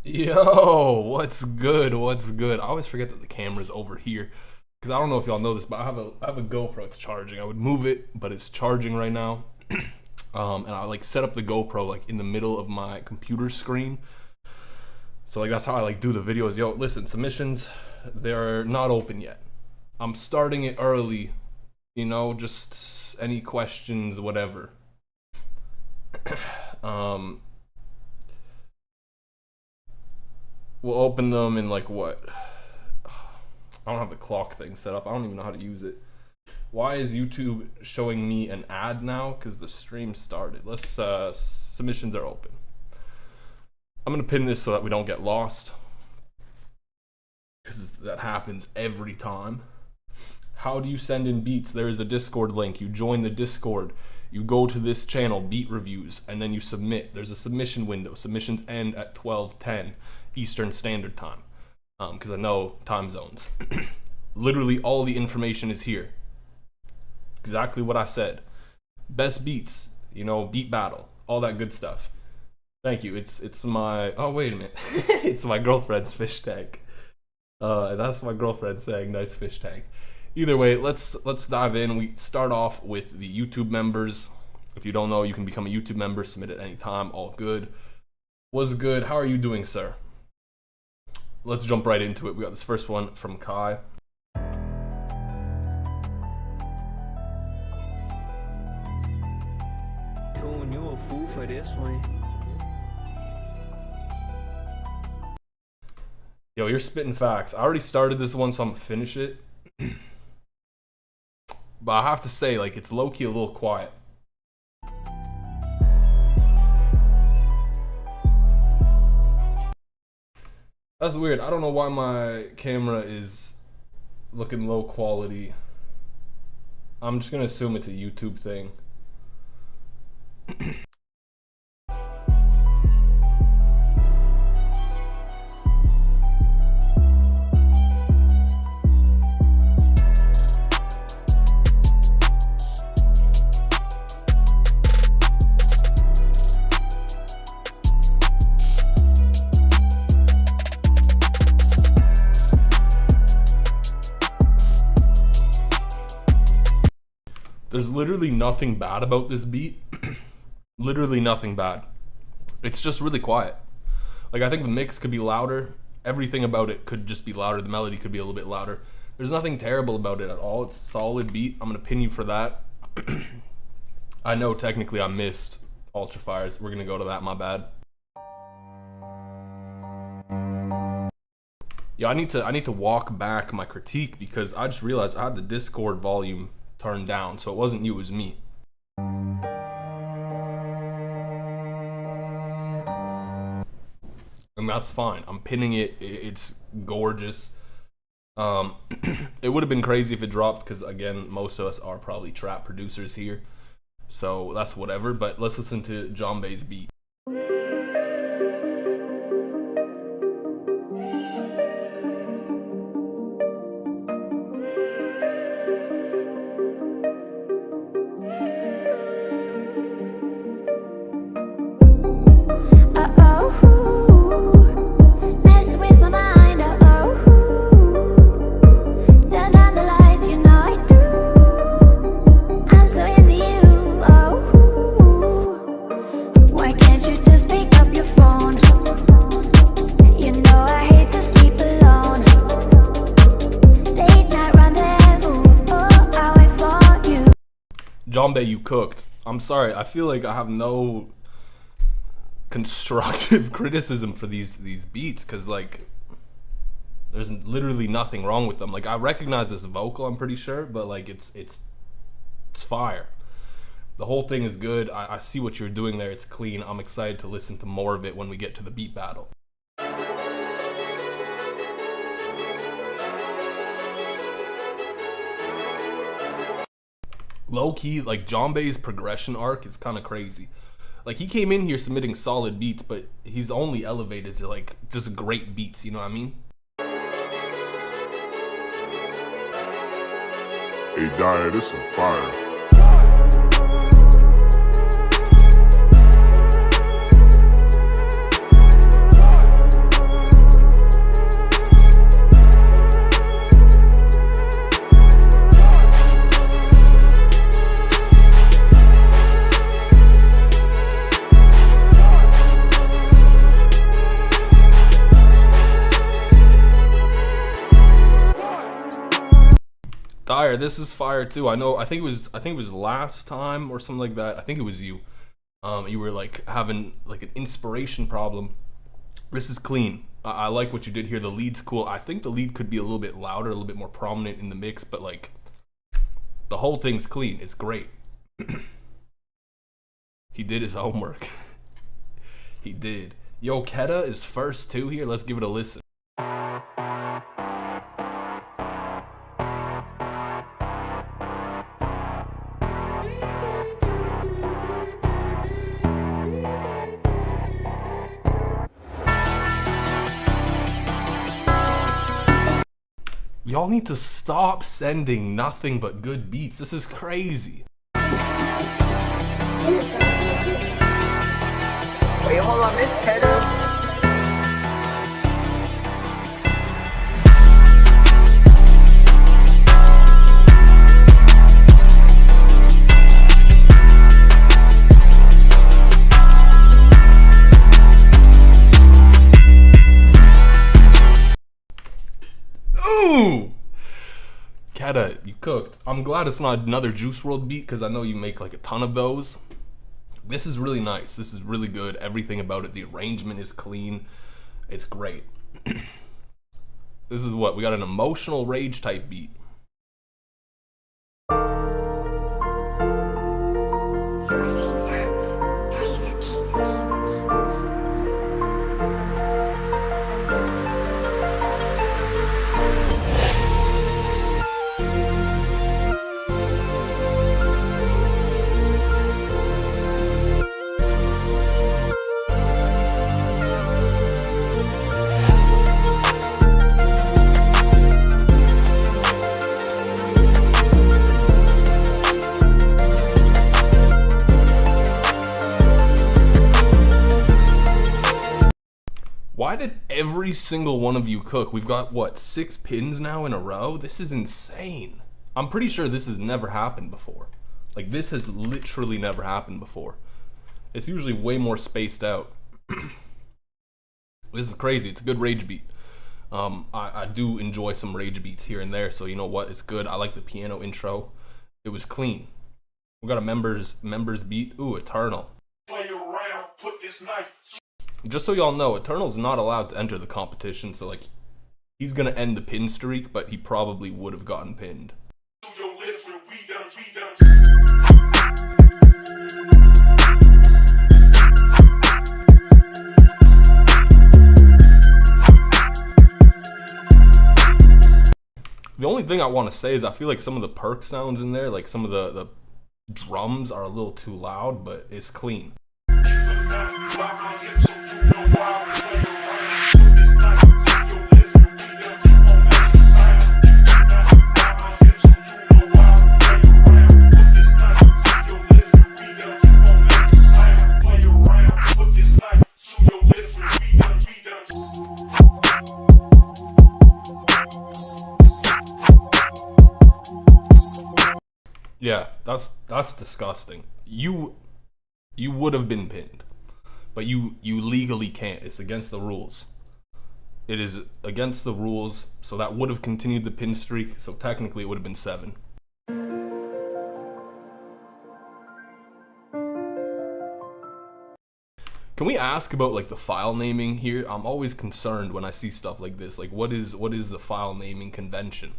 Yo, what's good? What's good? I always forget that the camera's over here because I don't know if y'all know this, but I have a GoPro. It's charging. I would move it, but it's charging right now. And I like set up the GoPro like in the middle of my computer screen. So like that's how I like do the videos. Yo, listen, submissions, they're not open yet. I'm starting it early, just any questions, whatever. We'll open them in like what? I don't have the clock thing set up. I don't even know how to use it. Why is YouTube showing me an ad now? Because the stream started. Submissions are open. I'm gonna pin this so that we don't get lost, because that happens every time. How do you send in beats? There is a Discord link. You join the Discord. You go to this channel, Beat Reviews, and then you submit. There's a submission window. Submissions end at 12:10 Eastern Standard Time, because I know time zones. Literally all the information is here. Exactly what I said. Best beats, beat battle, all that good stuff. Thank you. It's my, oh wait a minute. It's my girlfriend's fish tank. And that's my girlfriend saying nice fish tank. Either way, let's dive in. We start off with the YouTube members. If you don't know, you can become a YouTube member, submit at any time, all good. Was good. How are you doing, sir? Let's jump right into it. We got this first one from Kai. Coon, you a fool for this one. Yo, you're spitting facts. I already started this one, so I'm gonna finish it. But I have to say, like, it's low-key a little quiet. That's weird. I don't know why my camera is looking low quality. I'm just gonna assume it's a YouTube thing. There's literally nothing bad about this beat. Literally nothing bad. It's just really quiet. Like, I think the mix could be louder. Everything about it could just be louder. The melody could be a little bit louder. There's nothing terrible about it at all. It's a solid beat. I'm gonna pin you for that. I know technically I missed Ultra Fires. We're gonna go to that, my bad. Yeah, I need to walk back my critique because I just realized I had the Discord volume turned down, so it wasn't you, it was me. And that's fine. I'm pinning it. It's gorgeous. It would have been crazy if it dropped because, again, most of us are probably trap producers here. So that's whatever, but let's listen to John Bay's beat. John Bay, you cooked. I'm sorry. I feel like I have no constructive criticism for these beats because, like, there's literally nothing wrong with them. Like, I recognize this vocal, I'm pretty sure, but like it's fire. The whole thing is good. I see what you're doing there. It's clean. I'm excited to listen to more of it when we get to the beat battle. Low-key, like, John Bay's progression arc is kind of crazy. Like, he came in here submitting solid beats, but he's only elevated to, like, just great beats, you know what I mean? Hey, Dyer, this some fire. Dyer, this is fire too. I think it was last time or something like that. I think it was you. You were like having like an inspiration problem. This is clean. I like what you did here. The lead's cool. I think the lead could be a little bit louder, a little bit more prominent in the mix, but like the whole thing's clean. It's great. He did his homework. He did. Yo, Keta is first too here. Let's give it a listen. Y'all need to stop sending nothing but good beats. This is crazy. Wait, hold on, this Keto. Ooh! Keta, you cooked. I'm glad it's not another Juice WRLD beat because I know you make like a ton of those. This is really nice. This is really good. Everything about it. The arrangement is clean. It's great. This is what? We got an emotional rage type beat. Why did every single one of you cook? We've got, what, 6 pins now in a row? This is insane. I'm pretty sure this has never happened before. Like, this has literally never happened before. It's usually way more spaced out. This is crazy. It's a good rage beat. I do enjoy some rage beats here and there, so you know what? It's good. I like the piano intro. It was clean. We got a members beat. Ooh, Eternal. Play around, put this knife. Just so y'all know, Eternal's not allowed to enter the competition, so like, he's gonna end the pin streak, but he probably would have gotten pinned. The only thing I want to say is I feel like some of the perk sounds in there, like some of the drums are a little too loud, but it's clean. Yeah, that's disgusting. You would have been pinned, but you legally can't. It's against the rules. It is against the rules, so that would have continued the pin streak. So technically, it would have been 7. Can we ask about like the file naming here? I'm always concerned when I see stuff like this. Like, what is the file naming convention?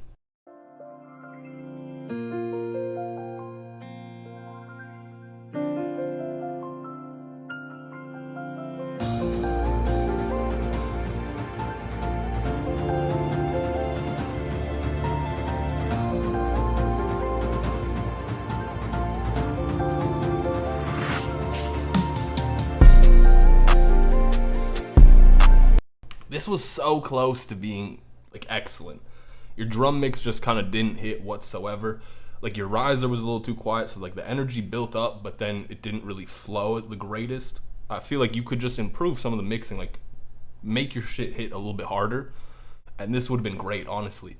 This was so close to being like excellent. Your drum mix just kind of didn't hit whatsoever. Like your riser was a little too quiet, so like the energy built up, but then it didn't really flow at the greatest. I feel like you could just improve some of the mixing, like make your shit hit a little bit harder, and this would have been great, honestly.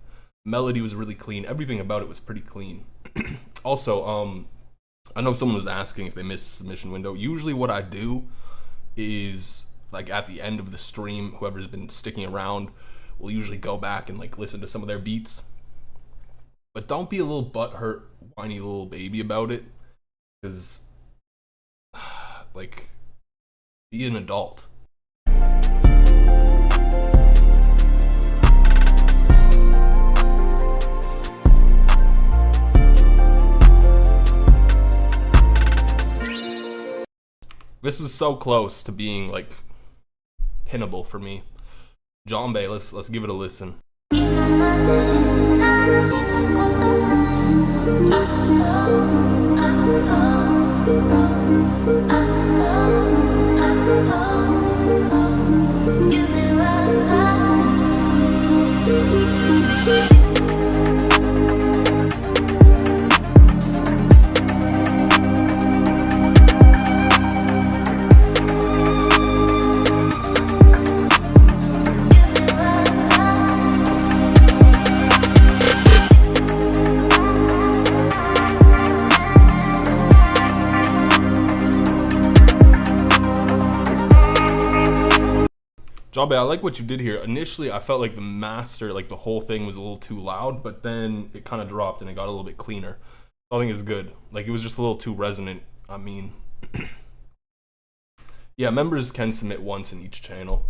Melody was really clean. Everything about it was pretty clean. Also, I know someone was asking if they missed the submission window. Usually what I do is, like, at the end of the stream, whoever's been sticking around will usually go back and like listen to some of their beats. But don't be a little butthurt, whiny little baby about it. Because, like, be an adult. This was so close to being, like, pinnable for me. John Bay, let's give it a listen. Jobe, I like what you did here. Initially, I felt like the master, like the whole thing was a little too loud, but then it kind of dropped and it got a little bit cleaner. I think it's good. Like, it was just a little too resonant. I mean, yeah, members can submit once in each channel.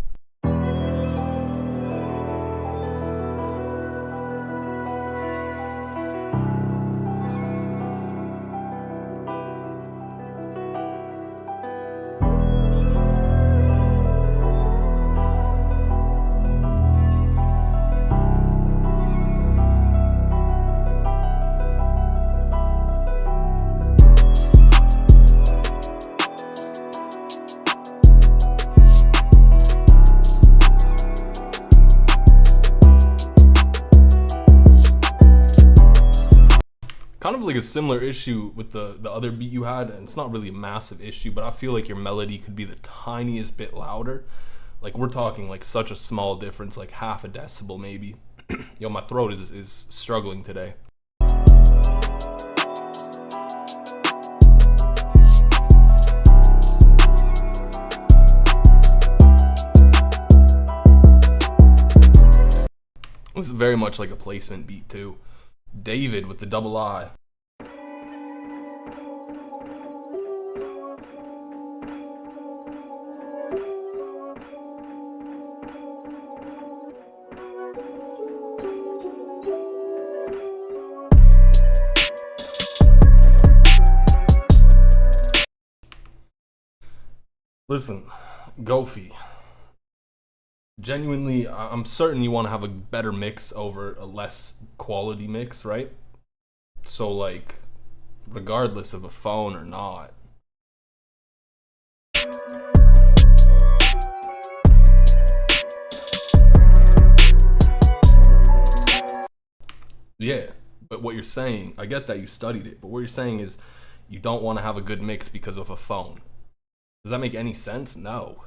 Kind of like a similar issue with the other beat you had, and it's not really a massive issue, but I feel like your melody could be the tiniest bit louder. Like, we're talking like such a small difference, like half a decibel maybe. Yo, my throat is struggling today. This is very much like a placement beat too. David with the double I. Listen, Gofi. Genuinely, I'm certain you want to have a better mix over a less quality mix, right? So, like, regardless of a phone or not. Yeah, but what you're saying, I get that you studied it, but what you're saying is you don't want to have a good mix because of a phone. Does that make any sense? No.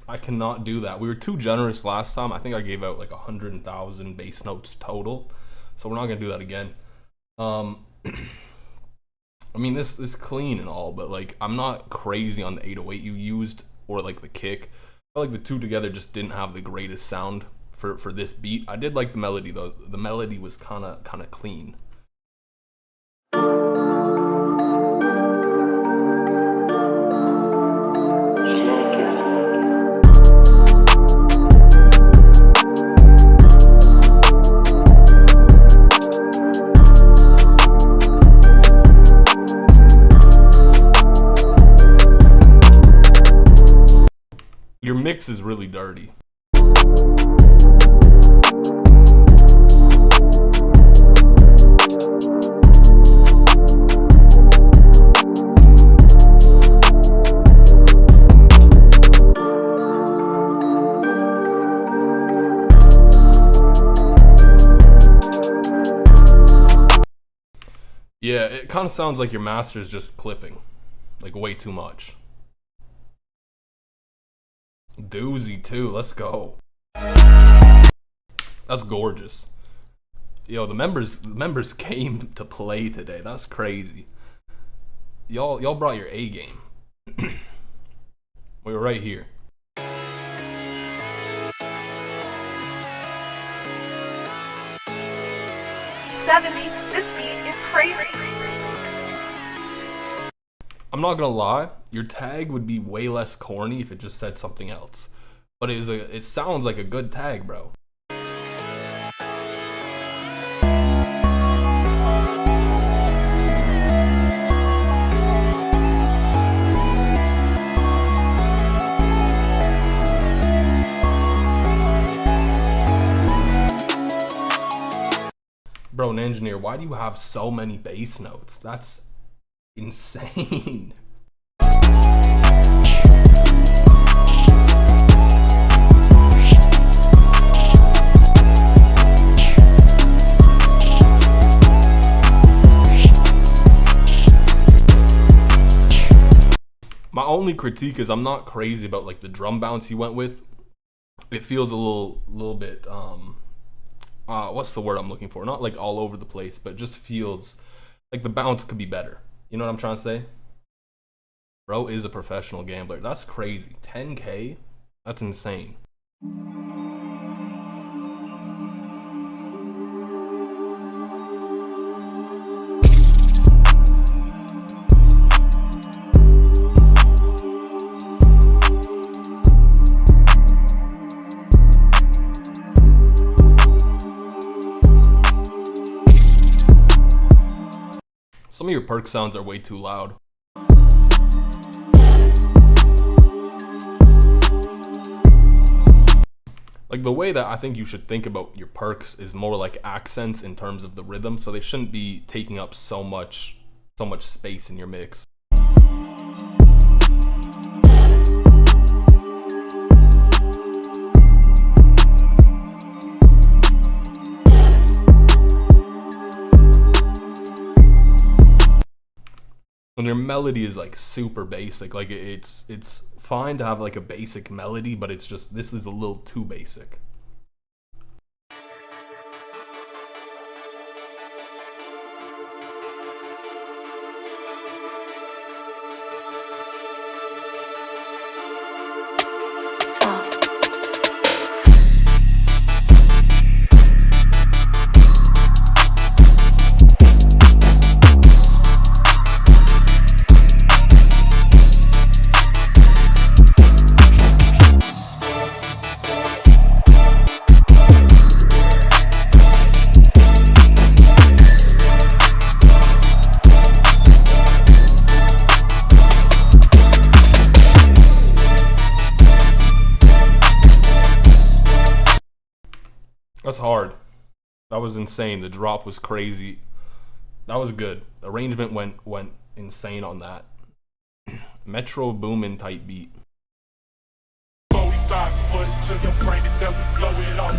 I cannot do that. We were too generous last time. I think I gave out like 100,000 bass notes total, so we're not gonna do that again. I mean, this is clean and all, but like, I'm not crazy on the 808 you used or like the kick. I felt like the two together just didn't have the greatest sound for this beat. I did like the melody though. The melody was kind of clean. Your mix is really dirty. Yeah, it kind of sounds like your master's just clipping, like way too much. Doozy too, let's go. That's gorgeous. Yo, the members came to play today. That's crazy. Y'all brought your A game. We were right here. 70. This beat is crazy. I'm not gonna lie, your tag would be way less corny if it just said something else. But it sounds like a good tag, bro. Bro, an engineer, why do you have so many bass notes? That's insane. My only critique is I'm not crazy about like the drum bounce you went with. It feels a little bit what's the word I'm looking for? Not like all over the place, but it just feels like the bounce could be better. You know what I'm trying to say? Bro is a professional gambler. That's crazy. 10K? That's insane. Some of your perk sounds are way too loud. Like the way that I think you should think about your perks is more like accents in terms of the rhythm, so they shouldn't be taking up so much space in your mix. When your melody is like super basic, like it's fine to have like a basic melody, but it's just, this is a little too basic. That's hard. That was insane. The drop was crazy. That was good. The arrangement went insane on that. Metro Boomin type beat. Put it to your brain and then we blow it off.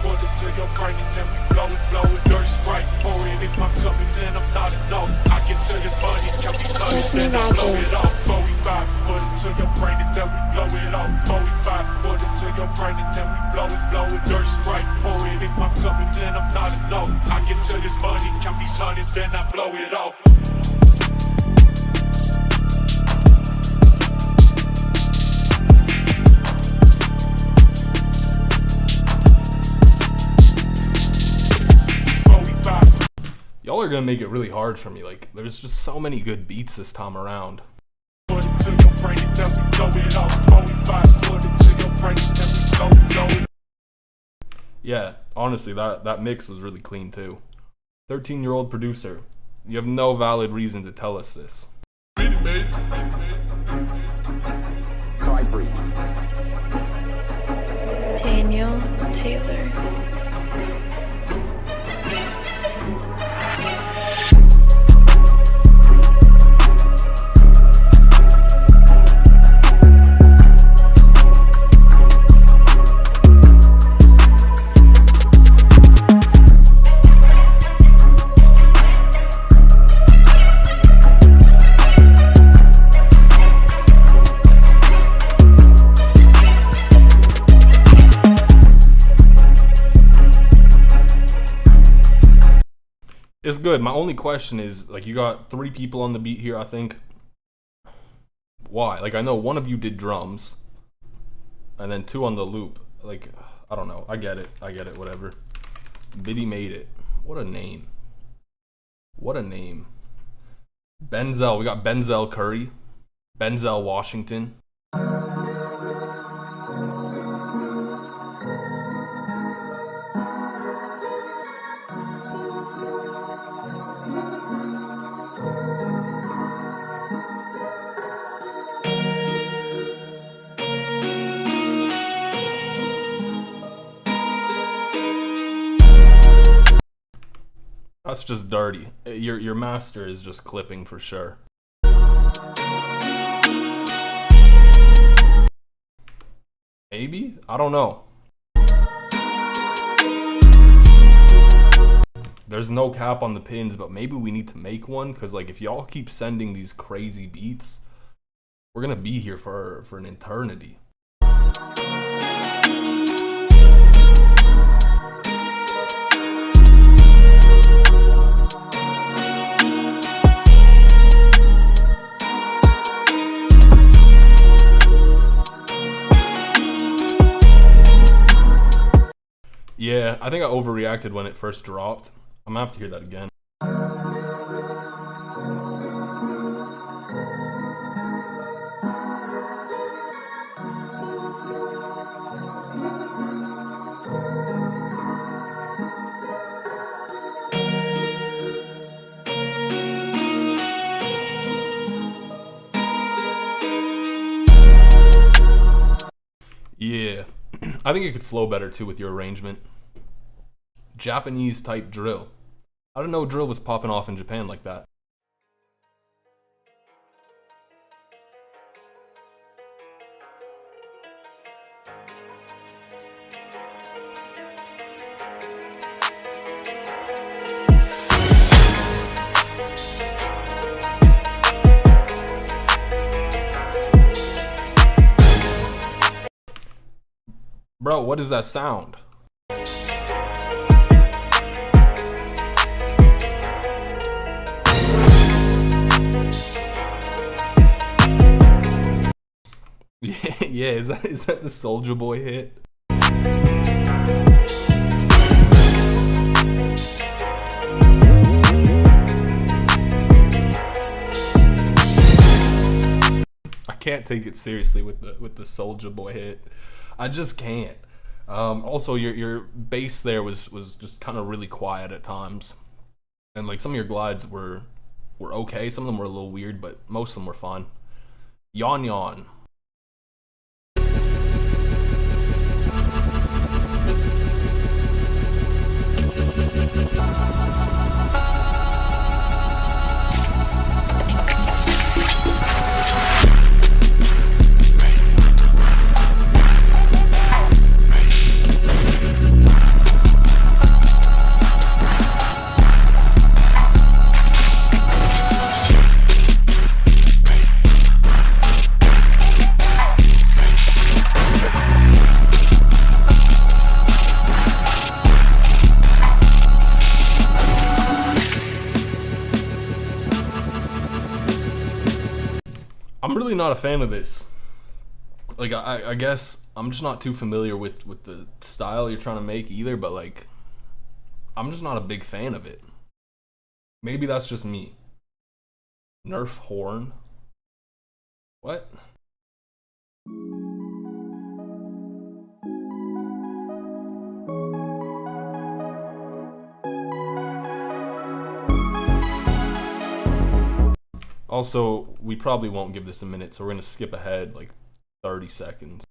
Put it to your brain and then we blow it. Dirt Sprite, pour it in my cup and then I'm not alone. I get to this money, can be sunny, then I blow it off. Put it to your brain and then we blow it off. Put it to your brain and then we blow it. Dirt Sprite, pour it in my cup and then I'm not alone. I get to this money, can be sunny, then I blow it off. Y'all are gonna make it really hard for me. Like, there's just so many good beats this time around. Put it to your brain and then we blow it off. Put it to your brain and then we blow it. Yeah, honestly, that mix was really clean too. 13-year-old producer, you have no valid reason to tell us this. Try freeze. Daniel Taylor. good. My only question is, like, you got 3 people on the beat here, I think. Why? Like, I know one of you did drums, and then 2 on the loop. Like, I don't know. I get it, whatever. Biddy made it. What a name. What a name. Benzel, we got Benzel Curry. Benzel Washington. That's just dirty. Your master is just clipping for sure. Maybe? I don't know. There's no cap on the pins, but maybe we need to make one, because like if y'all keep sending these crazy beats, we're gonna be here for an eternity. Yeah, I think I overreacted when it first dropped. I'm gonna have to hear that again. Yeah, I think it could flow better too with your arrangement. Japanese type drill. I didn't know drill was popping off in Japan like that. Bro, what is that sound? Yeah, is that the Soulja Boy hit? I can't take it seriously with the Soulja Boy hit. I just can't. Also, your bass there was just kind of really quiet at times, and like some of your glides were okay. Some of them were a little weird, but most of them were fine. Yawn yawn. I'm really not a fan of this. Like, I guess I'm just not too familiar with the style you're trying to make either, but like, I'm just not a big fan of it. Maybe that's just me. Nerf horn? What? Also, we probably won't give this a minute, so we're gonna skip ahead like 30 seconds.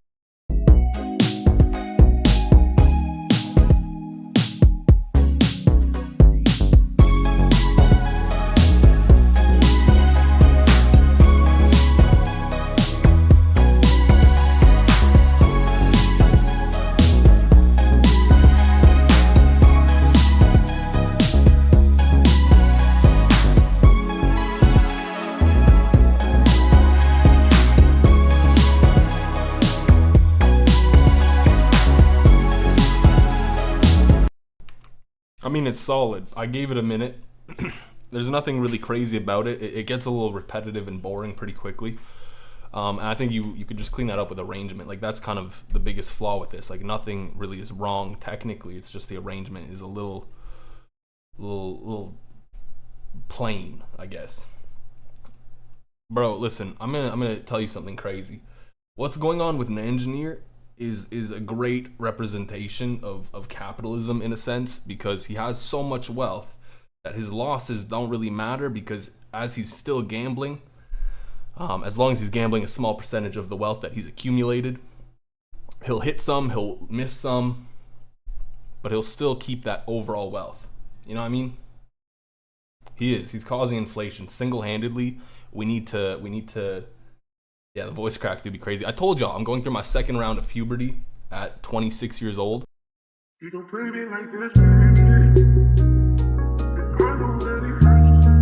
I mean, it's solid. I gave it a minute. There's nothing really crazy about it. It gets a little repetitive and boring pretty quickly. And I think you could just clean that up with arrangement. Like, that's kind of the biggest flaw with this. Like, nothing really is wrong technically. It's just the arrangement is a little plain, I guess. Bro, listen, I'm gonna tell you something crazy. What's going on with an engineer is a great representation of capitalism in a sense, because he has so much wealth that his losses don't really matter, because as he's still gambling, as long as he's gambling a small percentage of the wealth that he's accumulated, he'll hit some, he'll miss some, but he'll still keep that overall wealth. You know what I mean? He's causing inflation single-handedly. We need to yeah, the voice crack do be crazy. I told y'all I'm going through my second round of puberty at 26 years old. You don't play me like this, baby. I know that it hurts. You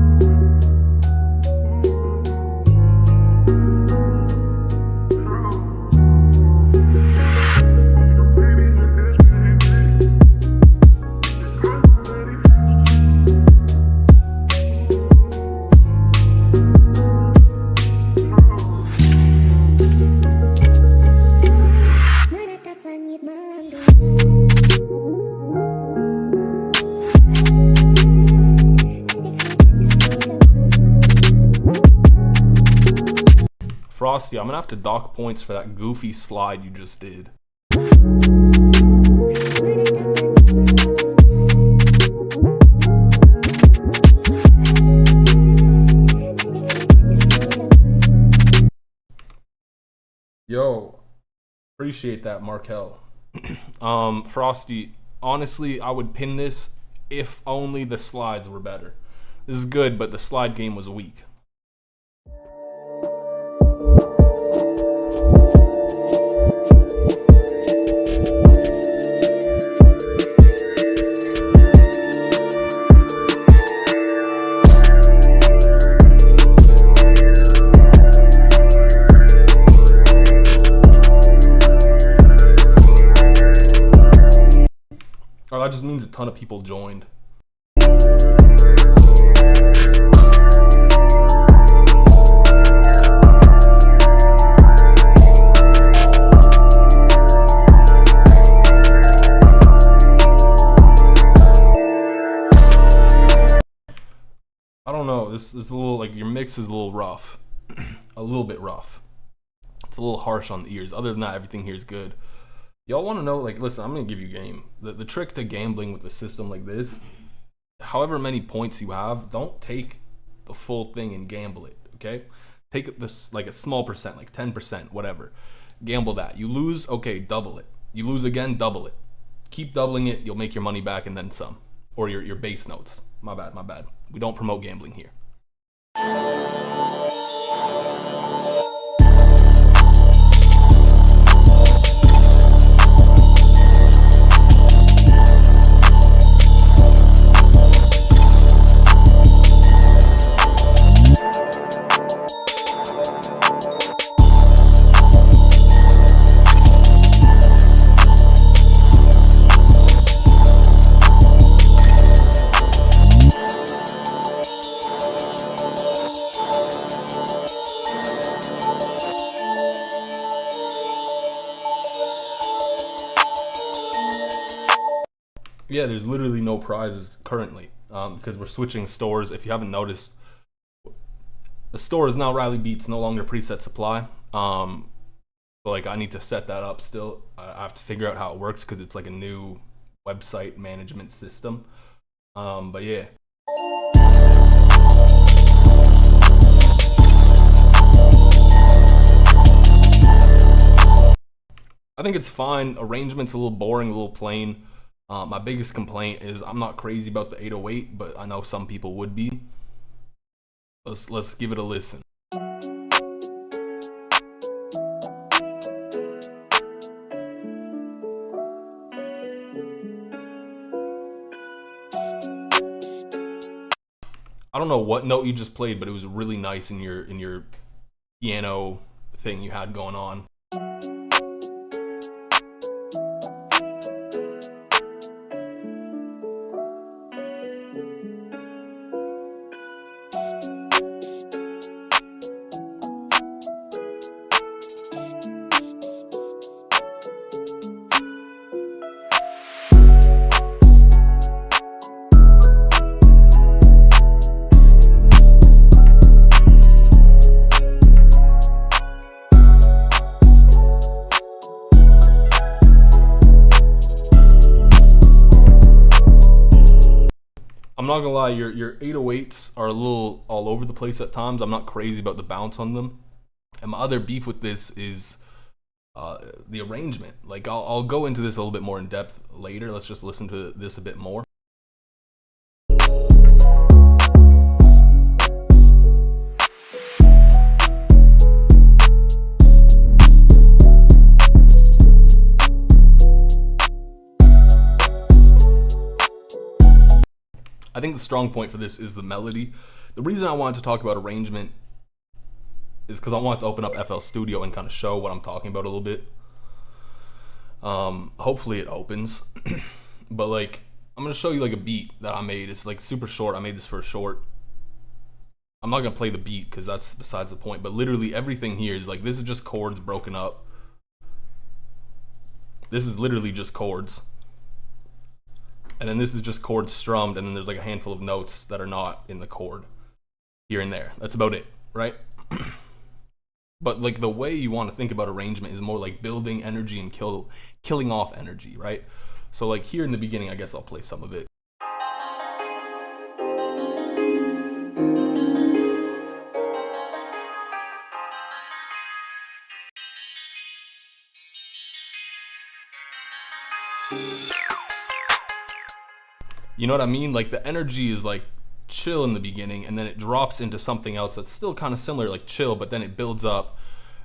don't play me like this, baby. I know that it Frosty, I'm gonna have to dock points for that goofy slide you just did. Yo, appreciate that, Markel. Frosty, honestly, I would pin this if only the slides were better. This is good, but the slide game was weak. Oh, that just means a ton of people joined. I don't know, this is a little, like, your mix is a little rough. A little bit rough. It's a little harsh on the ears. Other than that, everything here is good. Y'all want to know, like, listen, I'm going to give you game. The trick to gambling with a system like this, however many points you have, don't take the full thing and gamble it, okay? Take this, like, a small percent, like 10%, whatever. Gamble that. You lose, okay, double it. You lose again, double it. Keep doubling it, you'll make your money back and then some. Or your base notes. My bad. We don't promote gambling here. Yeah, there's literally no prizes currently because we're switching stores. If you haven't noticed, the store is now rlybeats, no longer preset supply. So like, I need to set that up still. I have to figure out how it works because it's like a new website management system. But yeah. I think it's fine. Arrangement's a little boring, a little plain. My biggest complaint is I'm not crazy about the 808, but I know some people would be. Let's give it a listen. I don't know what note you just played, but it was really nice in your piano thing you had going on. not gonna lie, your 808s are a little all over the place at times. I'm not crazy about the bounce on them. And my other beef with this is the arrangement. Like I'll go into this a little bit more in depth later. Let's just listen to this a bit more. I think the strong point for this is the melody. The reason I wanted to talk about arrangement is because I wanted to open up FL Studio and kind of show what I'm talking about a little bit. Hopefully it opens. But like, I'm gonna show you like a beat that I made. It's like super short. I made this for a short. I'm not gonna play the beat because that's besides the point. But literally everything here is like, this is just chords broken up. This is literally just chords. And then this is just chords strummed, and then there's like a handful of notes that are not in the chord here and there. That's about it, right? But like the way you want to think about arrangement is more like building energy and killing off energy, right? So like here in the beginning, I guess I'll play some of it. You know what I mean? Like the energy is like chill in the beginning, and then it drops into something else that's still kind of similar, like chill, but then it builds up,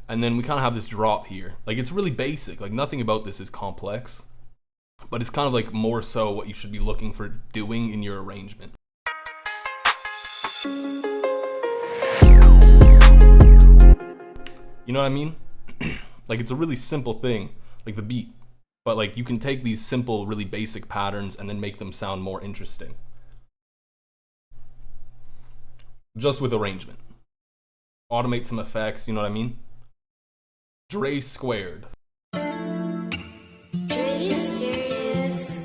and then we kind of have this drop here. Like it's really basic. Like nothing about this is complex, but it's kind of like more so what you should be looking for doing in your arrangement. You know what I mean? Like it's a really simple thing, like the beat. But like you can take these simple, really basic patterns and then make them sound more interesting. Just with arrangement. Automate some effects, you know what I mean? Dre squared. Dre serious.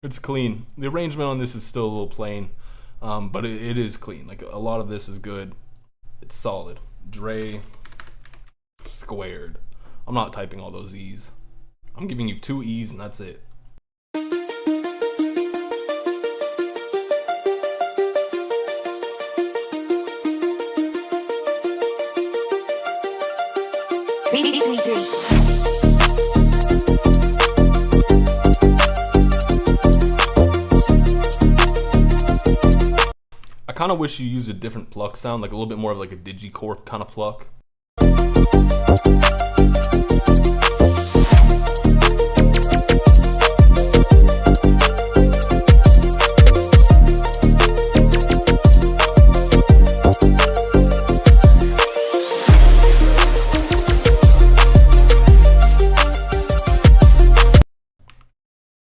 It's clean. The arrangement on this is still a little plain, but it is clean. Like a lot of this is good. It's solid. Dre squared. I'm not typing all those E's. I'm giving you 2 E's and that's it. I kind of wish you used a different pluck sound, like a little bit more of like a digicorp kind of pluck.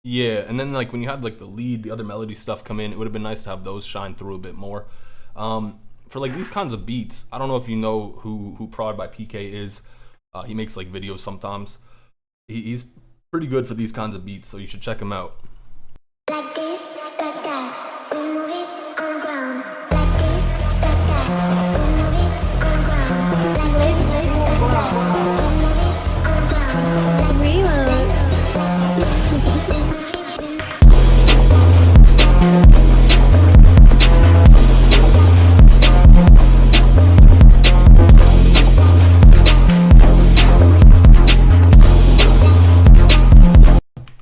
Yeah, and then like when you had like the lead, the other melody stuff come in, it would have been nice to have those shine through a bit more. For like these kinds of beats, I don't know if you know who Prod by PK is. He makes like videos sometimes. He's pretty good for these kinds of beats, so you should check him out. Like this, like that, we move it on the ground. Like this, like that, we move it on the ground. Like this, like that, we move it on the ground. Like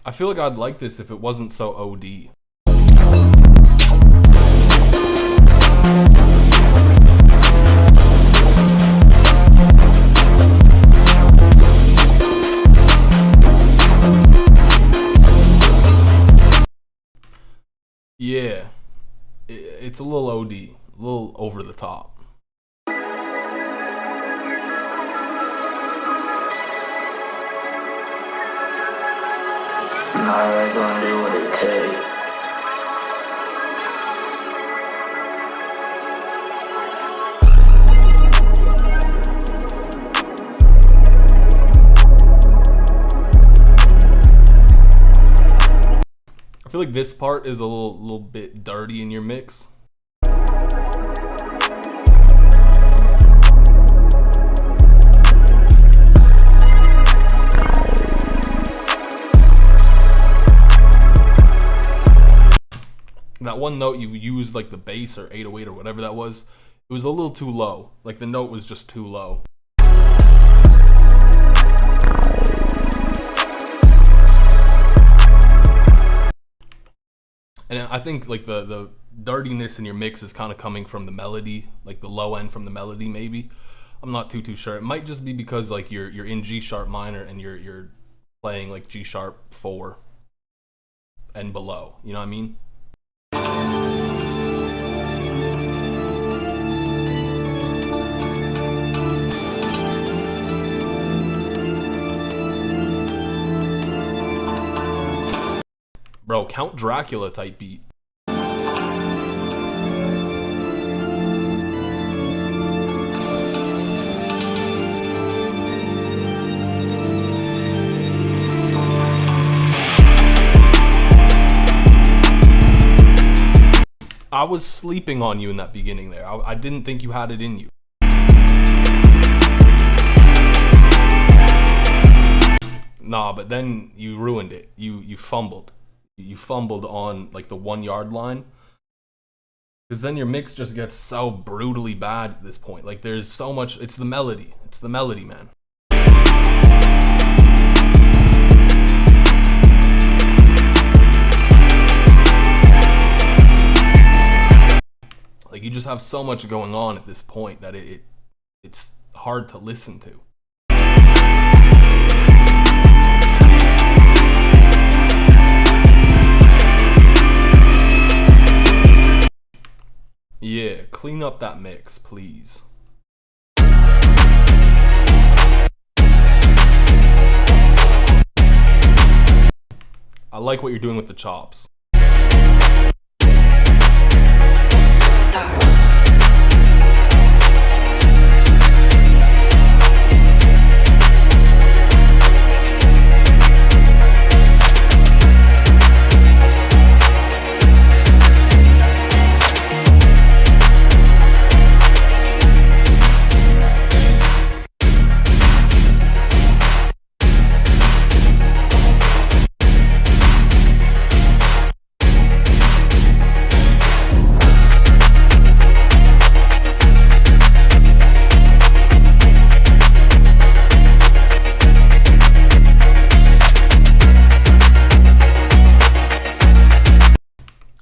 I feel like I'd like this if it wasn't so OD. Yeah, it's a little OD, a little over the top. Now they gonna do what it takes. I feel like this part is a little bit dirty in your mix. That one note you used, like the bass or 808 or whatever that was, it was a little too low. Like the note was just too low. And I think like the dirtiness in your mix is kind of coming from the melody, like the low end from the melody maybe. I'm not too sure. It might just be because like you're in G sharp minor and you're playing like G sharp 4 and below. You know what I mean? Bro, Count Dracula type beat. I was sleeping on you in that beginning there. I didn't think you had it in you. Nah, but then you ruined it. You fumbled. You fumbled on like the 1 yard line. Because then your mix just gets so brutally bad at this point. Like there's so much, it's the melody. It's the melody, man. Like you just have so much going on at this point that it's hard to listen to. Yeah, clean up that mix, please. I like what you're doing with the chops. Stop.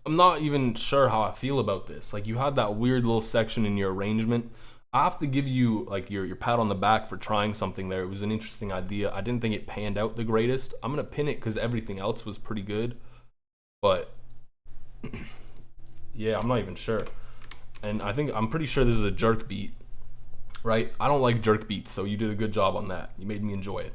I'm not even sure how I feel about this. Like you had that weird little section in your arrangement. I have to give you like your pat on the back for trying something there. It was an interesting idea. I didn't think it panned out the greatest. I'm gonna pin it because everything else was pretty good. But yeah, I'm not even sure. And I'm pretty sure this is a jerk beat, right? I don't like jerk beats, so you did a good job on that. You made me enjoy it.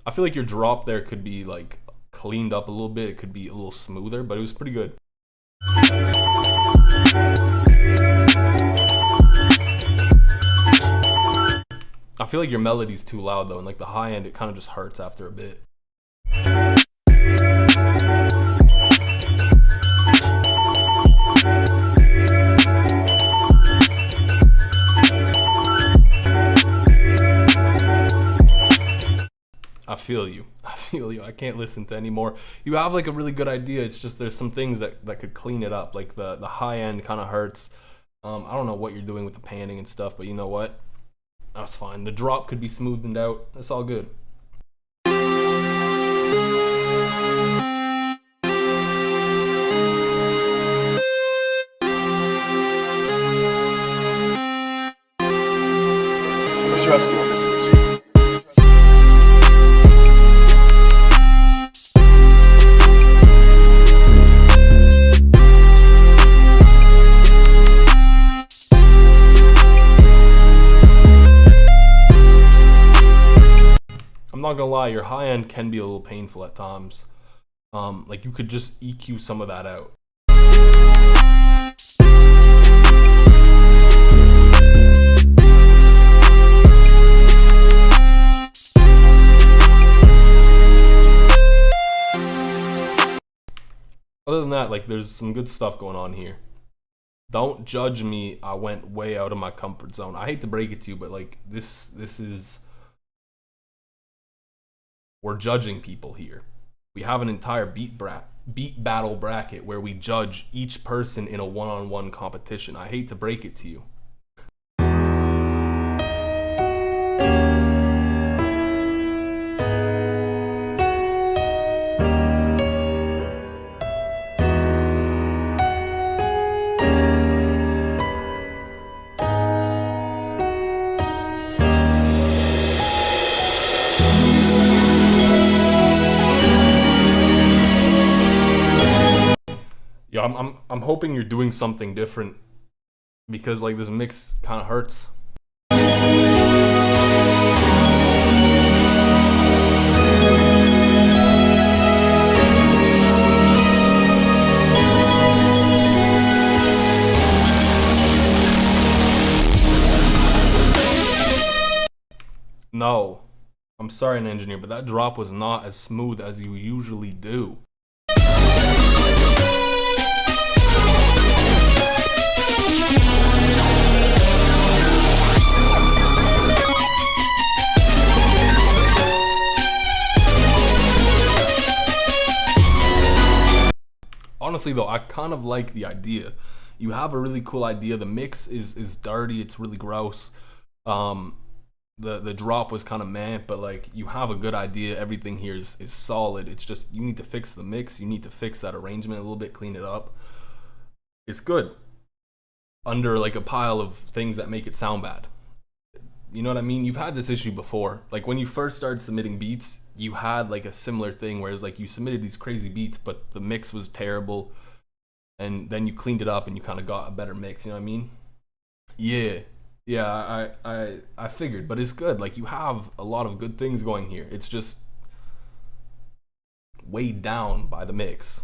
I feel like your drop there could be like cleaned up a little bit. It could be a little smoother, but it was pretty good. I feel like your melody's too loud though, and like the high end, it kind of just hurts after a bit. I feel you. I can't listen to anymore. You have like a really good idea. It's just there's some things that could clean it up. Like the high end kind of hurts. I don't know what you're doing with the panning and stuff, but you know what? That's fine. The drop could be smoothened out. That's all good. Let's rescue on this one too. not gonna lie, your high end can be a little painful at times. Like you could just EQ some of that out. Other than that, like there's some good stuff going on here. Don't judge me. I went way out of my comfort zone. I hate to break it to you, but like this is, we're judging people here. We have an entire beat battle bracket where we judge each person in a one-on-one competition. I hate to break it to you. Yeah, I'm hoping you're doing something different, because like this mix kind of hurts. No, I'm sorry, an engineer, but that drop was not as smooth as you usually do. Honestly though, I kind of like the idea. You have a really cool idea. The mix is dirty, it's really gross. The drop was kind of meh, but like you have a good idea. Everything here is solid. It's just you need to fix the mix, you need to fix that arrangement a little bit, clean it up. It's good under like a pile of things that make it sound bad. You know what I mean? You've had this issue before. Like when you first started submitting beats, you had like a similar thing where it's like you submitted these crazy beats, but the mix was terrible, and then you cleaned it up and you kind of got a better mix. You know what I mean? Yeah, I figured, but it's good. Like you have a lot of good things going here. It's just weighed down by the mix.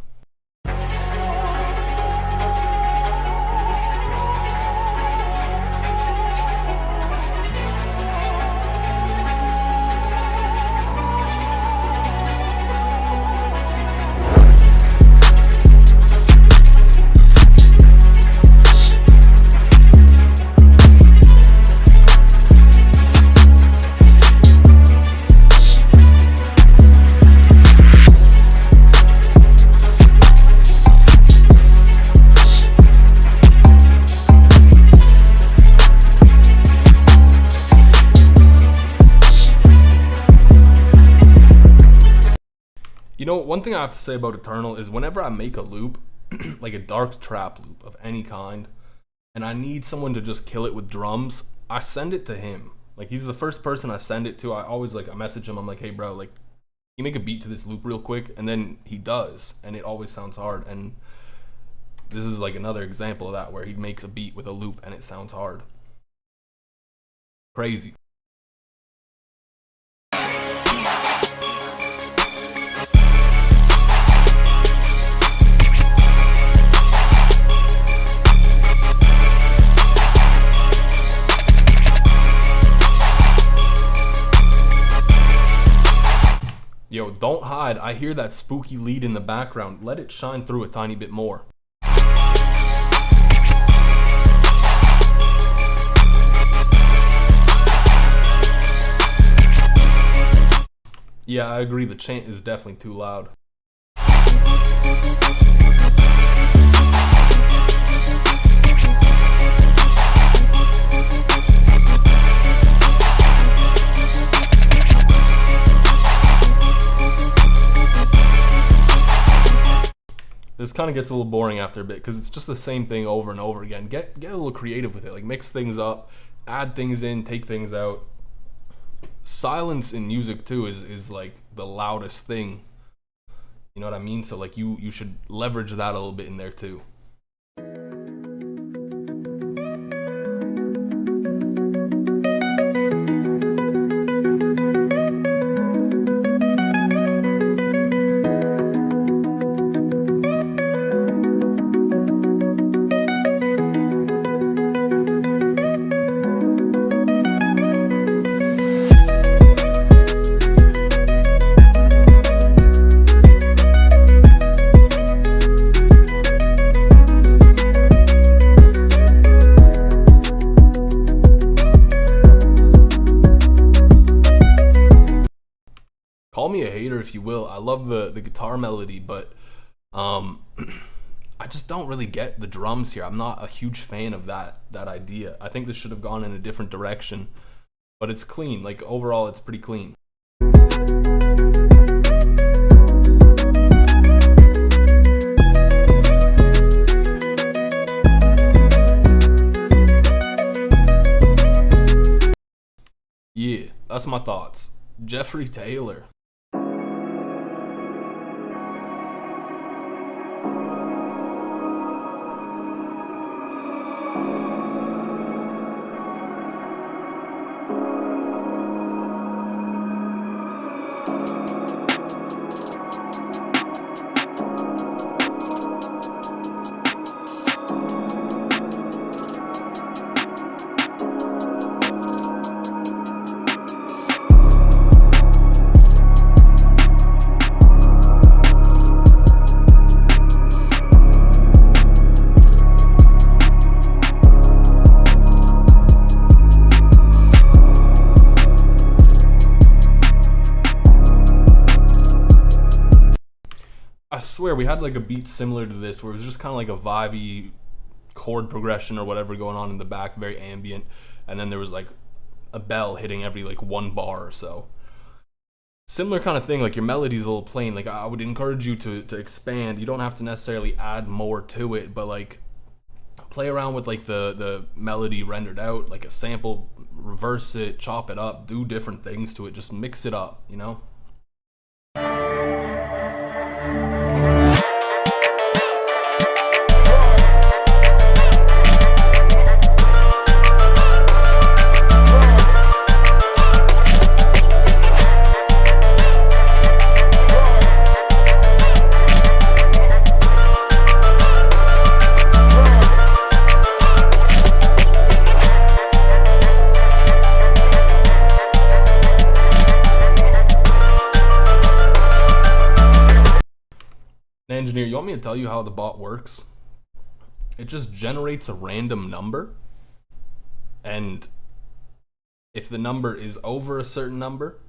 You know, one thing I have to say about Eternal is whenever I make a loop, like a dark trap loop of any kind, and I need someone to just kill it with drums, I send it to him. Like he's the first person I send it to. I always like, I message him, I'm like, hey bro, like you make a beat to this loop real quick, and then he does, and it always sounds hard. And this is like another example of that, where he makes a beat with a loop and it sounds hard. Crazy. Yo, don't hide. I hear that spooky lead in the background. Let it shine through a tiny bit more. Yeah, I agree. The chant is definitely too loud. This kind of gets a little boring after a bit because it's just the same thing over and over again. Get a little creative with it. Like mix things up, add things in, take things out. Silence in music too is like the loudest thing. You know what I mean? So like you should leverage that a little bit in there too. if you will. I love the guitar melody, but I just don't really get the drums here. I'm not a huge fan of that idea. I think this should have gone in a different direction, but it's clean. Like overall, it's pretty clean. Yeah, that's my thoughts. Jeffrey Taylor. I swear we had like a beat similar to this where it was just kind of like a vibey chord progression or whatever going on in the back, very ambient, and then there was like a bell hitting every like one bar or so. Similar kind of thing, like your melody's a little plain. Like I would encourage you to expand. You don't have to necessarily add more to it, but like play around with like the melody rendered out, like a sample, reverse it, chop it up, do different things to it, just mix it up, you know? Engineer, you want me to tell you how the bot works? It just generates a random number, and if the number is over a certain number,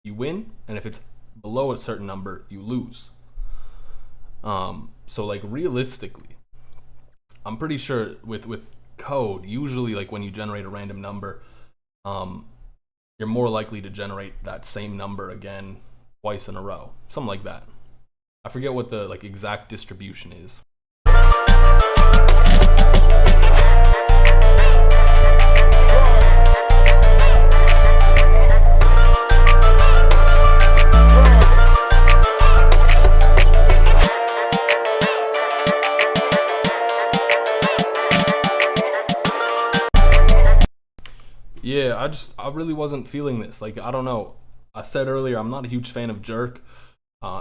you win, and if it's below a certain number, you lose. So like realistically, I'm pretty sure with code, usually like when you generate a random number, you're more likely to generate that same number again twice in a row, something like that. I forget what the like exact distribution is. Yeah, I really wasn't feeling this. Like, I don't know. I said earlier, I'm not a huge fan of Jerk.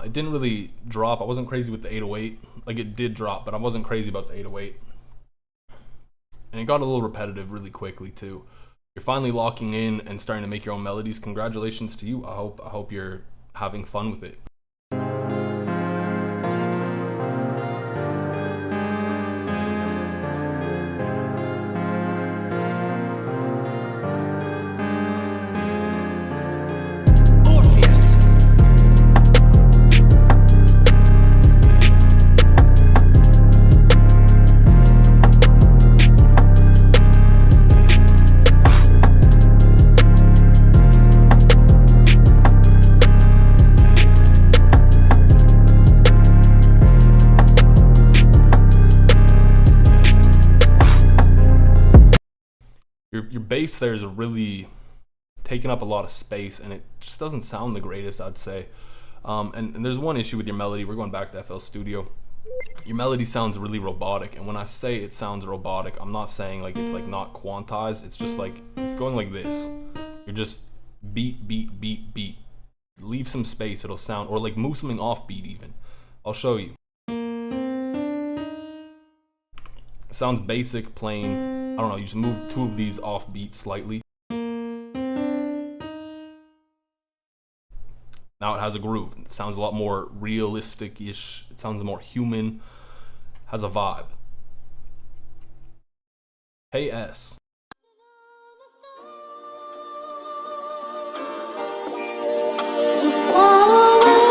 It didn't really drop. I wasn't crazy with the 808. Like, it did drop, but I wasn't crazy about the 808. And it got a little repetitive really quickly, too. You're finally locking in and starting to make your own melodies. Congratulations to you. I hope you're having fun with it. Your bass there is really taking up a lot of space, and it just doesn't sound the greatest, I'd say. And there's one issue with your melody. We're going back to FL Studio. Your melody sounds really robotic, and when I say it sounds robotic, I'm not saying like it's like not quantized. It's just like it's going like this. You're just beat, beat, beat, beat. Leave some space, it'll sound, or like move something off beat even. I'll show you. It sounds basic, plain. I don't know, you just move two of these off beat slightly. Now it has a groove. It sounds a lot more realistic-ish. It sounds more human. Has a vibe. Hey S. Far away.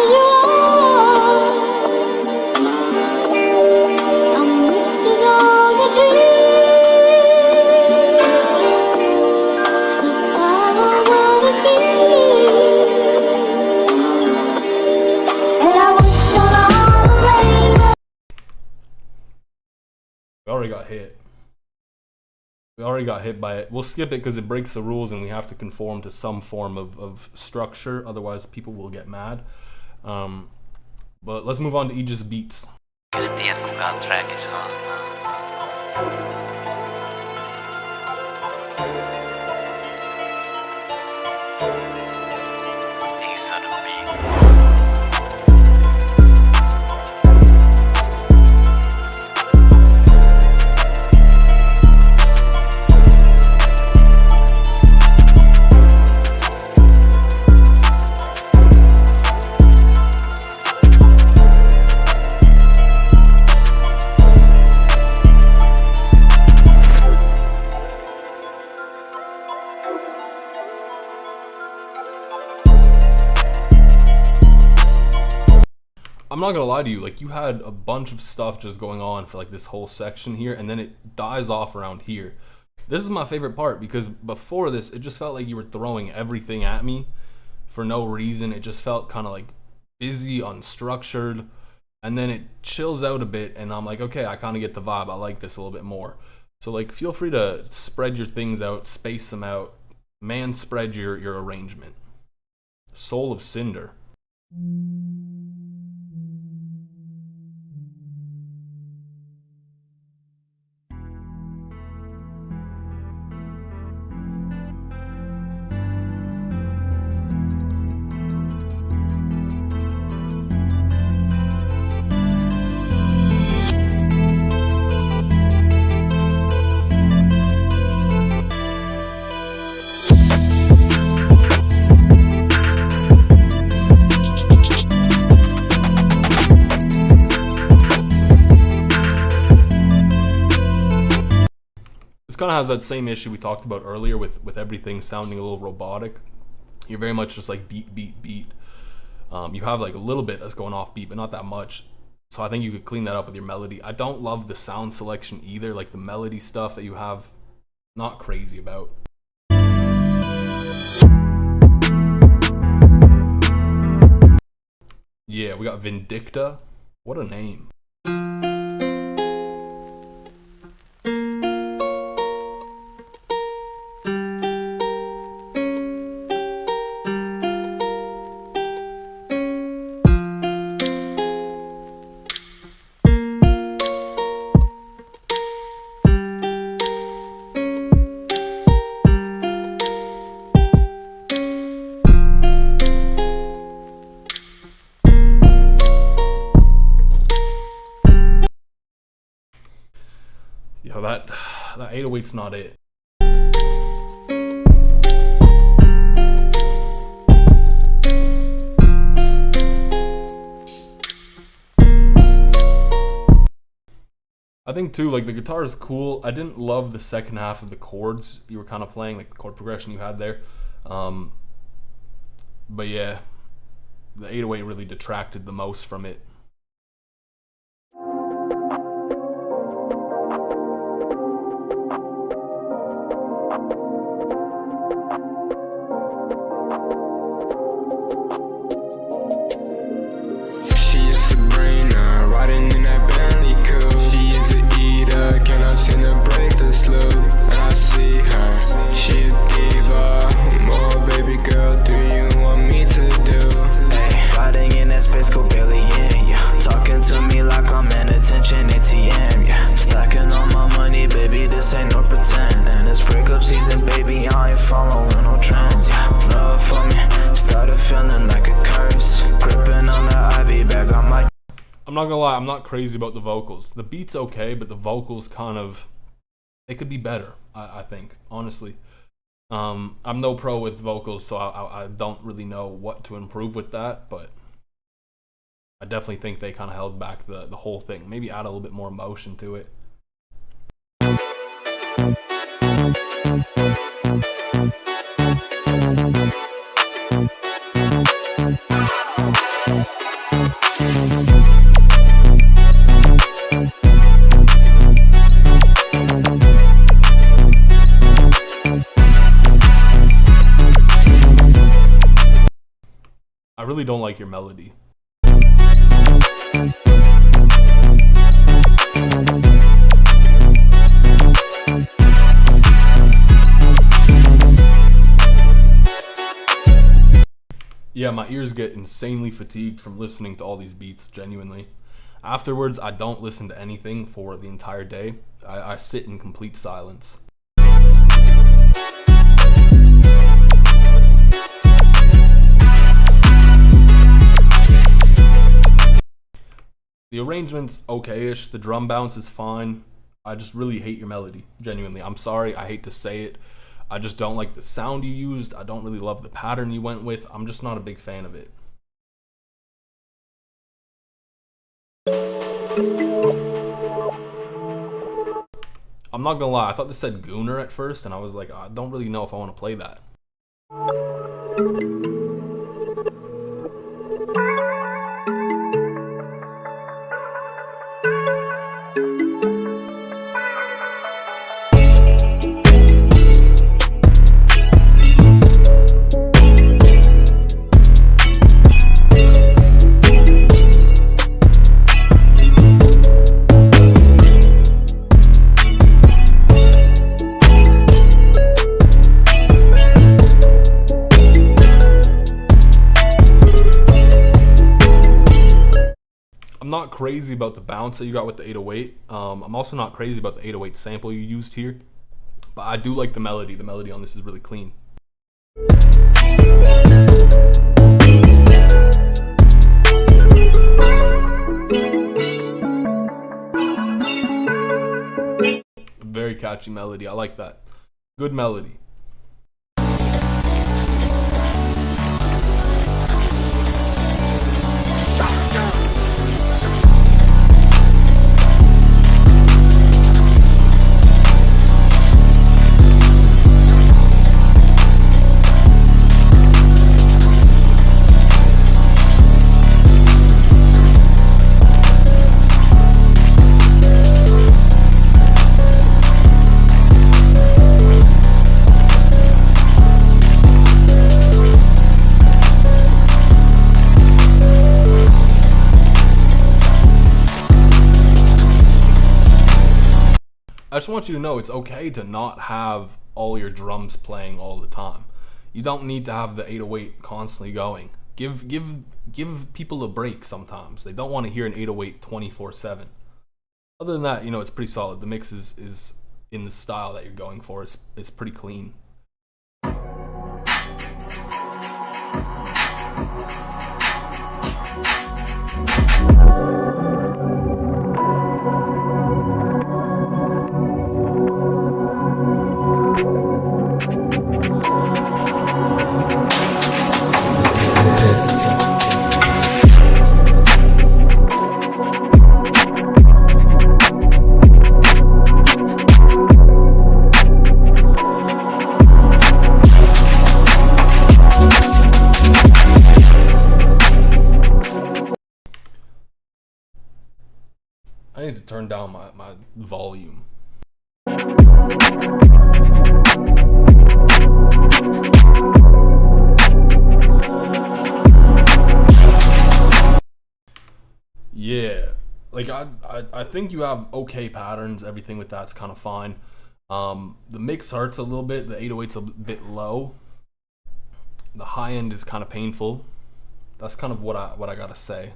We already got hit by it. We'll skip it because it breaks the rules and we have to conform to some form of structure. Otherwise, people will get mad. But let's move on to Aegis beats. Tiedät kuka trackissa on? Ace on the beat. I'm not gonna lie to you, like you had a bunch of stuff just going on for like this whole section here, and then it dies off around here. This is my favorite part because before this, it just felt like you were throwing everything at me for no reason. It just felt kind of like busy, unstructured, and then it chills out a bit, and I'm like, okay, I kind of get the vibe. I like this a little bit more. So like, feel free to spread your things out, space them out, man spread your arrangement. Soul of Cinder. Kind of has that same issue we talked about earlier with everything sounding a little robotic. You're very much just like beat. You have like a little bit that's going off beat, but not that much. So I think you could clean that up with your melody. I don't love the sound selection either, like the melody stuff that you have, not crazy about. Yeah, we got Vindicta. What a name. Yo, that 808's not it. I think too, like the guitar is cool. I didn't love the second half of the chords you were kind of playing, like the chord progression you had there. But yeah, the 808 really detracted the most from it. I'm not gonna lie, I'm not crazy about the vocals. The beat's okay, but the vocals kind of, it could be better, I think, honestly. I'm no pro with vocals, so I don't really know what to improve with that, but I definitely think they kind of held back the whole thing. Maybe add a little bit more emotion to it. I really don't like your melody. Yeah, my ears get insanely fatigued from listening to all these beats, genuinely. Afterwards, I don't listen to anything for the entire day. I sit in complete silence. The arrangement's okay-ish, the drum bounce is fine. I just really hate your melody, genuinely. I'm sorry, I hate to say it. I just don't like the sound you used. I don't really love the pattern you went with. I'm just not a big fan of it. I'm not gonna lie, I thought this said Gooner at first, and I was like, I don't really know if I want to play that. I'm not crazy about the bounce that you got with the 808. I'm also not crazy about the 808 sample you used here, but I do like the melody. The melody on this is really clean. Very catchy melody. I like that. Good melody. I just want you to know it's okay to not have all your drums playing all the time. You don't need to have the 808 constantly going. Give people a break sometimes. They don't want to hear an 808 24/7. Other than that, it's pretty solid. The mix is in the style that you're going for. It's pretty clean. I need to turn down my volume. Yeah, like I think you have okay patterns. Everything with that's kind of fine. The mix hurts a little bit. The 808's a bit low. The high end is kind of painful. That's kind of what I gotta say.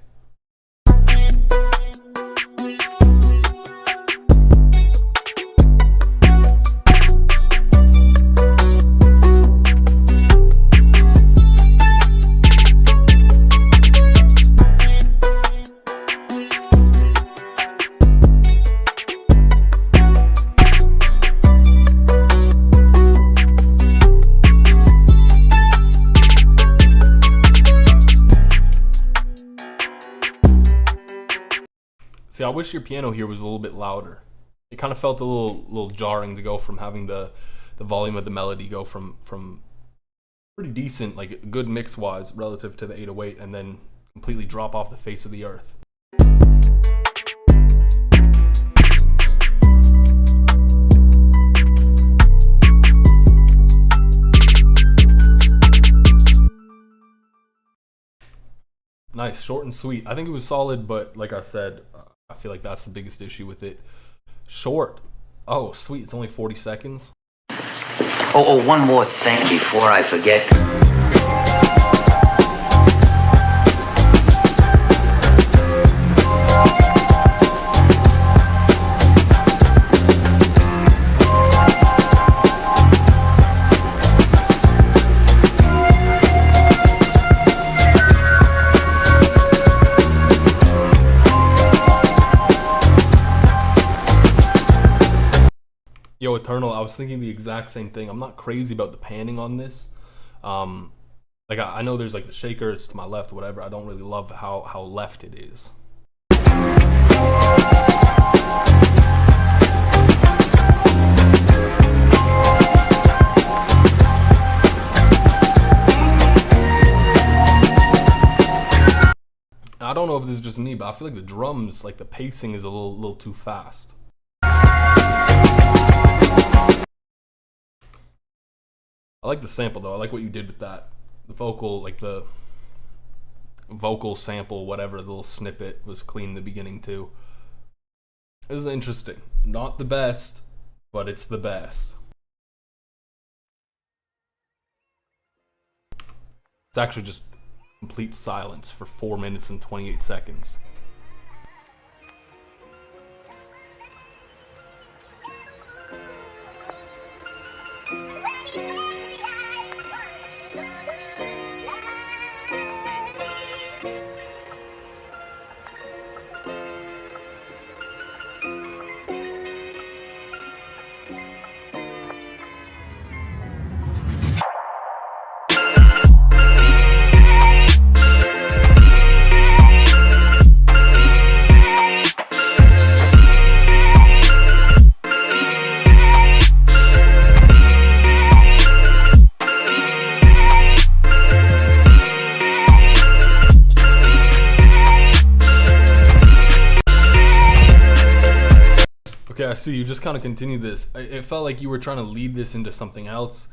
See, I wish your piano here was a little bit louder. It kind of felt a little jarring to go from having the volume of the melody go from pretty decent, like good mix wise relative to the 808, and then completely drop off the face of the earth. Nice, short and sweet. I think it was solid, but like I said, I feel like that's the biggest issue with it. Short. Oh, sweet. It's only 40 seconds. Oh, one more thing before I forget. Yo, Eternal, I was thinking the exact same thing. I'm not crazy about the panning on this. Like I know there's like the shaker, it's to my left, whatever. I don't really love how left it is. I don't know if this is just me, but I feel like the drums, like the pacing is a little too fast. I like the sample though. I like what you did with that. The vocal, like the vocal sample, whatever, the little snippet was clean in the beginning too. This is interesting. Not the best, but it's the best. It's actually just complete silence for 4 minutes and 28 seconds. Okay, I see. You just kind of continue this. It felt like you were trying to lead this into something else.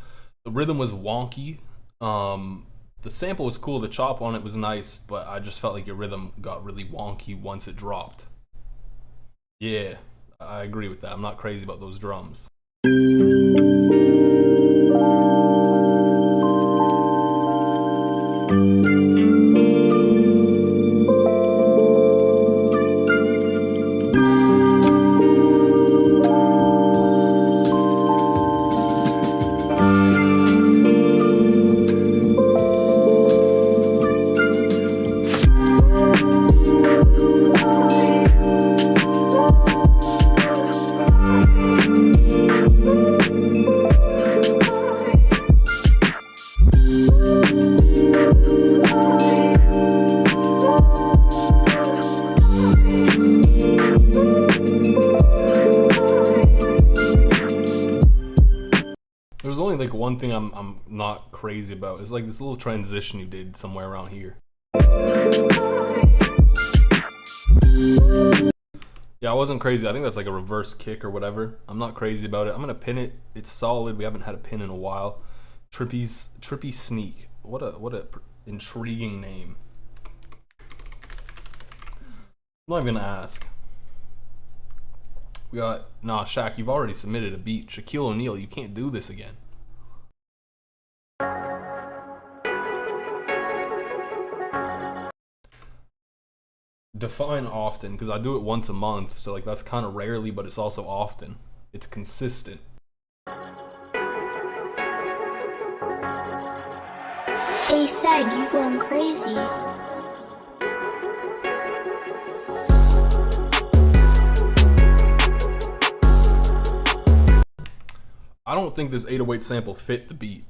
The rhythm was wonky. The sample was cool. The chop on it was nice, but I just felt like your rhythm got really wonky once it dropped. Yeah, I agree with that. I'm not crazy about those drums. There's only like one thing I'm not crazy about. It's like this little transition you did somewhere around here. Yeah, I wasn't crazy. I think that's like a reverse kick or whatever. I'm not crazy about it. I'm gonna pin it. It's solid. We haven't had a pin in a while. Trippy Sneak. What a intriguing name. I'm not even gonna ask. We got, nah, Shaq, you've already submitted a beat. Shaquille O'Neal, you can't do this again. Define often, because I do it once a month, so like that's kind of rarely, but it's also often. It's consistent. They said you going crazy. I don't think this 808 sample fit the beat.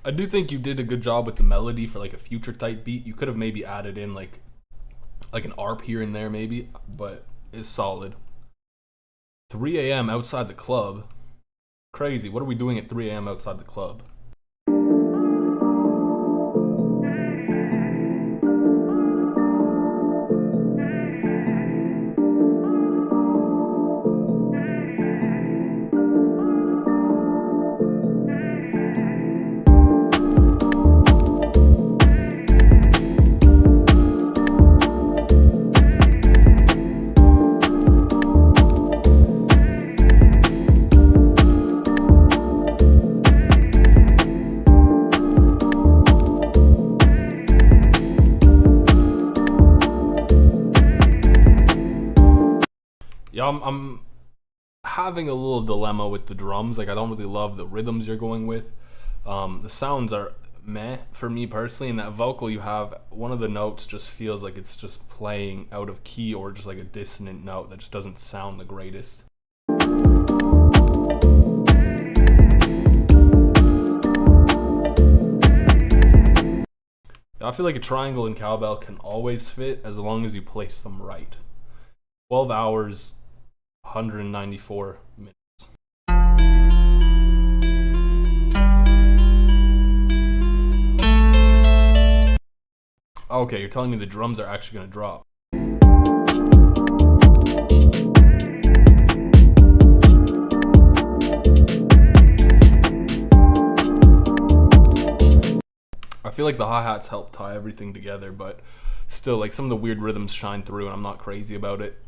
I do think you did a good job with the melody for like a future type beat. You could have maybe added in like an ARP here and there maybe, but it's solid. 3 a.m. outside the club. Crazy. What are we doing at 3 a.m. outside the club? Yeah, I'm having a little dilemma with the drums. Like, I don't really love the rhythms you're going with. The sounds are meh for me personally, and that vocal you have, one of the notes just feels like it's just playing out of key, or just like a dissonant note that just doesn't sound the greatest. I feel like a triangle and cowbell can always fit as long as you place them right. 12 hours, 194 minutes. Okay, you're telling me the drums are actually going to drop. I feel like the hi-hats help tie everything together, but still, like, some of the weird rhythms shine through, and I'm not crazy about it.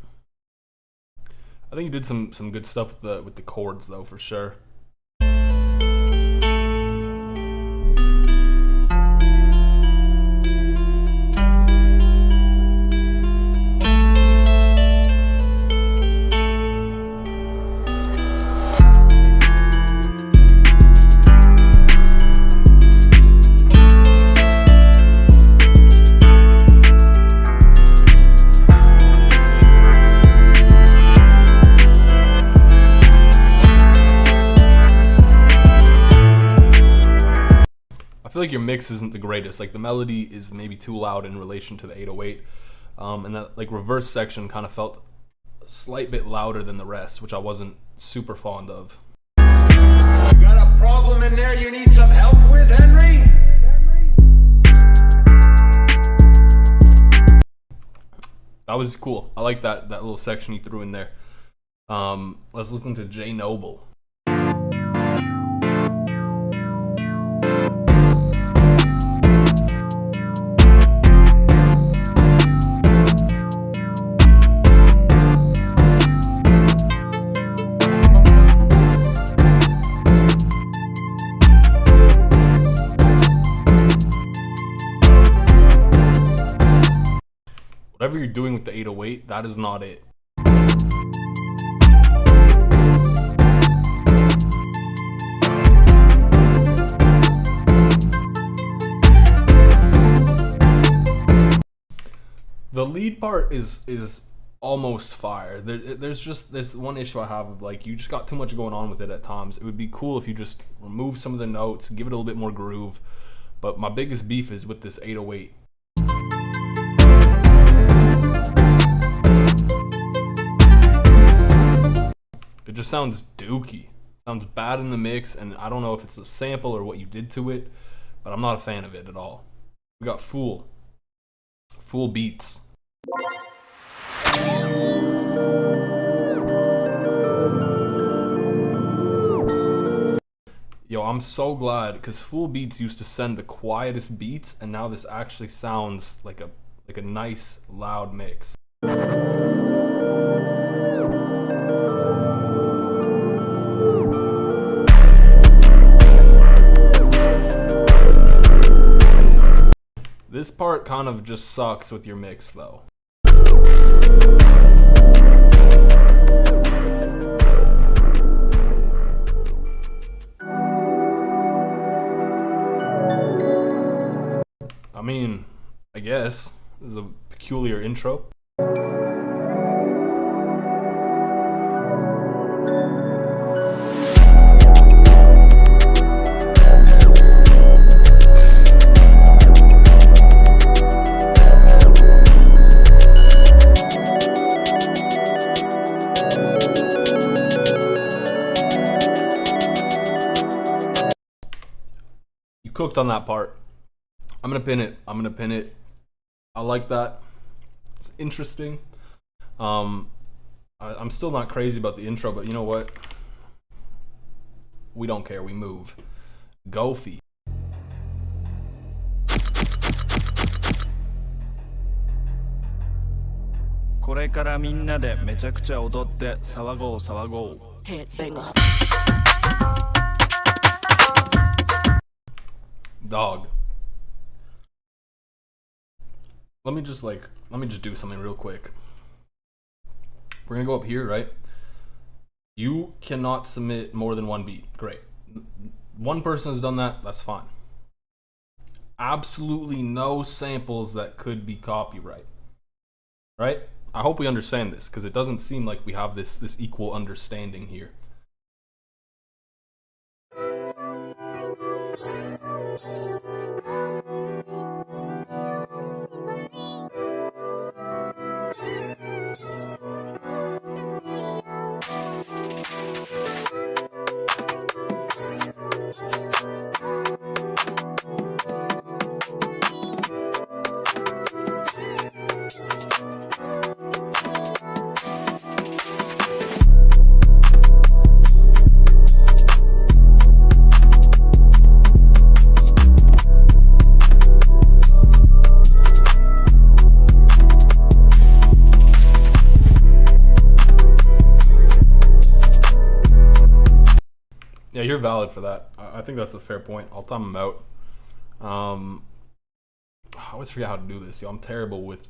I think you did some good stuff with the chords, though, for sure. I feel like your mix isn't the greatest. Like, the melody is maybe too loud in relation to the 808, and that like reverse section kind of felt a slight bit louder than the rest, which I wasn't super fond of. You got a problem in there you need some help with, Henry? That was cool. I like that little section he threw in there. Let's listen to J Noble. Whatever you're doing with the 808, that is not it. The lead part is almost fire. There's one issue I have of, like, you just got too much going on with it at times. It would be cool if you just remove some of the notes, give it a little bit more groove. But my biggest beef is with this 808. It just sounds dookie. Sounds bad in the mix, and I don't know if it's a sample or what you did to it, but I'm not a fan of it at all. We got Fool Beats. Yo, I'm so glad, because Fool Beats used to send the quietest beats, and now this actually sounds like a nice loud mix. This part kind of just sucks with your mix, though. I mean, I guess this is a peculiar intro. Cooked on that part. I'm gonna pin it. I like that. It's interesting. I'm still not crazy about the intro, but you know what? We don't care. We move. Goofy. Dog. Let me just do something real quick. We're gonna go up here, right? You cannot submit more than one beat. Great. One person has done that, that's fine. Absolutely no samples that could be copyright. Right? I hope we understand this, because it doesn't seem like we have this equal understanding here. Yeah, you're valid for that. I think that's a fair point. I'll time them out. I always forget how to do this. Yo, I'm terrible with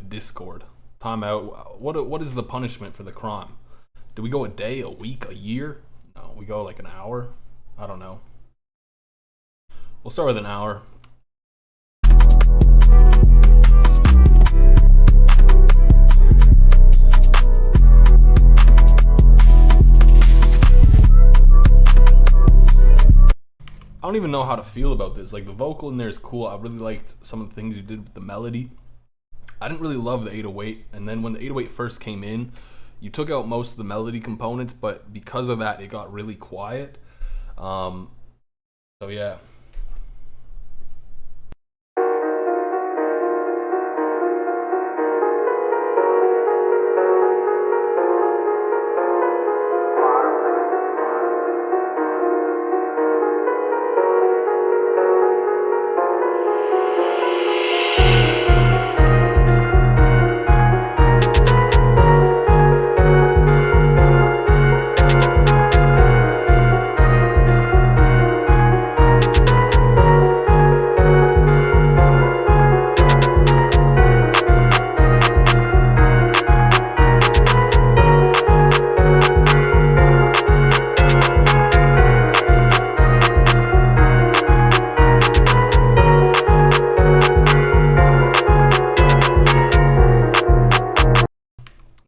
Discord. Time out. What is the punishment for the crime? Do we go a day, a week, a year? No, we go like an hour. I don't know. We'll start with an hour. I don't even know how to feel about this. Like, the vocal in there is cool. I really liked some of the things you did with the melody. I didn't really love the 808, and then when the 808 first came in, you took out most of the melody components, but because of that, it got really quiet. So yeah.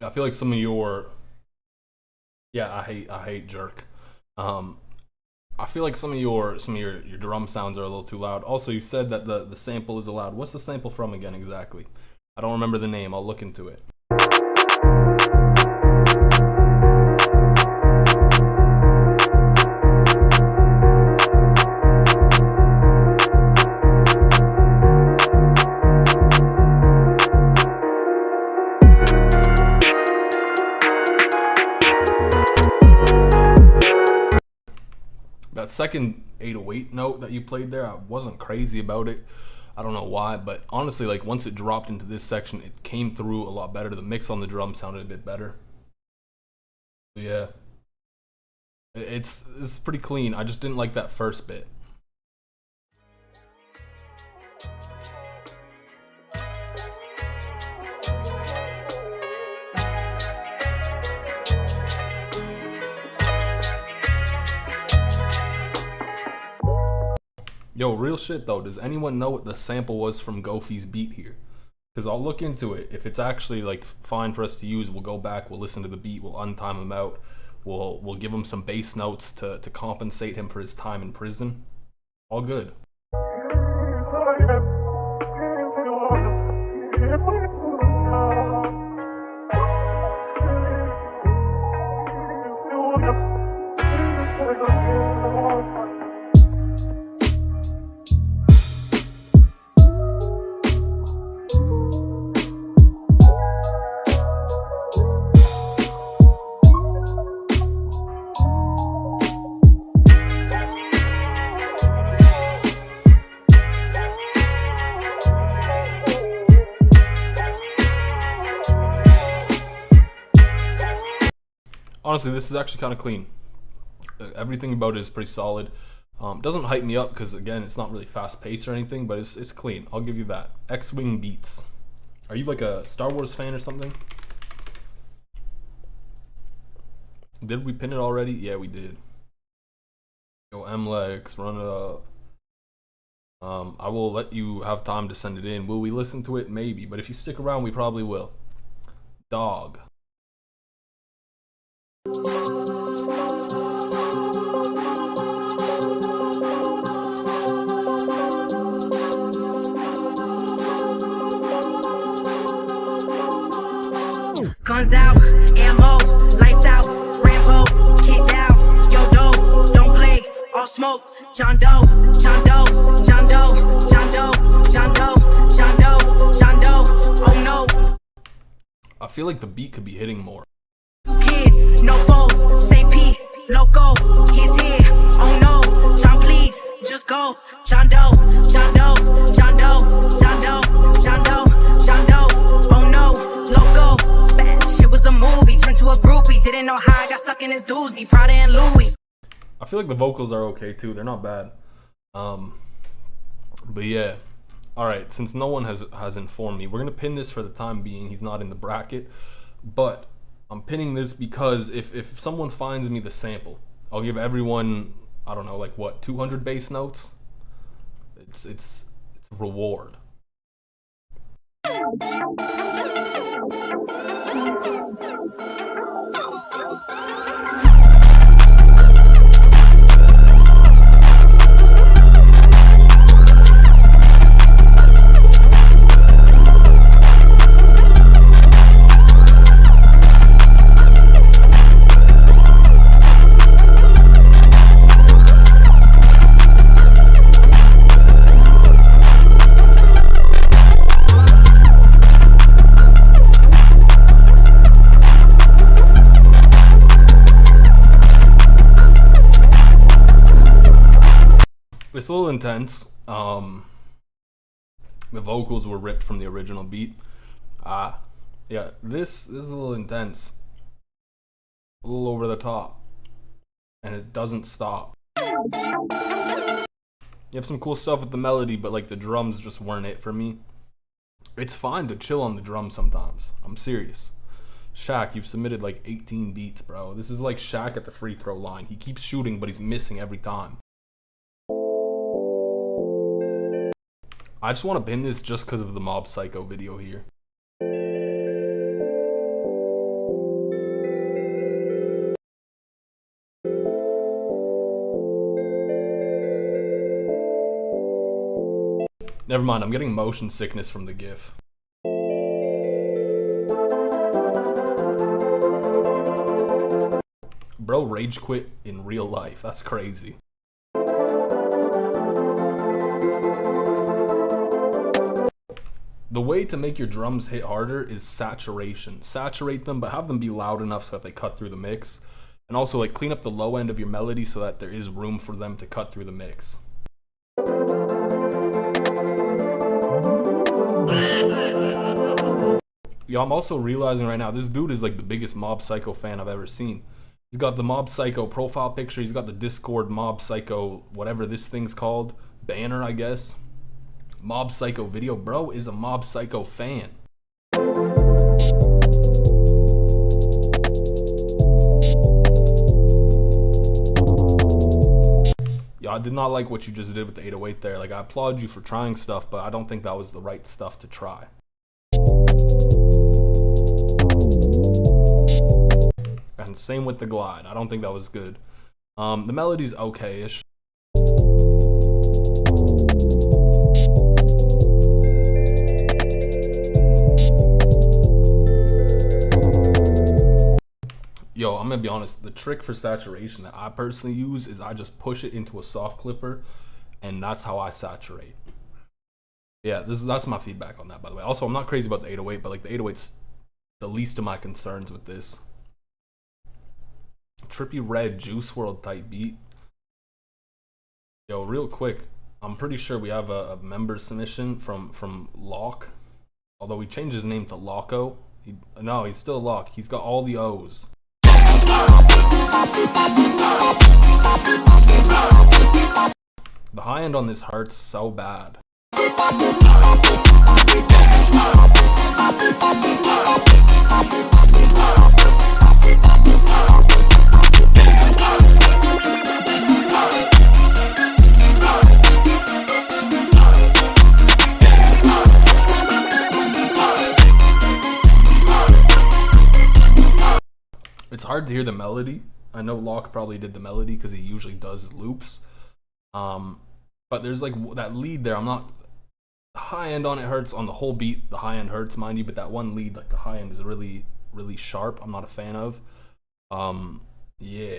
I feel like some of your, yeah, I hate jerk. I feel like some of your drum sounds are a little too loud. Also, you said that the sample is allowed. What's the sample from again exactly? I don't remember the name. I'll look into it. That second 808 note that you played there, I wasn't crazy about it. I don't know why, but honestly, like, once it dropped into this section, it came through a lot better. The mix on the drum sounded a bit better. Yeah, it's pretty clean. I just didn't like that first bit. Yo, real shit though, does anyone know what the sample was from Goofy's beat here? Because I'll look into it. If it's actually like fine for us to use, we'll go back, we'll listen to the beat, we'll untime him out, we'll give him some bass notes to compensate him for his time in prison. All good. Honestly, this is actually kind of clean. Everything about it is pretty solid. Doesn't hype me up because, again, it's not really fast paced or anything, but it's clean. I'll give you that. X-Wing Beats. Are you like a Star Wars fan or something? Did we pin it already? Yeah, we did. Yo, MLex, run it up. I will let you have time to send it in. Will we listen to it? Maybe. But if you stick around, we probably will. Dog. Guns out, ammo, lights out, Rambo, kick down, yo doe, don't play, all smoke, John Doe, John Doe, John Doe, John Doe, John Doe, John Doe, John Doe, oh no. I feel like the beat could be hitting more. Kids, no foes, say P, loco, he's here, oh no, John please, just go, John Doe, John Doe, John Doe, John Doe, John Doe, John Doe, oh no, loco. Was a movie, turned to a groupie. Didn't know how I got stuck in this doozy. Prada and Louis. I feel like the vocals are okay too. They're not bad. But yeah. Alright, since no one has informed me, we're gonna pin this for the time being. He's not in the bracket. But I'm pinning this because if someone finds me the sample, I'll give everyone, I don't know, like what, 200 bass notes? It's a reward. It's a little intense. The vocals were ripped from the original beat. Yeah, this is a little intense. A little over the top. And it doesn't stop. You have some cool stuff with the melody, but like the drums just weren't it for me. It's fine to chill on the drums sometimes. I'm serious. Shaq, you've submitted like 18 beats, bro. This is like Shaq at the free throw line. He keeps shooting, but he's missing every time. I just want to pin this just because of the Mob Psycho video here. Never mind, I'm getting motion sickness from the GIF. Bro rage quit in real life. That's crazy. The way to make your drums hit harder is saturation. Saturate them, but have them be loud enough so that they cut through the mix. And also like clean up the low end of your melody so that there is room for them to cut through the mix. Yo, I'm also realizing right now, this dude is like the biggest Mob Psycho fan I've ever seen. He's got the Mob Psycho profile picture. He's got the Discord Mob Psycho, whatever this thing's called, banner, I guess. Mob Psycho video. Bro is a Mob Psycho fan. Yo, I did not like what you just did with the 808 there. Like, I applaud you for trying stuff, but I don't think that was the right stuff to try. And same with the glide. I don't think that was good. The melody's okay-ish. Yo, I'm gonna be honest, the trick for saturation that I personally use is I just push it into a soft clipper, and that's how I saturate. Yeah, that's my feedback on that, by the way. Also, I'm not crazy about the 808, but like the 808's the least of my concerns with this. Trippy Red Juice WRLD type beat. Yo, real quick, I'm pretty sure we have a member submission from Lock. Although he changed his name to Loco. No, he's still Lock. He's got all the O's. The high end on this hurts so bad. It's hard to hear the melody. I know Locke probably did the melody because he usually does loops. But there's like that lead there. I'm not, the high end on it hurts. On the whole beat, the high end hurts, mind you, but that one lead, like the high end is really, really sharp. I'm not a fan of. Yeah.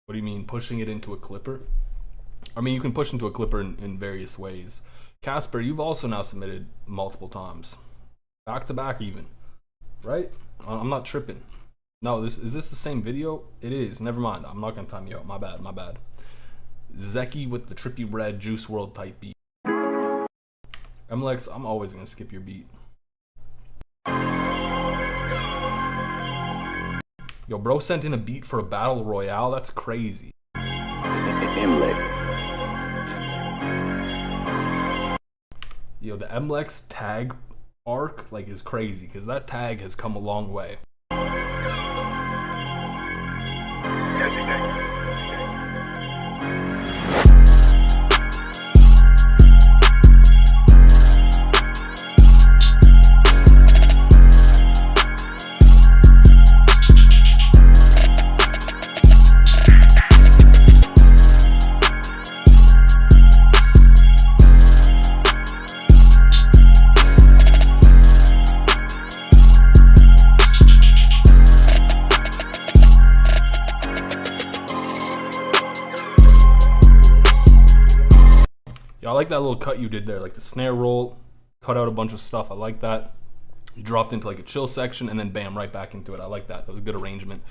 What do you mean, pushing it into a clipper? I mean, you can push into a clipper in various ways. Casper, you've also now submitted multiple times. Back to back even. Right? I'm not tripping. No, is this the same video? It is. Never mind. I'm not going to time you out. My bad. Zeki with the trippy red Juice WRLD type beat. MLX, I'm always going to skip your beat. Yo, bro sent in a beat for a battle royale. That's crazy. Yo, the MLX tag arc like is crazy because that tag has come a long way. Yes, you can. I like that little cut you did there, like the snare roll, cut out a bunch of stuff. I like that. You dropped into like a chill section and then bam, right back into it. I like that. That was a good arrangement.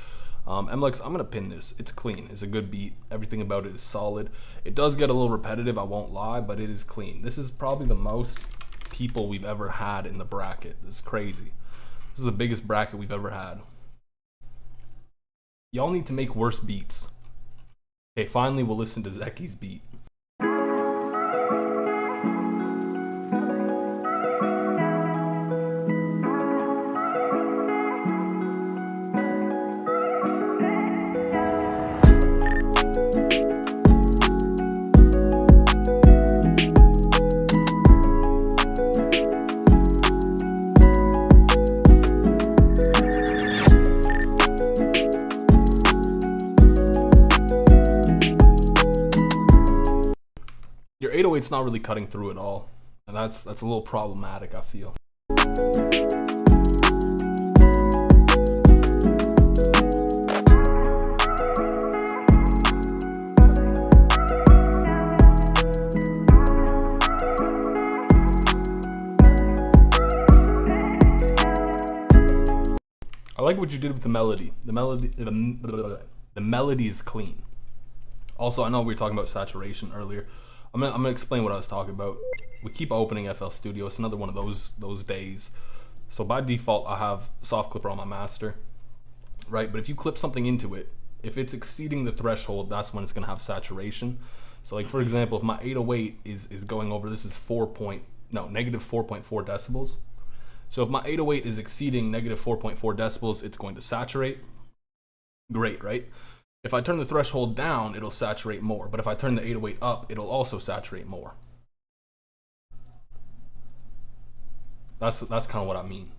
MLX, I'm gonna pin this. It's clean. It's a good beat. Everything about it is solid. It does get a little repetitive, I won't lie, but it is clean. This is probably the most people we've ever had in the bracket. This is crazy. This is the biggest bracket we've ever had. Y'all need to make worse beats. Okay, finally we'll listen to Zeki's beat. Your 808's not really cutting through at all, and that's a little problematic, I feel. I like what you did with the melody. The melody is clean. Also, I know we were talking about saturation earlier. I'm gonna explain what I was talking about. We keep opening FLstudio. It's another one of those days. So by default, I have soft clipper on my master, right? But if you clip something into it, if it's exceeding the threshold, that's when it's gonna have saturation. So like for example, if my 808 is going over, this is negative 4.4 decibels. So if my 808 is exceeding negative 4.4 decibels, it's going to saturate. Great, right? If I turn the threshold down, it'll saturate more. But if I turn the 808 up, it'll also saturate more. That's kind of what I mean.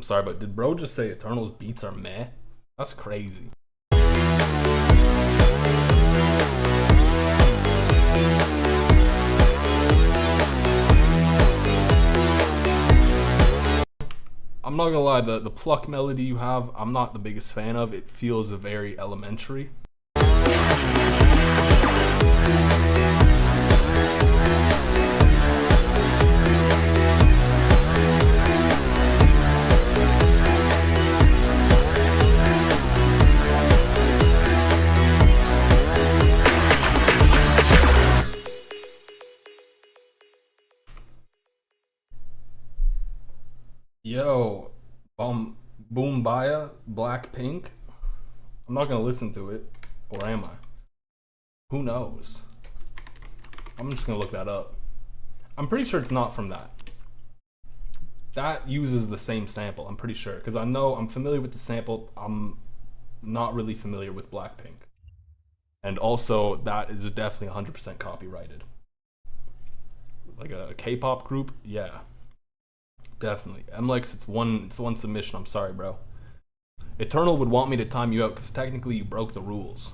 Sorry, but did bro just say Eternal's beats are meh? That's crazy. I'm not gonna lie, the pluck melody you have, I'm not the biggest fan of. It feels very elementary. Boom Baya, Blackpink. I'm not gonna listen to it, or am I? Who knows? I'm just gonna look that up. I'm pretty sure it's not from that. That uses the same sample, I'm pretty sure. Because I know I'm familiar with the sample, I'm not really familiar with Blackpink. And also, that is definitely 100% copyrighted. Like a K-pop group, yeah. Definitely. MLex, it's one submission, I'm sorry, bro. Eternal would want me to time you out, because technically you broke the rules.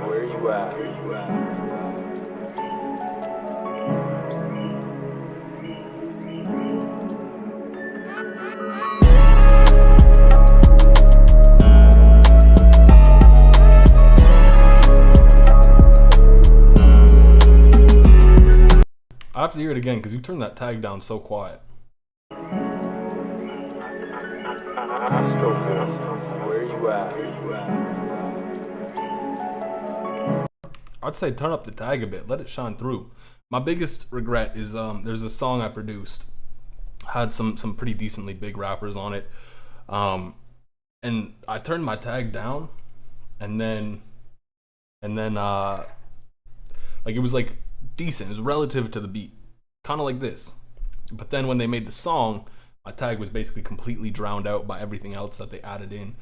Where you at? I have to hear it again because you turned that tag down so quiet. Where you at? I'd say turn up the tag a bit, let it shine through. My biggest regret is there's a song I produced, had some pretty decently big rappers on it, and I turned my tag down, and then like it was like decent, it was relative to the beat, kind of like this. But then when they made the song, my tag was basically completely drowned out by everything else that they added in.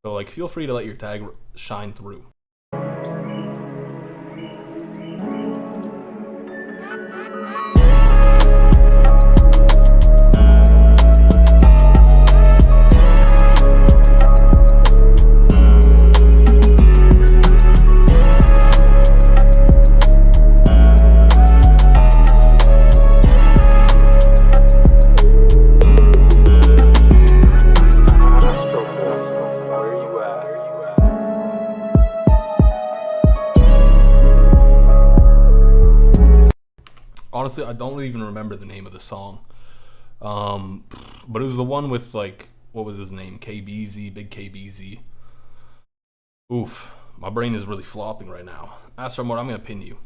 So like, feel free to let your tag shine through. Honestly, I don't even remember the name of the song. But it was the one with, like, what was his name? KBZ, Big KBZ. Oof, my brain is really flopping right now. Astromort, I'm gonna pin you.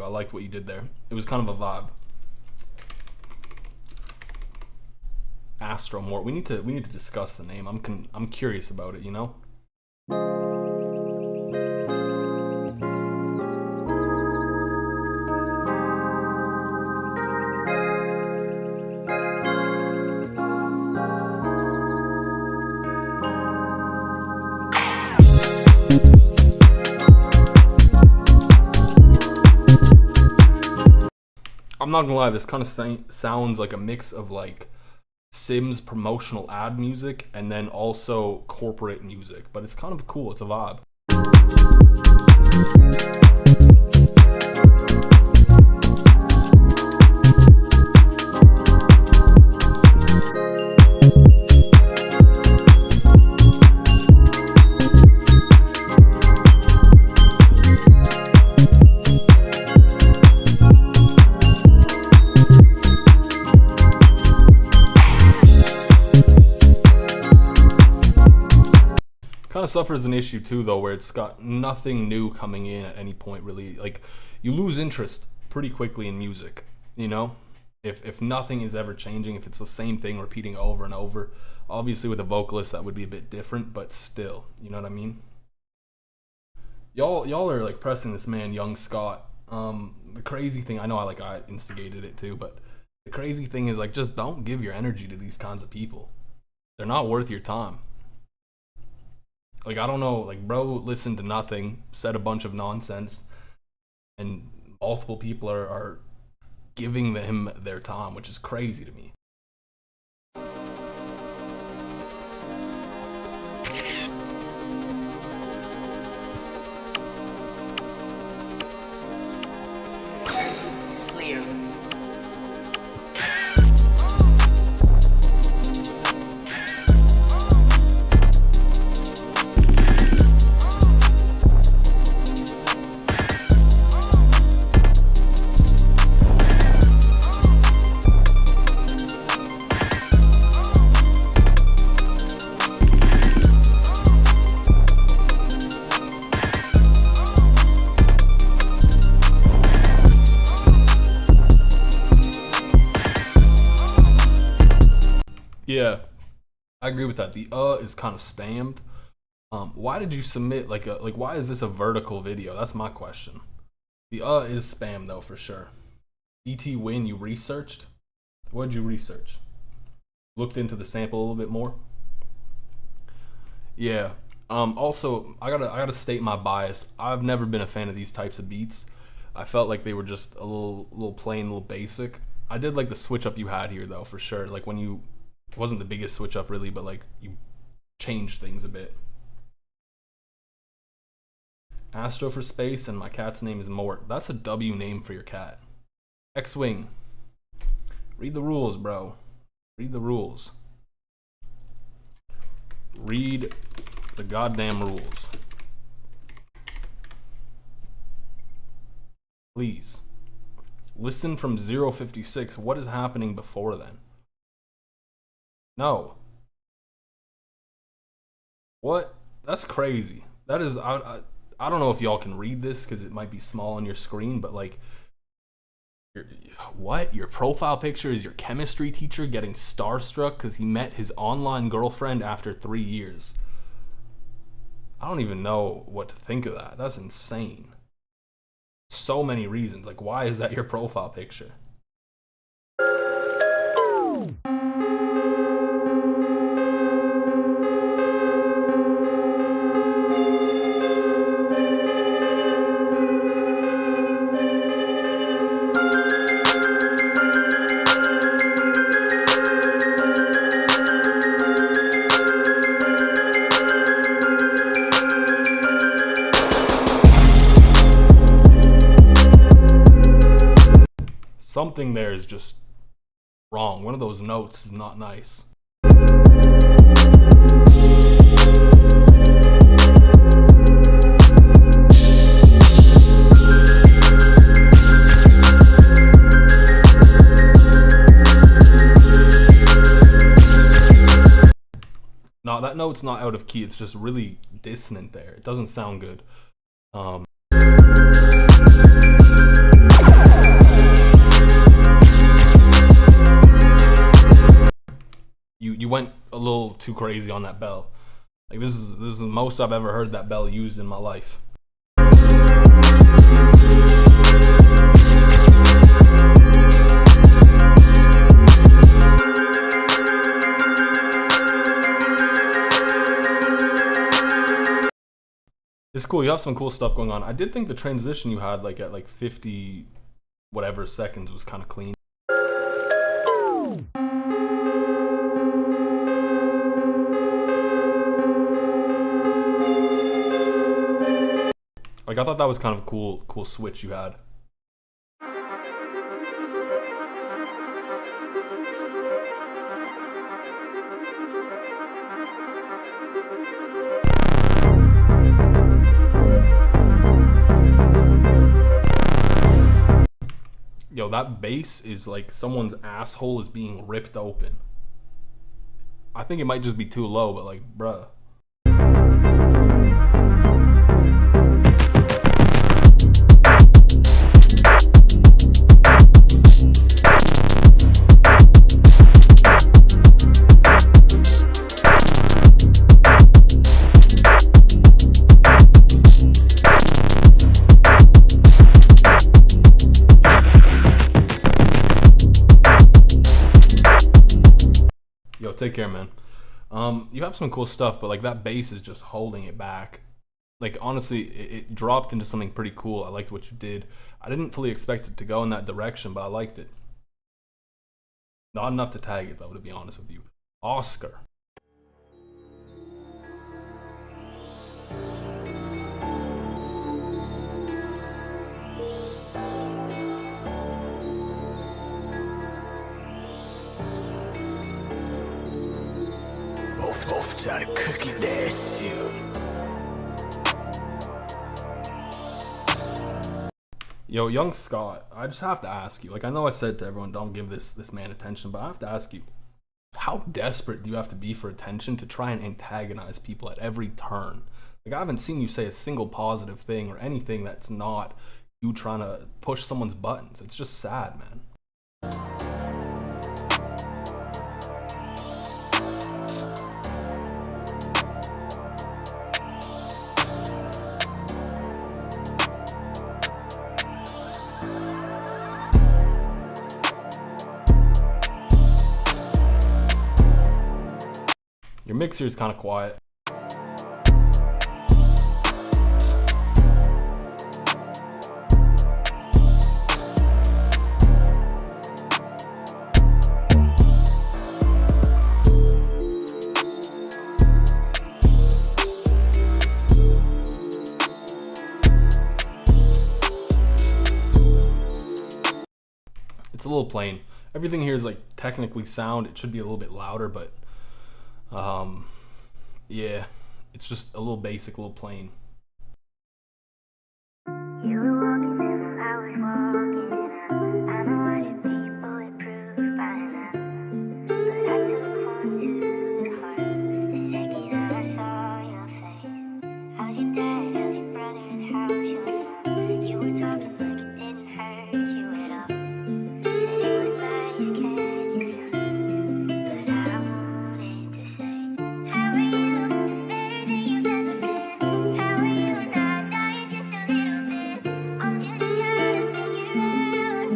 I liked what you did there. It was kind of a vibe. Astromort, we need to discuss the name. I'm curious about it, you know? I'm not gonna lie, this kind of sounds like a mix of like Sims promotional ad music and then also corporate music, but it's kind of cool, it's a vibe. Kind of suffers an issue too though, where it's got nothing new coming in at any point really. Like, you lose interest pretty quickly in music, you know, if nothing is ever changing, if it's the same thing repeating over and over. Obviously with a vocalist that would be a bit different, but still, you know what I mean? Y'all are like pressing this man Young Scott. The crazy thing, I know I instigated it too, but the crazy thing is, like, just don't give your energy to these kinds of people. They're not worth your time. Like, I don't know, like, bro listened to nothing, said a bunch of nonsense, and multiple people are giving him their time, which is crazy to me. I agree with that. The is kind of spammed. Why did you submit like why is this a vertical video? That's my question. The is spam though for sure. DT Win, you researched? What did you research? Looked into the sample a little bit more? Yeah. Also, I gotta state my bias. I've never been a fan of these types of beats. I felt like they were just a little plain, a little basic. I did like the switch up you had here though, for sure. Like when you, it wasn't the biggest switch up really, but like you changed things a bit. Astro for space, and my cat's name is Mort. That's a W name for your cat. X-Wing. Read the rules, bro. Read the rules. Read the goddamn rules. Please. Listen from 056. What is happening before then? No. What? That's crazy. That is, I don't know if y'all can read this because it might be small on your screen, but like, what? Your profile picture is your chemistry teacher getting starstruck because he met his online girlfriend after 3 years. I don't even know what to think of that. That's insane. So many reasons. Like, why is that your profile picture? Something there is just wrong. One of those notes is not nice. No, that note's not out of key. It's just really dissonant there. It doesn't sound good. You went a little too crazy on that bell. Like this is the most I've ever heard that bell used in my life. It's cool. You have some cool stuff going on. I did think the transition you had like at like 50 whatever seconds was kind of clean. Like I thought that was kind of a cool switch you had. Yo, that bass is like someone's asshole is being ripped open. I think it might just be too low, but like, bruh. Yo, take care, man. You have some cool stuff, but like that bass is just holding it back. Like honestly, it dropped into something pretty cool. I liked what you did. I didn't fully expect it to go in that direction, but I liked it. Not enough to tag it though, to be honest with you. Oscar. Start cooking that shit. Yo, young Scott, I just have to ask you. Like I know I said to everyone, don't give this man attention, but I have to ask you, how desperate do you have to be for attention to try and antagonize people at every turn? Like I haven't seen you say a single positive thing or anything that's not you trying to push someone's buttons. It's just sad, man. Your mixer is kind of quiet. It's a little plain. Everything here is like technically sound. It should be a little bit louder, but yeah, it's just a little basic, a little plain. You were walking and I was walking. I know I should be bulletproof by now, but I took one to heart the second that I saw your face. How's your dad? How's your brother? And how's your mom? You were talking like it didn't hurt you at all. Said it was nice catching up, but I wanted to say, how are you? Better than you've ever been. How are you? Not dying just a little bit. I'm just trying to figure out.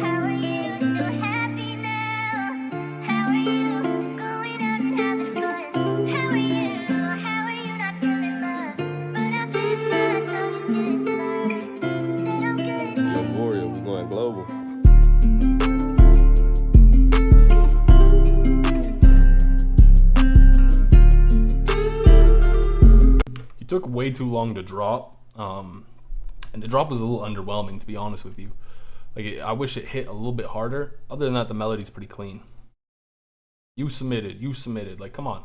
How are you? Still happy now? How are you? Going out and having fun? How are you? How are you not feeling love? But I bet my tongue just lied. Said I'm good. Warrior, we going global. He took way too long to drop, and the drop was a little underwhelming, to be honest with you. Like, I wish it hit a little bit harder. Other than that, the melody's pretty clean. You submitted. Like, come on.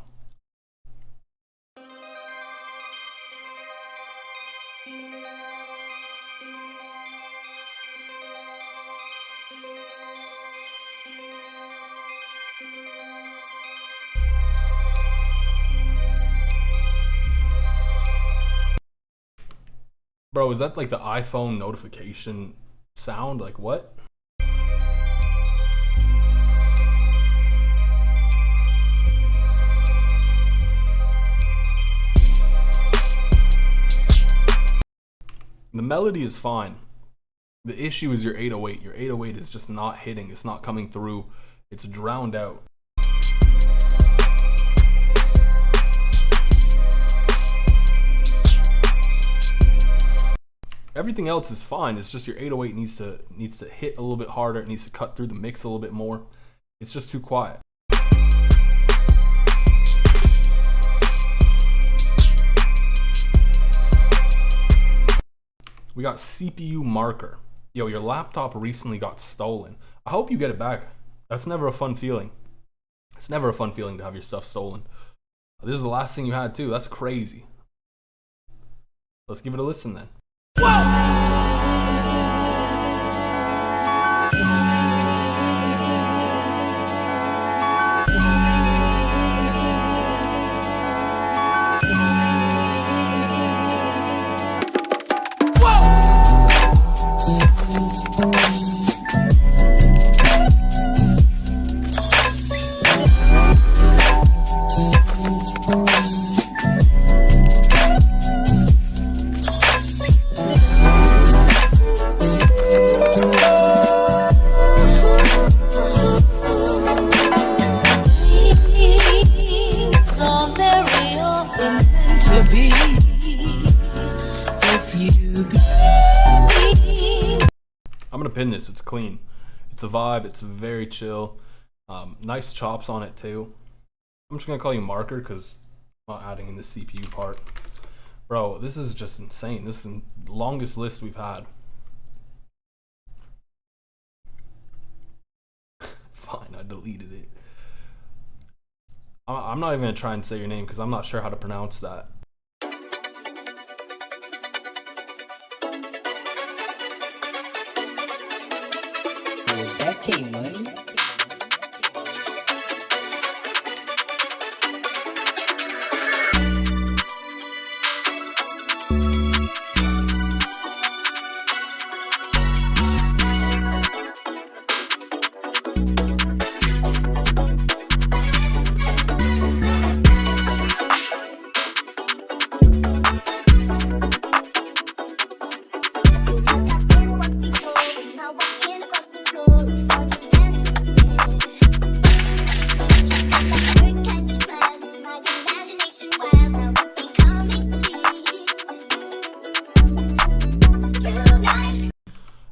Bro, is that like the iPhone notification sound? Like, what? The melody is fine. The issue is your 808. Your 808 is just not hitting. It's not coming through. It's drowned out. Everything else is fine. It's just your 808 needs to hit a little bit harder. It needs to cut through the mix a little bit more. It's just too quiet. We got CPU marker. Yo, your laptop recently got stolen. I hope you get it back. That's never a fun feeling. It's never a fun feeling to have your stuff stolen. This is the last thing you had too. That's crazy. Let's give it a listen then. I'm gonna pin this. It's clean. It's a vibe. It's very chill. Nice chops on it too. I'm just gonna call you marker because I'm not adding in the CPU part. Bro, this is just insane. This is the longest list we've had. Fine, I deleted it. I'm not even gonna try and say your name because I'm not sure how to pronounce that. Is that K-Money?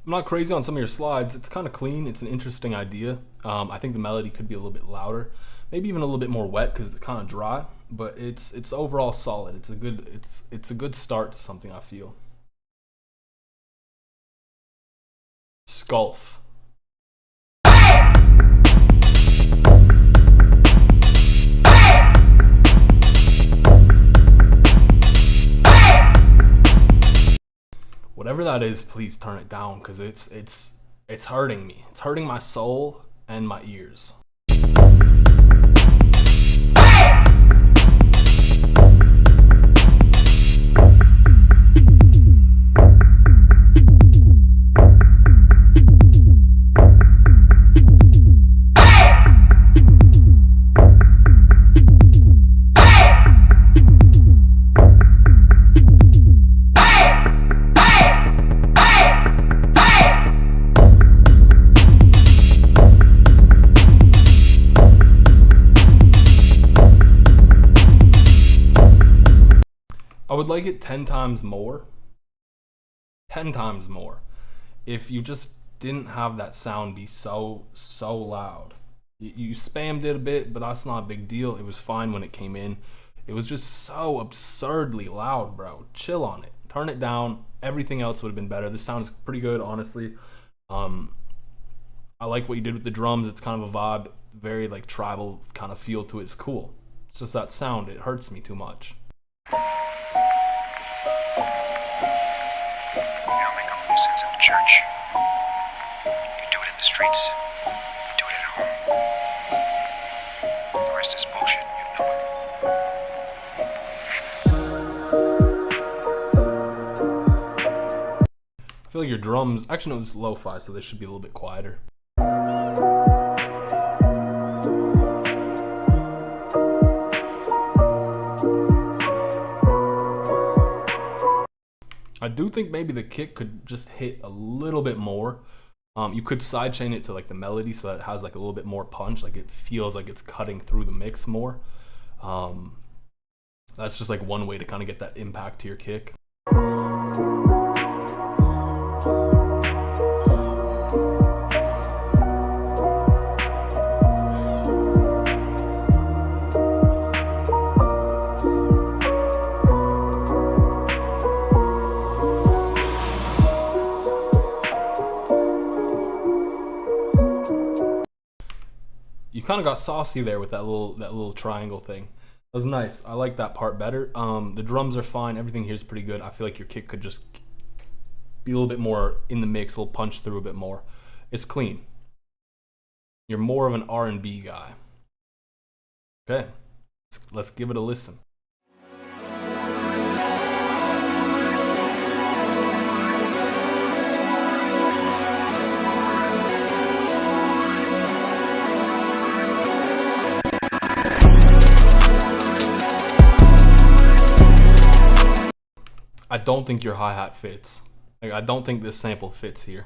I'm not crazy on some of your slides. It's kind of clean. It's an interesting idea. I think the melody could be a little bit louder, maybe even a little bit more wet because it's kind of dry. But it's overall solid. It's a good start to something, I feel. Sculf. Whatever that is, please turn it down because it's hurting me. It's hurting my soul and my ears. I would like it 10 times more. 10 times more. If you just didn't have that sound be so loud. You spammed it a bit, but that's not a big deal. It was fine when it came in. It was just so absurdly loud, bro. Chill on it. Turn it down. Everything else would have been better. This sound is pretty good, honestly. I like what you did with the drums. It's kind of a vibe. Very like tribal kind of feel to it. It's cool. It's just that sound. It hurts me too much. Church. You do it in the streets. You do it at home. The rest is bullshit. You know it. I feel like your drums. Actually, no, this is lo-fi, so this should be a little bit quieter. I do think maybe the kick could just hit a little bit more. You could sidechain it to like the melody so that it has like a little bit more punch, like it feels like it's cutting through the mix more. That's just like one way to kind of get that impact to your kick. You kind of got saucy there with that little triangle thing. That was nice. I like that part better. The drums are fine. Everything here is pretty good. I feel like your kick could just be a little bit more in the mix, a little punch through a bit more. It's clean. You're more of an R&B guy. Okay, let's give it a listen. I don't think your hi-hat fits. Like, I don't think this sample fits here.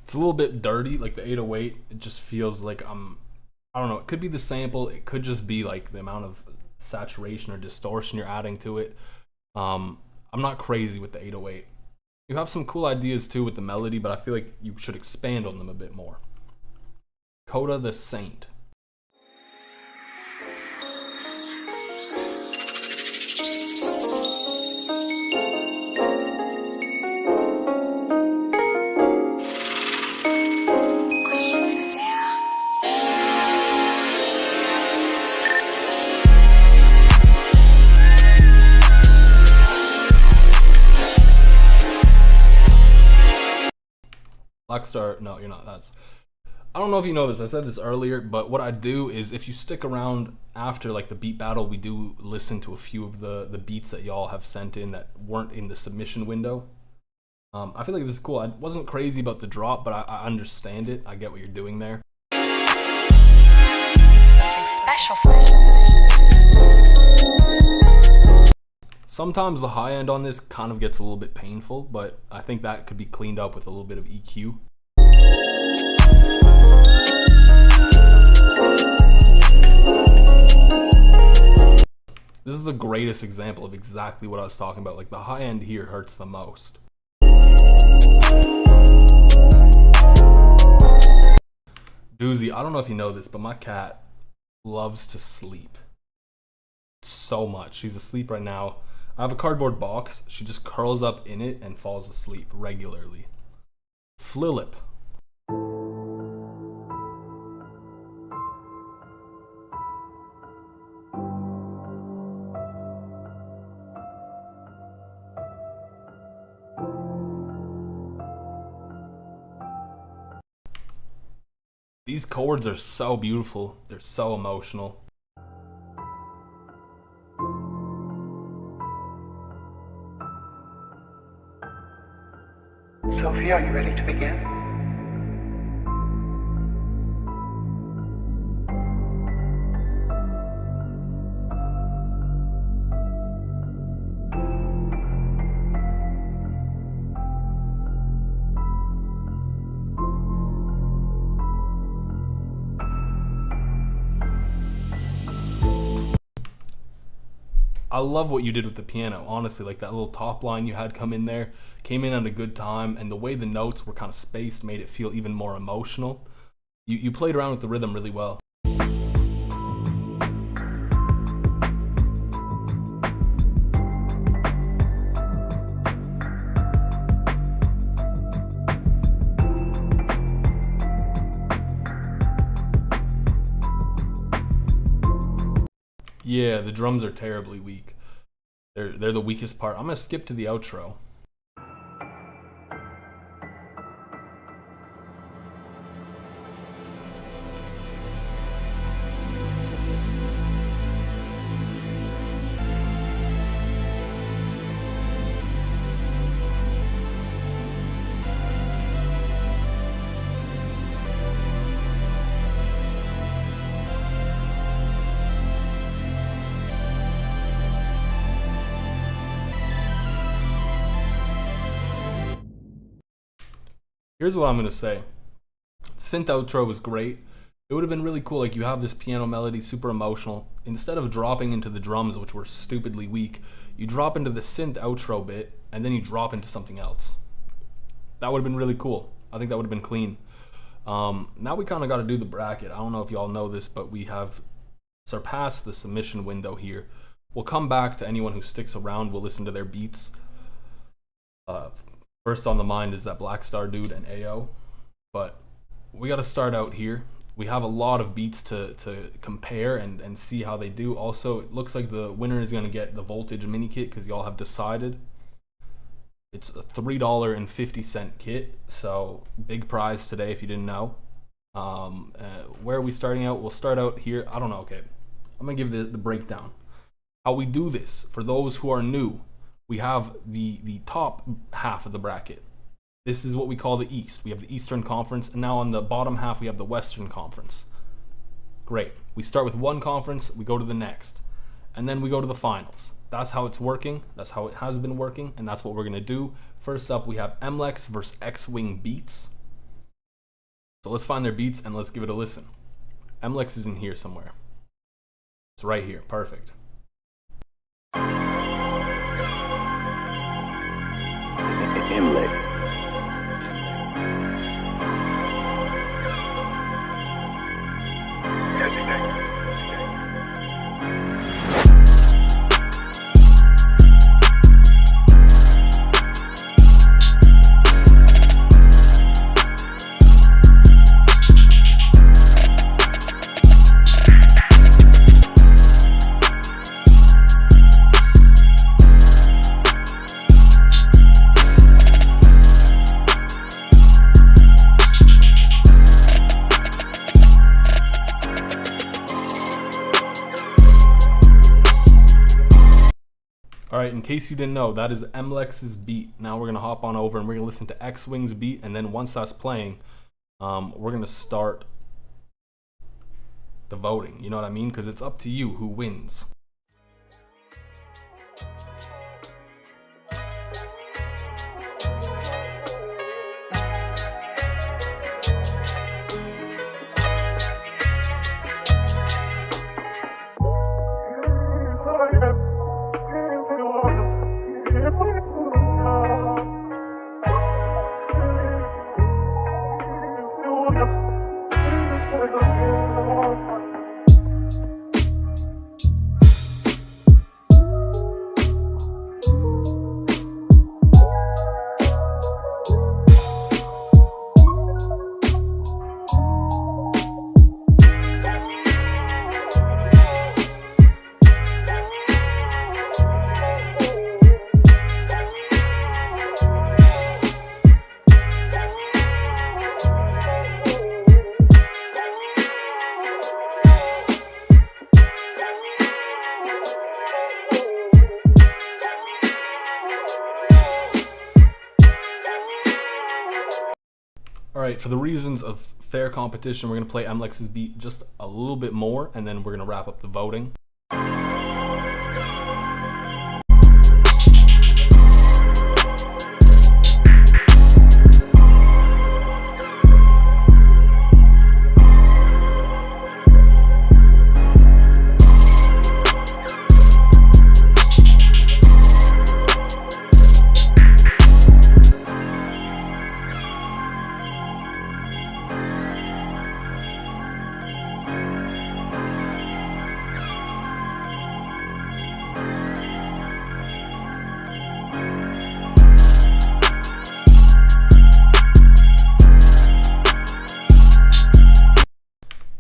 It's a little bit dirty, like the 808. It just feels like I don't know. It could be the sample. It could just be like the amount of saturation or distortion you're adding to it. I'm not crazy with the 808. You have some cool ideas too with the melody, but I feel like you should expand on them a bit more. Coda the Saint. Blackstar, no, you're not. I don't know if you know this. I said this earlier, but what I do is if you stick around after like the beat battle, we do listen to a few of the beats that y'all have sent in that weren't in the submission window. I feel like this is cool. I wasn't crazy about the drop, but I understand it. I get what you're doing there. Special. Sometimes the high end on this kind of gets a little bit painful, but I think that could be cleaned up with a little bit of EQ. This is the greatest example of exactly what I was talking about. Like, the high end here hurts the most. Doozy, I don't know if you know this, but my cat loves to sleep so much. She's asleep right now. I have a cardboard box. She just curls up in it and falls asleep regularly. Flilip. These chords are so beautiful. They're so emotional. Sophie, are you ready to begin? I love what you did with the piano, honestly. Like, that little top line you had come in there came in at a good time, and the way the notes were kind of spaced made it feel even more emotional. You played around with the rhythm really well. Yeah, the drums are terribly weak. They're the weakest part. I'm gonna skip to the outro. Here's what I'm gonna say. Synth outro was great. It would have been really cool, like, you have this piano melody, super emotional. Instead of dropping into the drums, which were stupidly weak, you drop into the synth outro bit, and then you drop into something else. That would have been really cool. I think that would have been clean. Now we kind of got to do the bracket. I don't know if y'all know this, but we have surpassed the submission window here. We'll come back to anyone who sticks around. We'll listen to their beats. First on the mind is that Black Star dude and AO, but we got to start out here. We have a lot of beats to compare and see how they do. Also, it looks like the winner is going to get the Voltage mini kit because y'all have decided. It's a $3.50 kit, so big prize today if you didn't know. Where are we starting out? We'll start out here. I don't know. Okay, I'm going to give the breakdown. How we do this, for those who are new, we have the top half of the bracket. This is what we call the East. We have the Eastern Conference, and now on the bottom half we have the Western Conference. Great. We start with one conference, we go to the next, and then we go to the finals. That's how it's working. That's how it has been working, and that's what we're gonna do. First up, we have MLEX versus X-Wing Beats. So let's find their beats and let's give it a listen. MLEX is in here somewhere. It's right here. Perfect. MLEX. Alright, in case you didn't know, that is MLEX's beat. Now we're going to hop on over and we're going to listen to X-Wing's beat, and then once that's playing, we're going to start the voting. You know what I mean? Because it's up to you who wins. right, for the reasons of fair competition, we're going to play MLex's beat just a little bit more, and then we're going to wrap up the voting.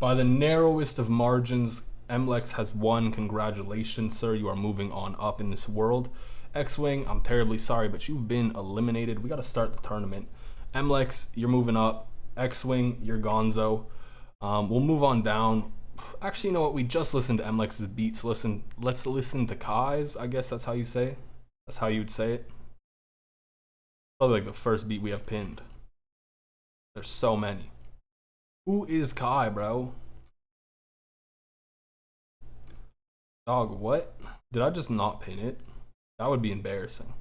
By the narrowest of margins, MLex has won. Congratulations, sir. You are moving on up in this world. X-Wing, I'm terribly sorry, but you've been eliminated. We got to start the tournament. MLex, you're moving up. X-Wing, you're gonzo. We'll move on down. Actually, you know what? We just listened to MLex's beats. Let's listen to Kai's. I guess that's how you say it. That's how you would say it. Probably like the first beat we have pinned. There's so many. Who is Kai, bro? Dog, what? Did I just not pin it? That would be embarrassing.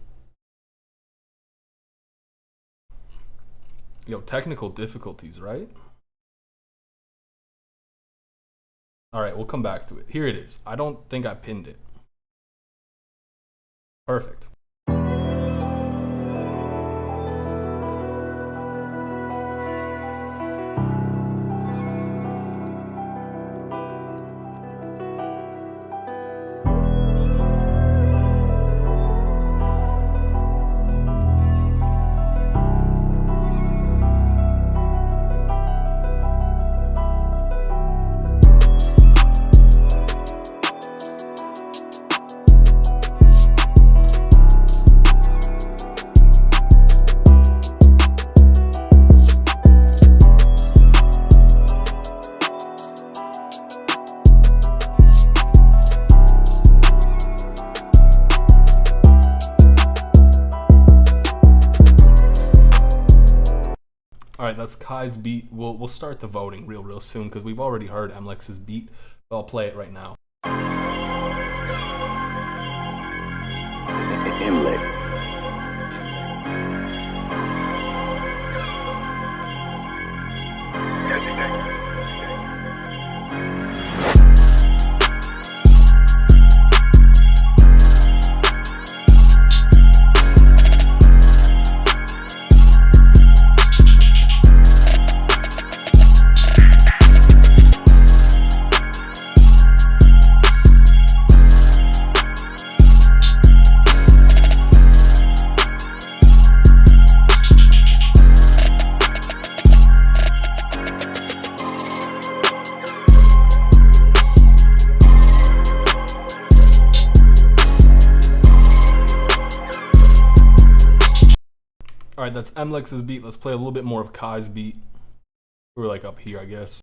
Yo, technical difficulties, right? Alright, we'll come back to it. Here it is. I don't think I pinned it. Perfect. Alright, that's Kai's beat. We'll start the voting real soon because we've already heard MLex's beat, but I'll play it right now. MLex. Alright, that's MLex's beat. Let's play a little bit more of Kai's beat. We're like up here, I guess.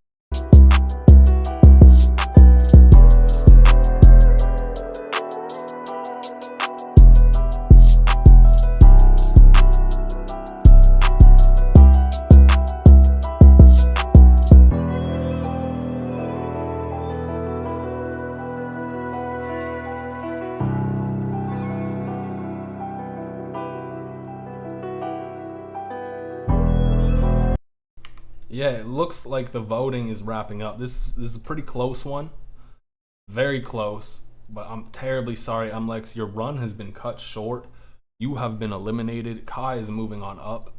Yeah, it looks like the voting is wrapping up. This is a pretty close one. Very close. But I'm terribly sorry, MLex. Your run has been cut short. You have been eliminated. Kai is moving on up.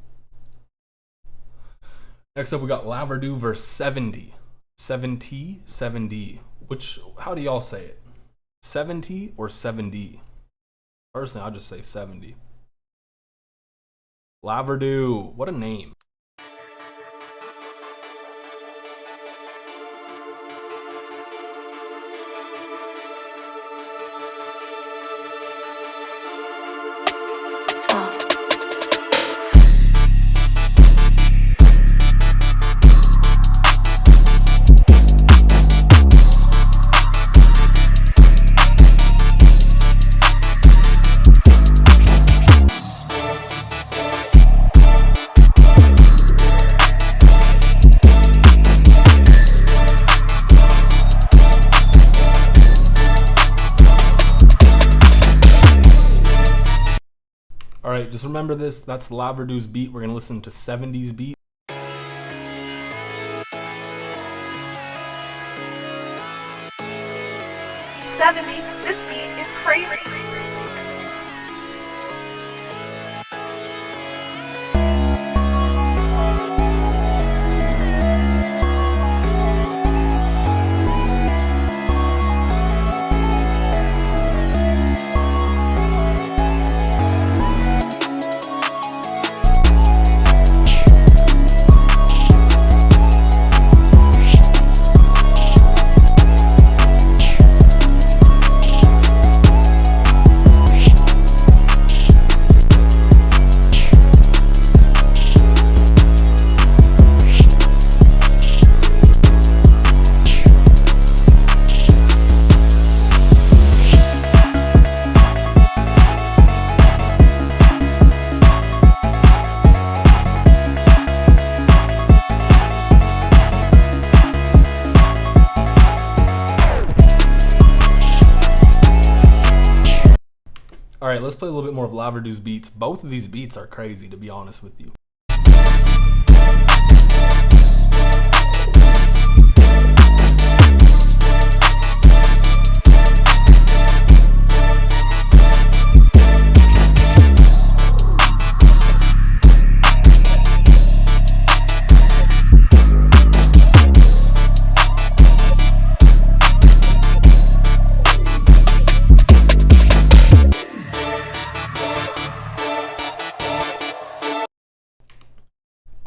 Next up, we got Laverdew versus 70. 70? How do y'all say it? 70 or 70? Personally, I'll just say 70. Laverdew, what a name. right, just remember this. That's Laverdu's beat. We're gonna listen to 70s beat. This beat is crazy. All right, let's play a little bit more of Laverdu's beats. Both of these beats are crazy, to be honest with you.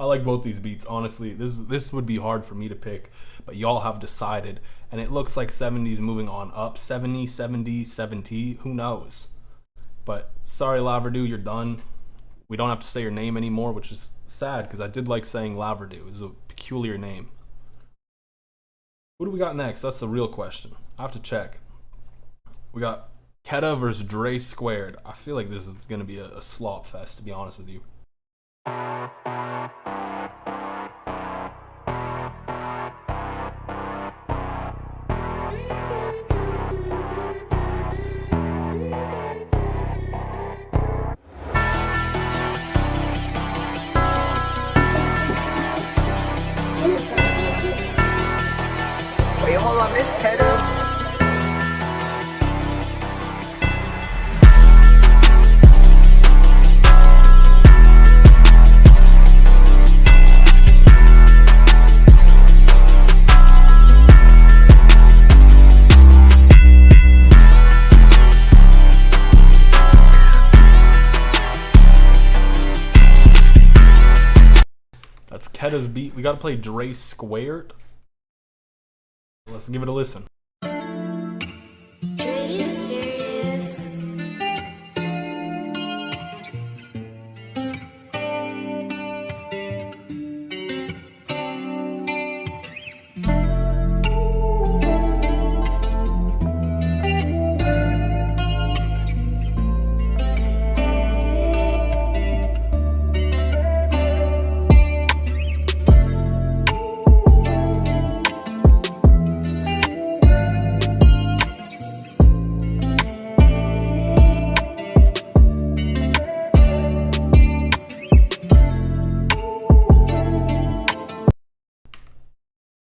I like both these beats, honestly. This would be hard for me to pick, but y'all have decided. And it looks like 70s moving on up. 70, 70, 70, who knows? But sorry, Laverdu, you're done. We don't have to say your name anymore, which is sad because I did like saying Laverdu. It's a peculiar name. Who do we got next? That's the real question. I have to check. We got Keta versus Dre Squared. I feel like this is going to be a slop fest, to be honest with you. Wait, hold on, this Keta. That's Keta's beat. We got to play Dre Squared. Let's give it a listen. Dre serious.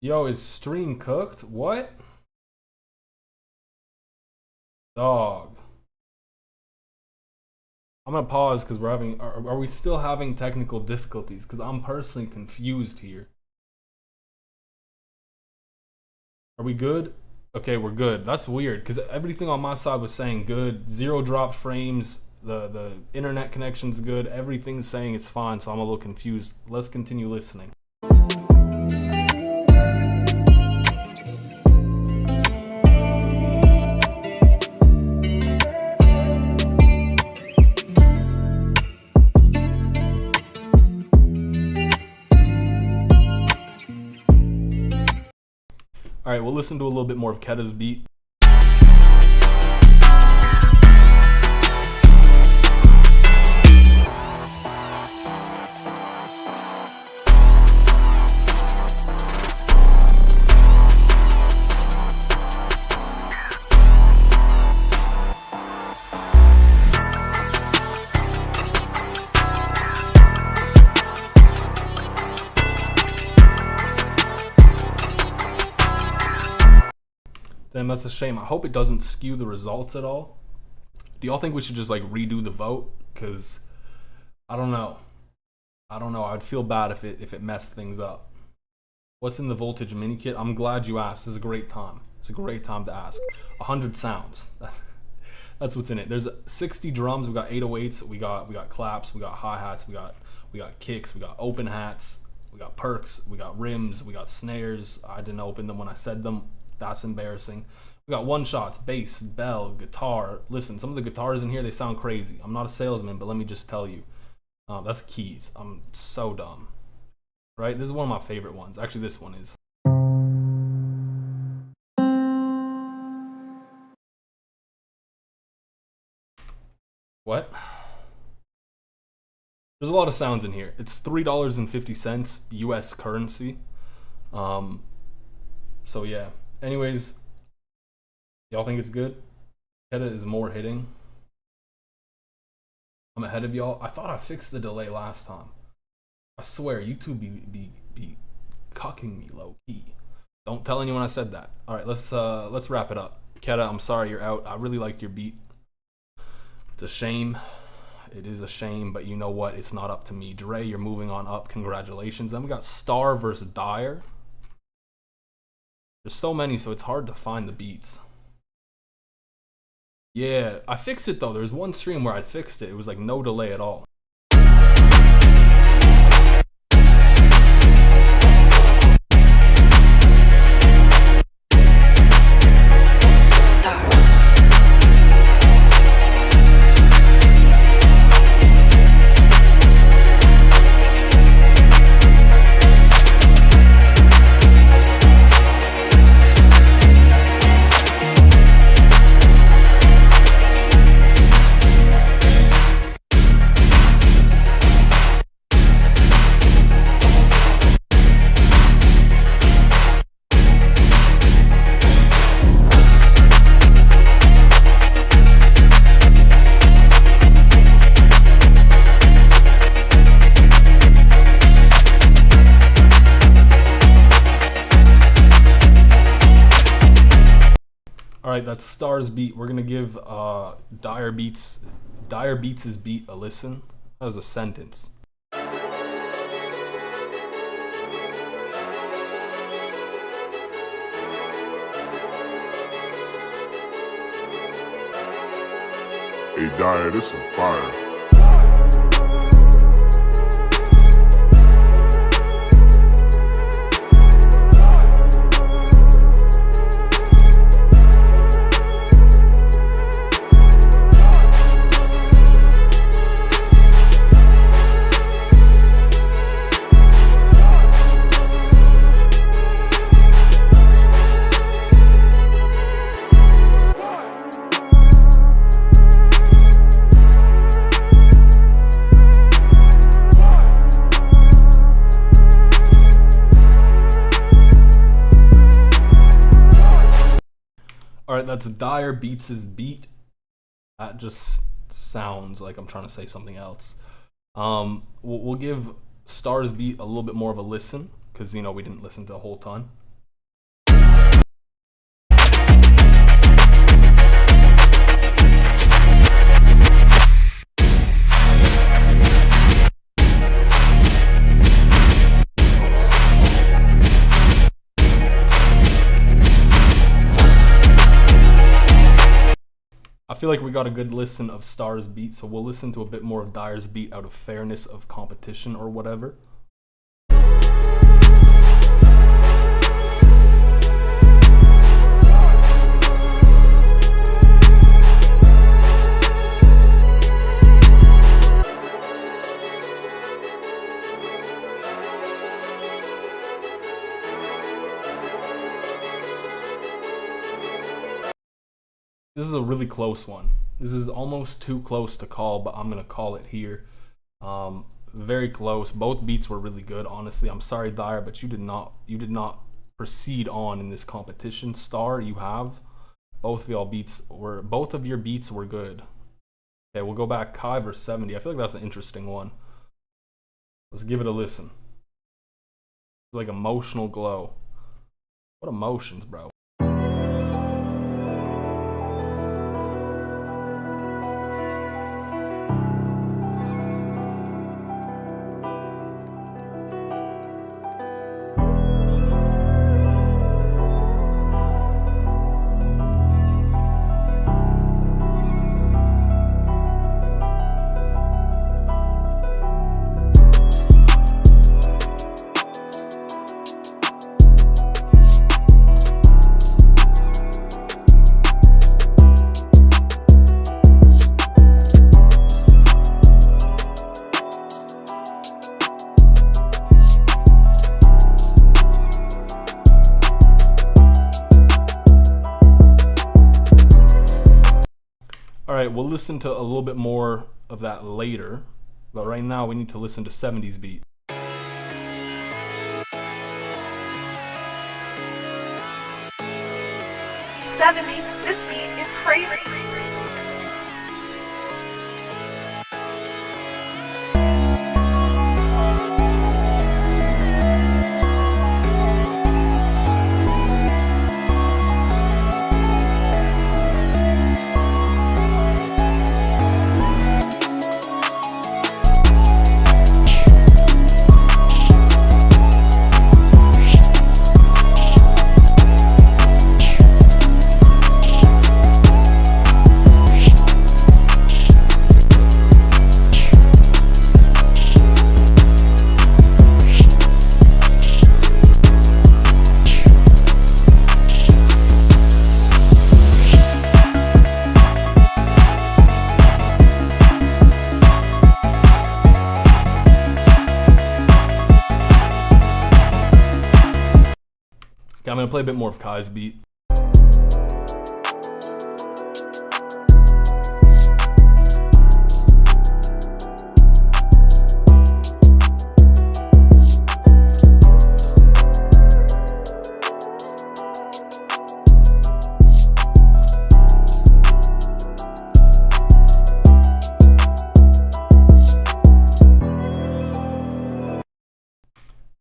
Yo, is stream cooked? What? Dog. I'm gonna pause because we're having. Are we still having technical difficulties? Because I'm personally confused here. Are we good? Okay, we're good. That's weird because everything on my side was saying good. 0 drop frames. The internet connection's good. Everything's saying it's fine. So I'm a little confused. Let's continue listening. All right, we'll listen to a little bit more of Keta's beat. Damn, that's a shame. I hope it doesn't skew the results at all. Do y'all think we should just like redo the vote? Because I don't know. I'd feel bad if it messed things up. What's in the voltage mini kit? I'm glad you asked. This is a great time. It's a great time to ask. 100 sounds. That's what's in it. There's 60 drums. We got 808s. We got claps. We got hi-hats. We got kicks. We got open hats. We got perks. We got rims. We got snares. I didn't open them when I said them. That's embarrassing. We got one shots, bass, bell, guitar. Listen, some of the guitars in here, they sound crazy. I'm not a salesman, but let me just tell you. That's keys. I'm so dumb. Right? This is one of my favorite ones. Actually, this one is. What? There's a lot of sounds in here. It's $3.50 US currency. So yeah. Anyways, y'all think it's good? Keta is more hitting. I'm ahead of y'all. I thought I fixed the delay last time. I swear, YouTube be cucking me low key. Don't tell anyone I said that. All right, let's wrap it up. Keta, I'm sorry you're out. I really liked your beat. It's a shame. It is a shame, but you know what? It's not up to me. Dre, you're moving on up. Congratulations. Then we got Star versus Dyer. There's so many, so it's hard to find the beats. Yeah, I fixed it though. There's one stream where I fixed it. It was like no delay at all. Alright, that's Star's beat. We're gonna give Dyer Beats' beat a listen. That was a sentence. Hey Dyer, this some fire. Alright, that's Dyer Beats' beat. That just sounds like I'm trying to say something else. We'll give Star's beat a little bit more of a listen, because, you know, we didn't listen to a whole ton. I feel like we got a good listen of Star's beat, so we'll listen to a bit more of Dyer's beat out of fairness of competition or whatever. This is a really close one. This is almost too close to call, but I'm gonna call it here. Very close. Both beats were really good. Honestly, I'm sorry, Dyer, but you did not proceed on in this competition. Star, you have. Both of your beats were good. Okay, we'll go back. Kai versus 70. I feel like that's an interesting one. Let's give it a listen. It's like emotional glow. What emotions, bro? right, we'll listen to a little bit more of that later, but right now we need to listen to 70s beat. 70s, this beat is crazy. Okay, I'm gonna play a bit more of Kai's beat.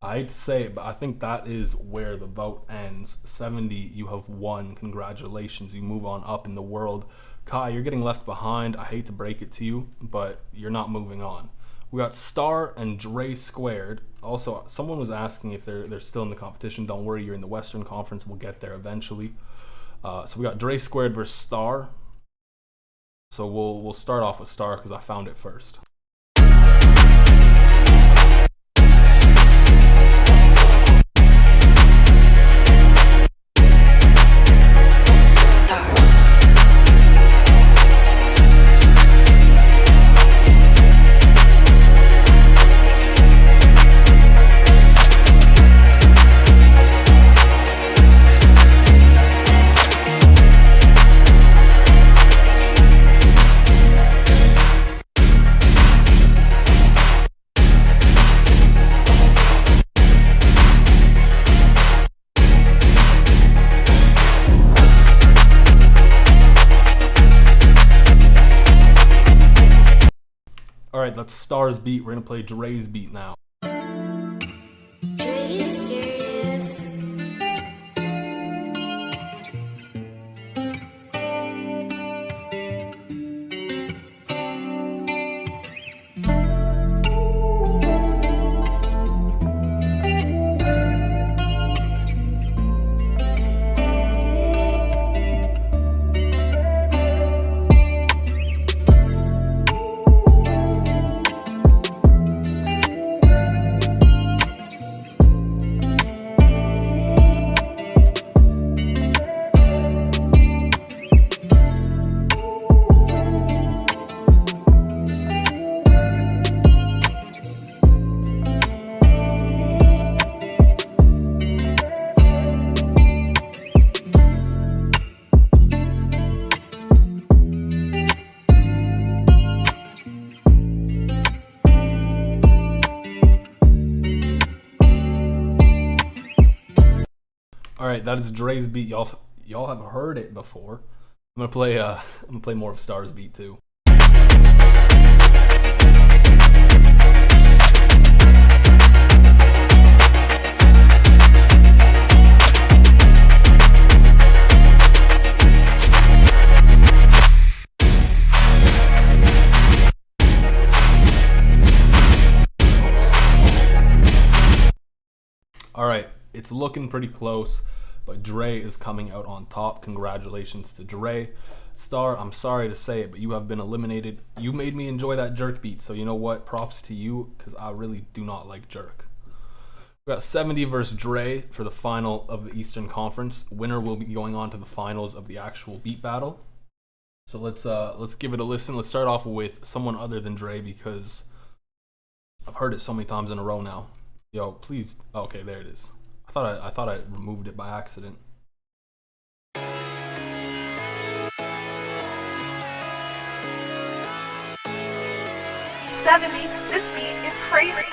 I hate to say it, but I think that is where the vote ends. 70, you have won. Congratulations. You move on up in the world. Kai, you're getting left behind. I hate to break it to you, but you're not moving on. We got Star and Dre Squared. Also, someone was asking if they're still in the competition. Don't worry, you're in the Western Conference. We'll get there eventually. So we got Dre Squared versus Star. So we'll start off with Star because I found it first. Alright, that's Star's beat. We're gonna play Dre's beat now. Dre's serious. Alright, that is Dre's beat. Y'all have heard it before. I'm gonna play more of Star's beat too. Alright, it's looking pretty close, but Dre is coming out on top. Congratulations to Dre. Star, I'm sorry to say it, but you have been eliminated. You made me enjoy that jerk beat, so you know what? Props to you, because I really do not like jerk. We got 70 versus Dre for the final of the Eastern Conference. Winner will be going on to the finals of the actual beat battle. So let's give it a listen. Let's start off with someone other than Dre because I've heard it so many times in a row now. Yo, please. Okay, there it is. I thought I removed it by accident. 70. This beat is crazy.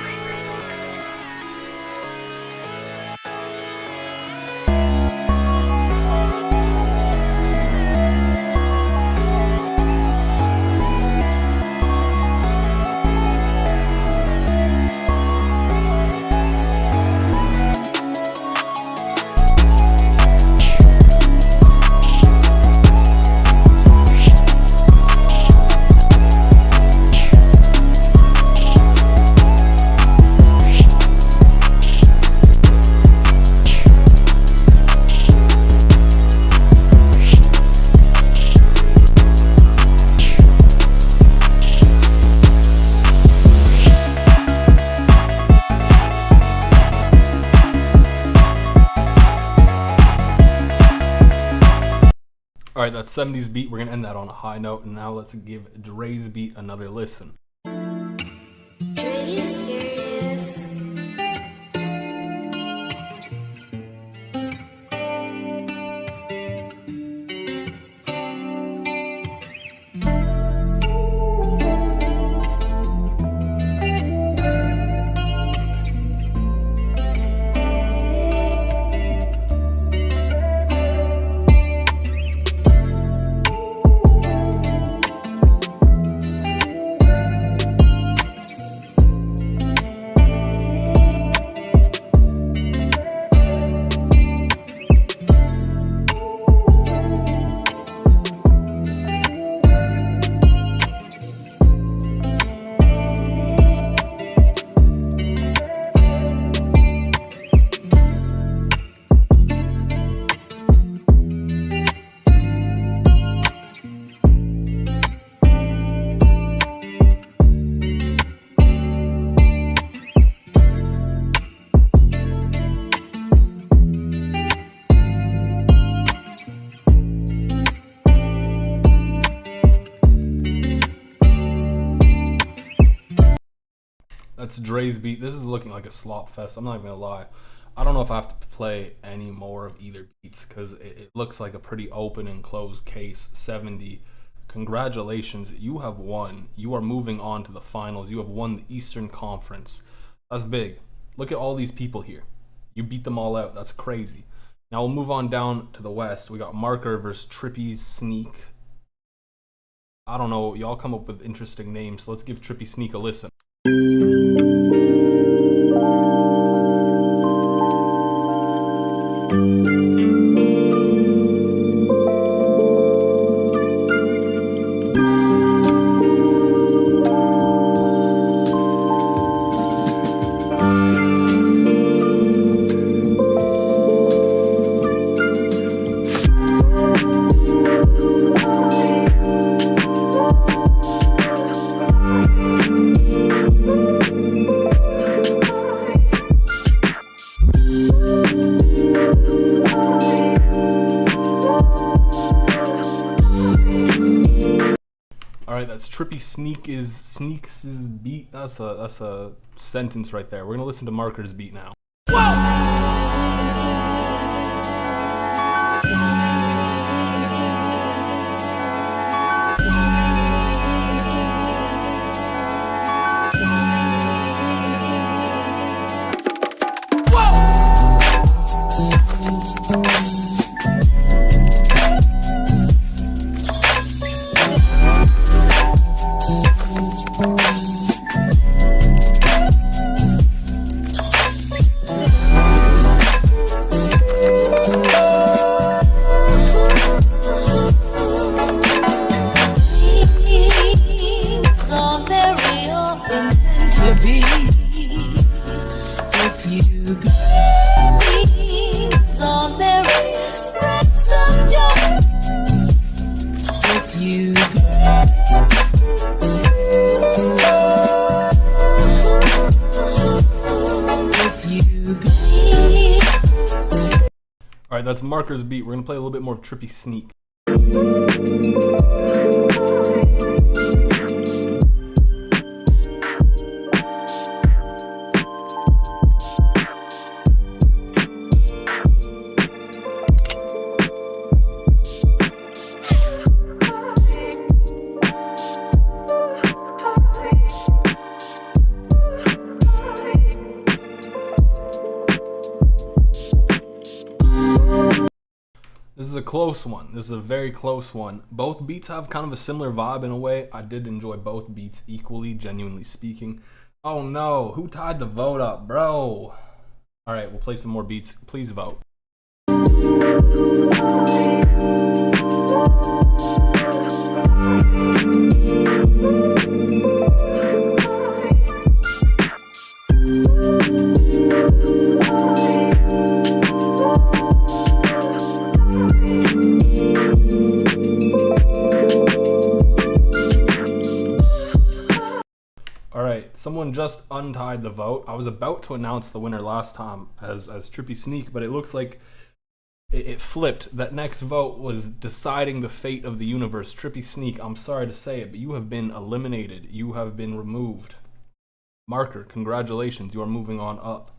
All right, that's 70s beat. We're gonna end that on a high note, and now let's give Dre's beat another listen. Dre's serious. That's Dre's beat. This is looking like a slop fest. I'm not even gonna lie. I don't know if I have to play any more of either beats because it looks like a pretty open and closed case. 70. Congratulations, you have won. You are moving on to the finals. You have won the Eastern Conference. That's big. Look at all these people here. You beat them all out. That's crazy. Now we'll move on down to the West. We got Marker versus Trippy's Sneak. I don't know. Y'all come up with interesting names. So let's give Trippy Sneak a listen. That's Trippy Sneaks' beat. That's a sentence right there. We're gonna listen to Marker's beat now. Alright, that's Marker's beat. We're gonna play a little bit more of Trippy Sneak. This is a close one. This is a very close one. Both beats have kind of a similar vibe in a way. I did enjoy both beats equally, genuinely speaking. Oh no, who tied the vote up, bro? All right, we'll play some more beats. Please vote. Someone just untied the vote. I was about to announce the winner last time as Trippy Sneak, but it looks like it flipped. That next vote was deciding the fate of the universe. Trippy Sneak, I'm sorry to say it, but you have been eliminated. You have been removed. Marker, congratulations. You are moving on up.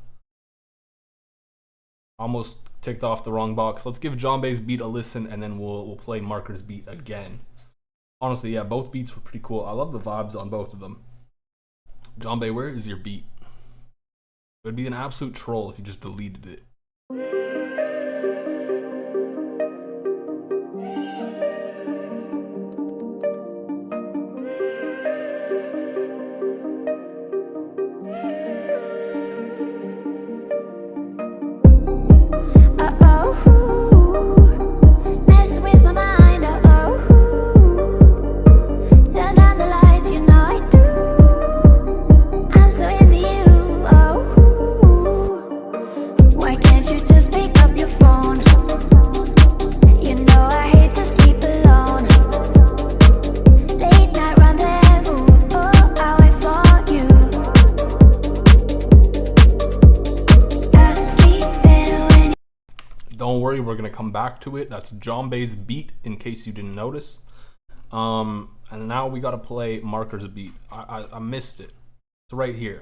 Almost ticked off the wrong box. Let's give John Bay's beat a listen, and then we'll play Marker's beat again. Honestly, yeah, both beats were pretty cool. I love the vibes on both of them. John Bay, where is your beat? It would be an absolute troll if you just deleted it. Don't worry, we're gonna come back to it. That's John Bay's beat, in case you didn't notice. And now we gotta play Marker's beat. I missed it. It's right here.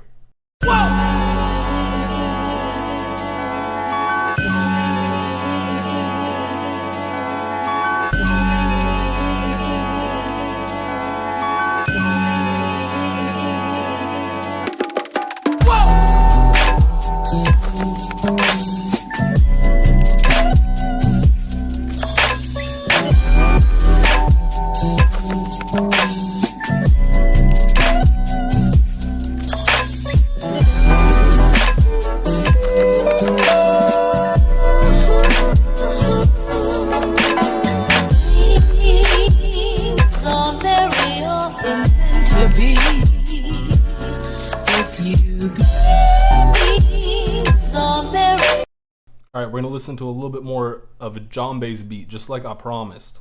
Alright, we're gonna listen to a little bit more of a John Bay's beat, just like I promised.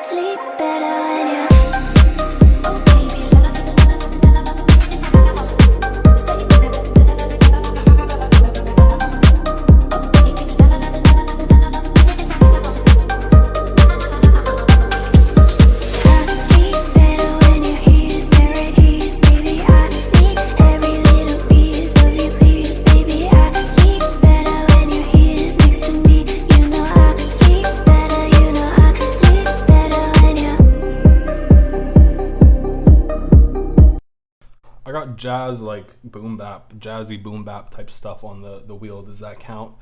Sleep better when you I got jazz, like boom bap, jazzy boom bap type stuff on the wheel. Does that count?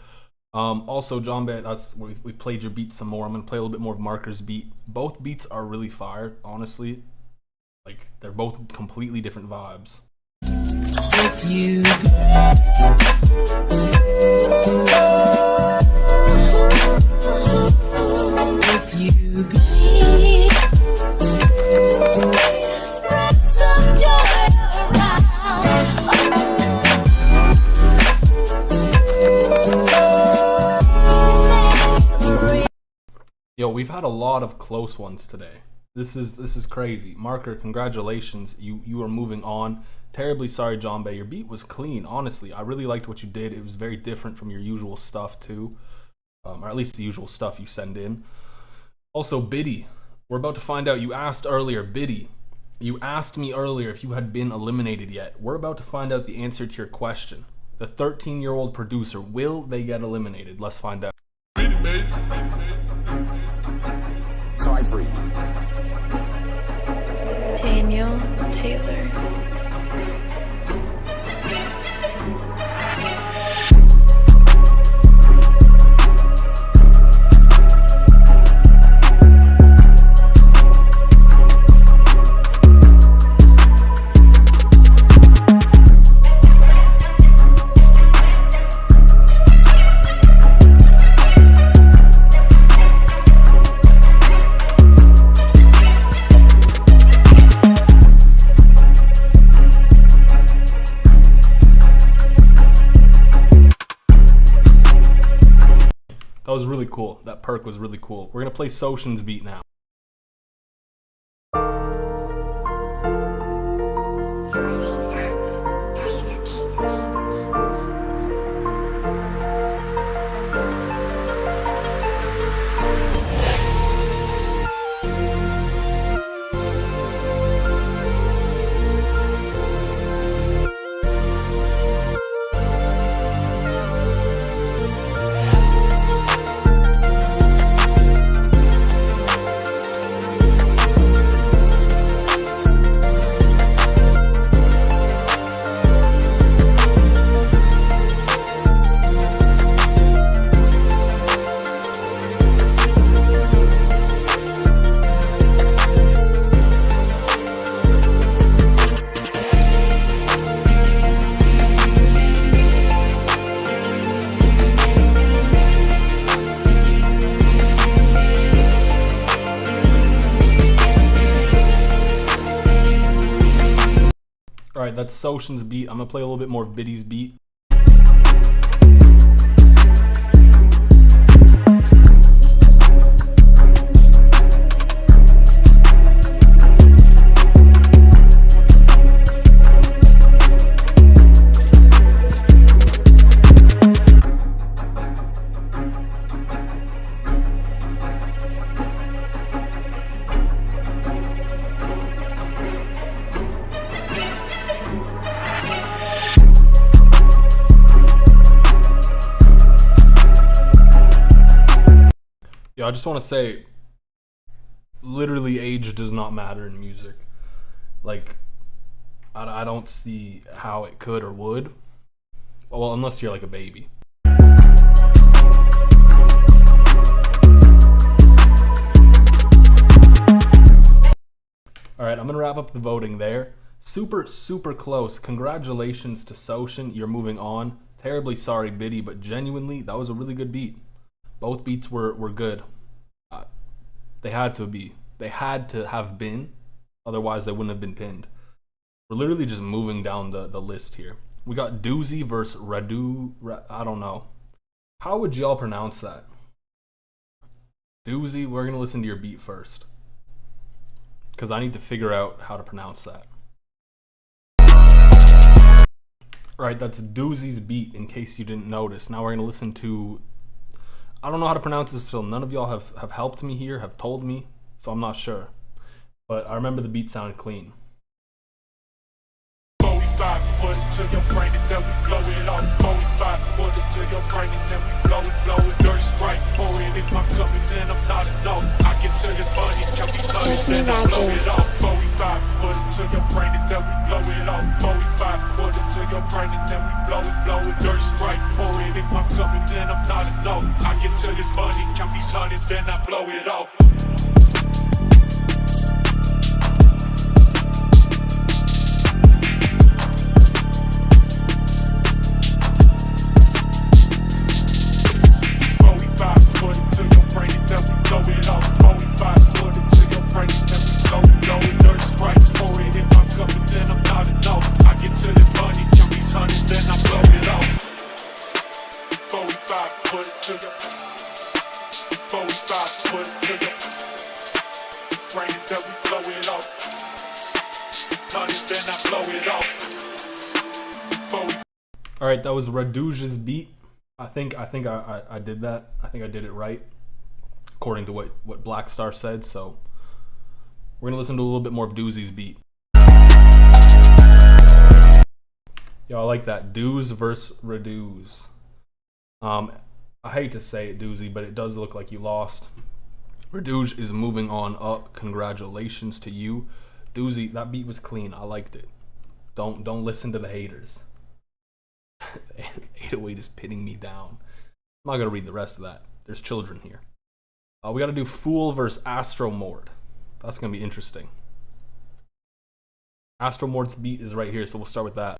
Also, John Bay, we played your beat some more. I'm gonna play a little bit more of Marker's beat. Both beats are really fire, honestly. Like they're both completely different vibes. If you Yo, we've had a lot of close ones today. This is crazy. Marker, congratulations. You are moving on. Terribly sorry, John Bay. Your beat was clean, honestly. I really liked what you did. It was very different from your usual stuff too. Or at least the usual stuff you send in. Also, Biddy, we're about to find out. You asked earlier, Biddy. You asked me earlier if you had been eliminated yet. We're about to find out the answer to your question. The 13-year-old producer, will they get eliminated? Let's find out. Try freeze. Daniel Taylor. That was really cool. That perk was really cool. We're gonna play Sotion's beat now. Alright, that's Sotion's beat. I'm gonna play a little bit more of Biddy's beat. Yeah, I just want to say, literally age does not matter in music. Like, I don't see how it could or would. Well, unless you're like a baby. Alright, I'm going to wrap up the voting there. Super, super close. Congratulations to Sotion. You're moving on. Terribly sorry, Biddy, but genuinely, that was a really good beat. Both beats were good. They had to be. They had to have been. Otherwise, they wouldn't have been pinned. We're literally just moving down the list here. We got Doozy versus Radu. I don't know. How would y'all pronounce that? Doozy, we're going to listen to your beat first. Because I need to figure out how to pronounce that. Alright, that's Doozy's beat, in case you didn't notice. Now we're going to listen to... I don't know how to pronounce this still. None of y'all have helped me here, have told me, so I'm not sure. But I remember the beat sounded clean. Put it to your brain and then we blow it off. 45, put it to your brain and then we blow it. Dirt Sprite, pour it in my cup and then I'm not alone. I can tell this money can be sunny, then I blow it off. 45, put it to your brain and then we blow it off. 45, put it to your brain and then we blow it. Dirt Sprite, pour it in my cup and then I'm not alone. I can tell this money can be sunny, then I blow it off. Alright, that was Raduj's beat. I think I did that. I think I did it right, according to what Black Star said. So we're gonna listen to a little bit more of Doozy's beat. Yo, I like that. Doos versus Raduz. I hate to say it, Doozy, but it does look like you lost. Raduz is moving on up. Congratulations to you. Doozy, that beat was clean. I liked it. Don't listen to the haters. 808 is pinning me down. I'm not gonna read the rest of that. There's children here. We gotta do Fool versus Astromord. That's gonna be interesting. Astromord's beat is right here, so we'll start with that.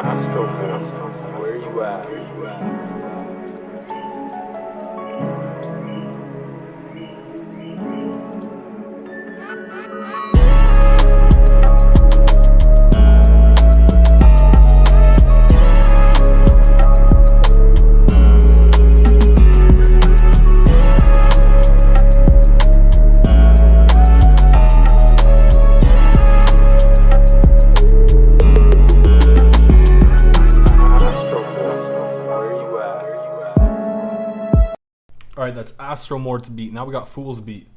Astromord, where you at? right, that's Astromort's beat. Now we got Fool's beat.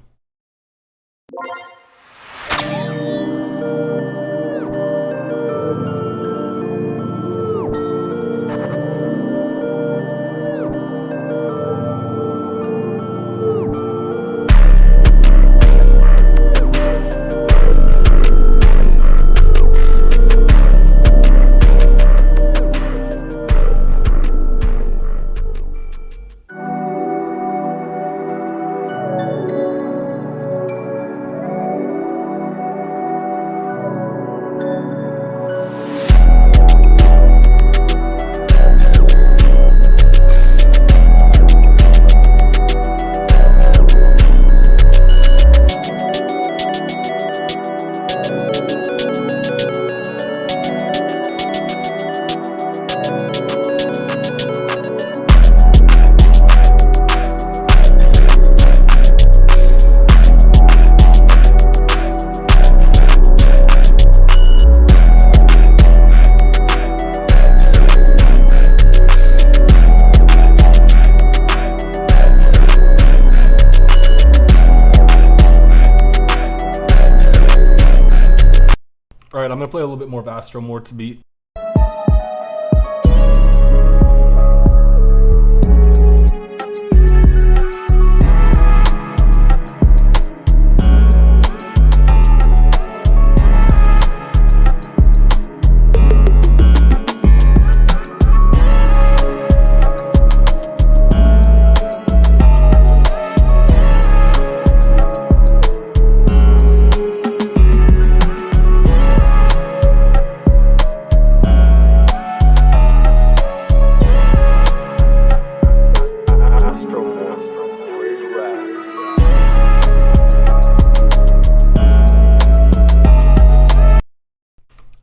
Alright, I'm going to play a little bit more of Astromort's beat.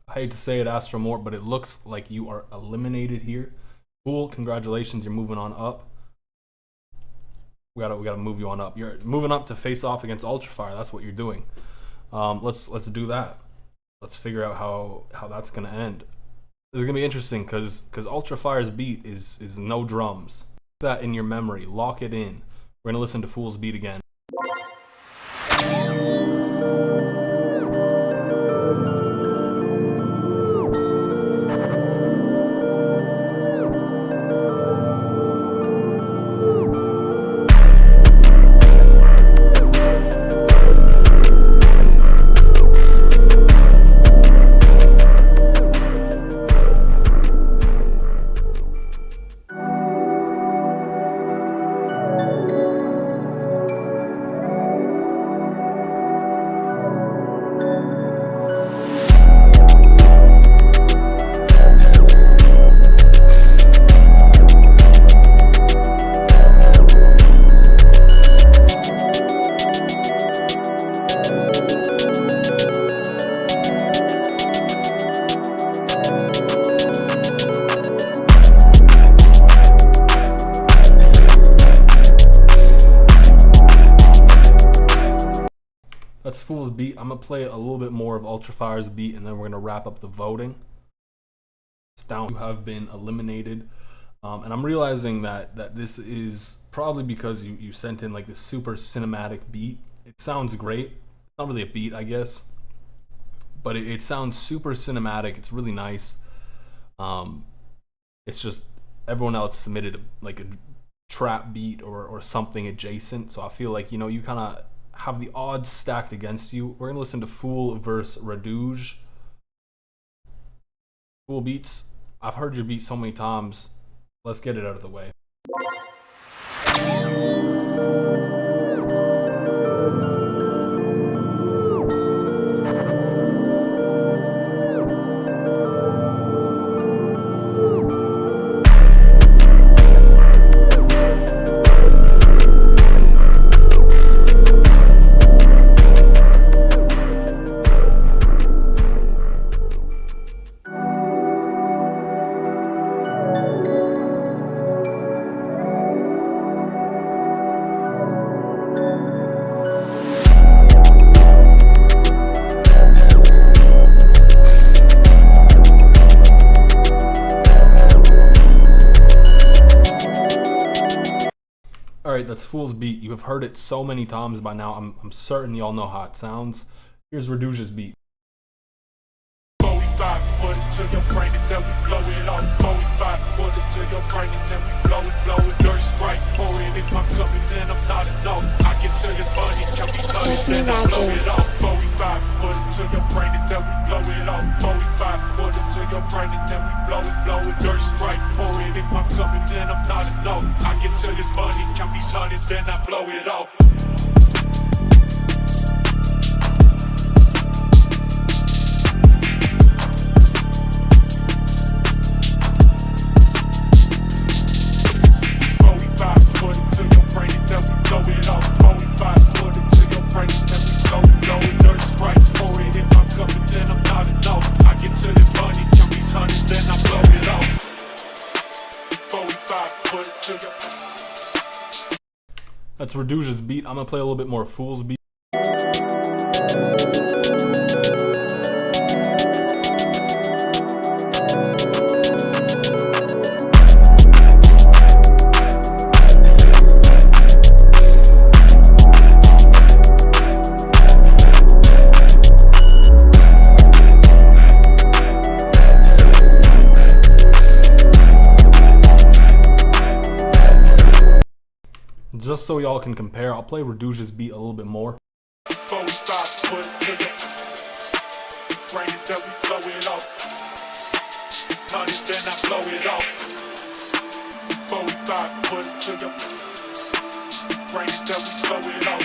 I hate to say it, Astromort, but it looks like you are eliminated here. Cool, congratulations, you're moving on up. We gotta move you on up. You're moving up to face off against Ultrafire. That's what you're doing. Let's do that. Let's figure out how that's gonna end. This is gonna be interesting because Ultrafire's beat is no drums. Put that in your memory. Lock it in. We're gonna listen to Fool's beat again. That's Fool's beat. I'm gonna play a little bit more of Ultrafire's beat, and then we're gonna wrap up the voting. It's down. You have been eliminated, and I'm realizing that this is probably because you sent in like this super cinematic beat. It sounds great. It's not really a beat, I guess, but it sounds super cinematic. It's really nice. It's just everyone else submitted like a trap beat or something adjacent, so I feel like, you know, you kind of have the odds stacked against you. We're gonna listen to Fool versus Radouge. Fool beats. I've heard your beat so many times. Let's get it out of the way. that's Fool's beat. You have heard it so many times by now. I'm certain y'all know how it sounds. Here's Reduja's beat. 45, put it to your brain and then we blow it off. 45, put it to your brain and then we blow it. Dirty Sprite, pour it in my cup and then I'm not enough. I get to this money, can be sunny, then I blow it off. 45, put it to your brain and then we blow it off. 45, put it to your brain and then we blow it. Dirty Sprite, pour it in my cup and then I'm not enough. I get to this money, can be sunny, then I blow it off. That's Reduja's beat. I'm gonna play a little bit more Fool's beat. Just so y'all can compare, I'll play Reduja's beat a little bit more. 45, put it to your brain and then we blow it off. Honey, then I blow it off. 45, put it to your brain and then we blow it off.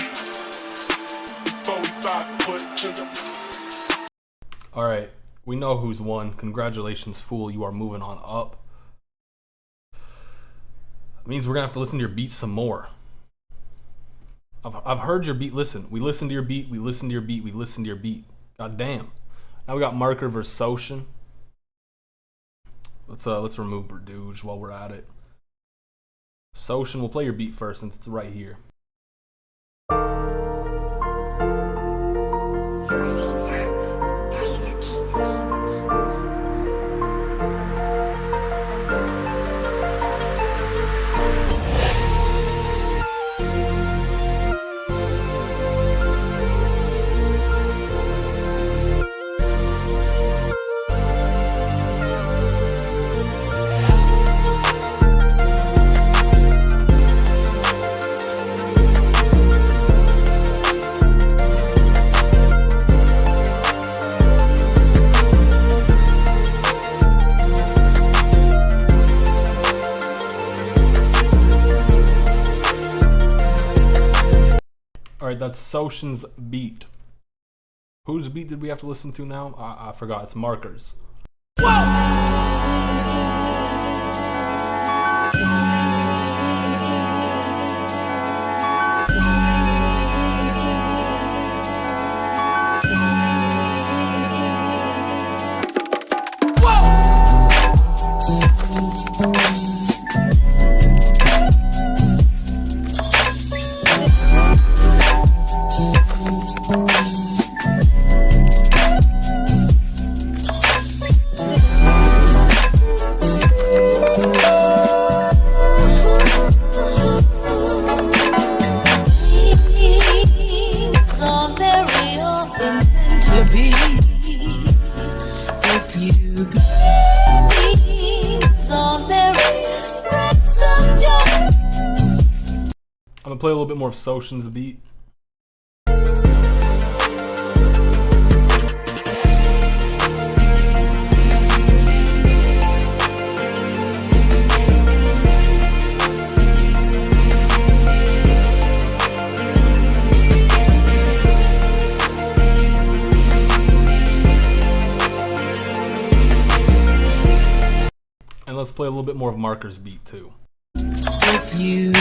45, put it to your. Alright, we know who's won. Congratulations, Fool. You are moving on up. That means we're gonna have to listen to your beat some more. I've heard your beat. Listen, we listened to your beat, we listened to your beat, we listened to your beat. God damn. Now we got Marker versus Socian. Let's remove Reduj while we're at it. Socian, we'll play your beat first since it's right here. Alright, that's Socian's beat. Whose beat did we have to listen to now? I forgot. It's Marker's. I'm gonna play a little bit more of Socian's beat. And let's play a little bit more of Marker's beat too. If you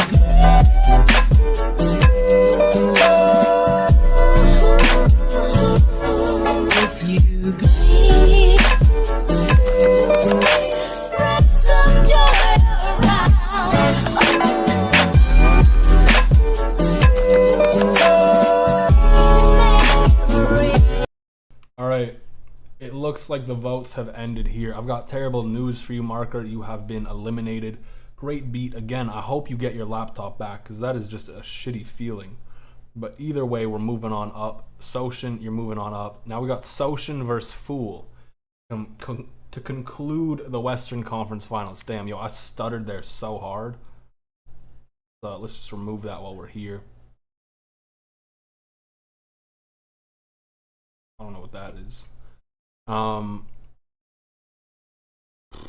Alright, it looks like the votes have ended here. I've got terrible news for you, Marker. You have been eliminated. Great beat. Again, I hope you get your laptop back because that is just a shitty feeling. But either way, we're moving on up. Socian, you're moving on up. Now we got Socian versus Fool to conclude the Western Conference Finals. Damn, yo, I stuttered there so hard. So let's just remove that while we're here. I don't know what that is.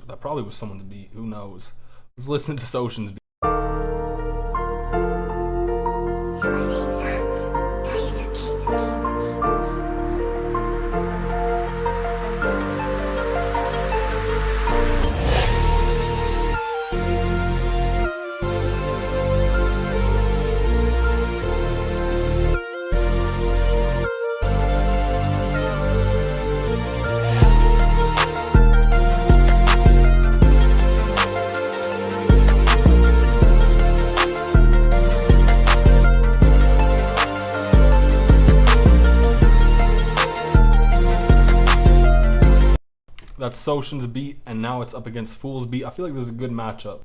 That probably was someone's beat. Who knows? Let's listen to Socian's beat. That's Socian's beat, and now it's up against Fool's beat. I feel like this is a good matchup.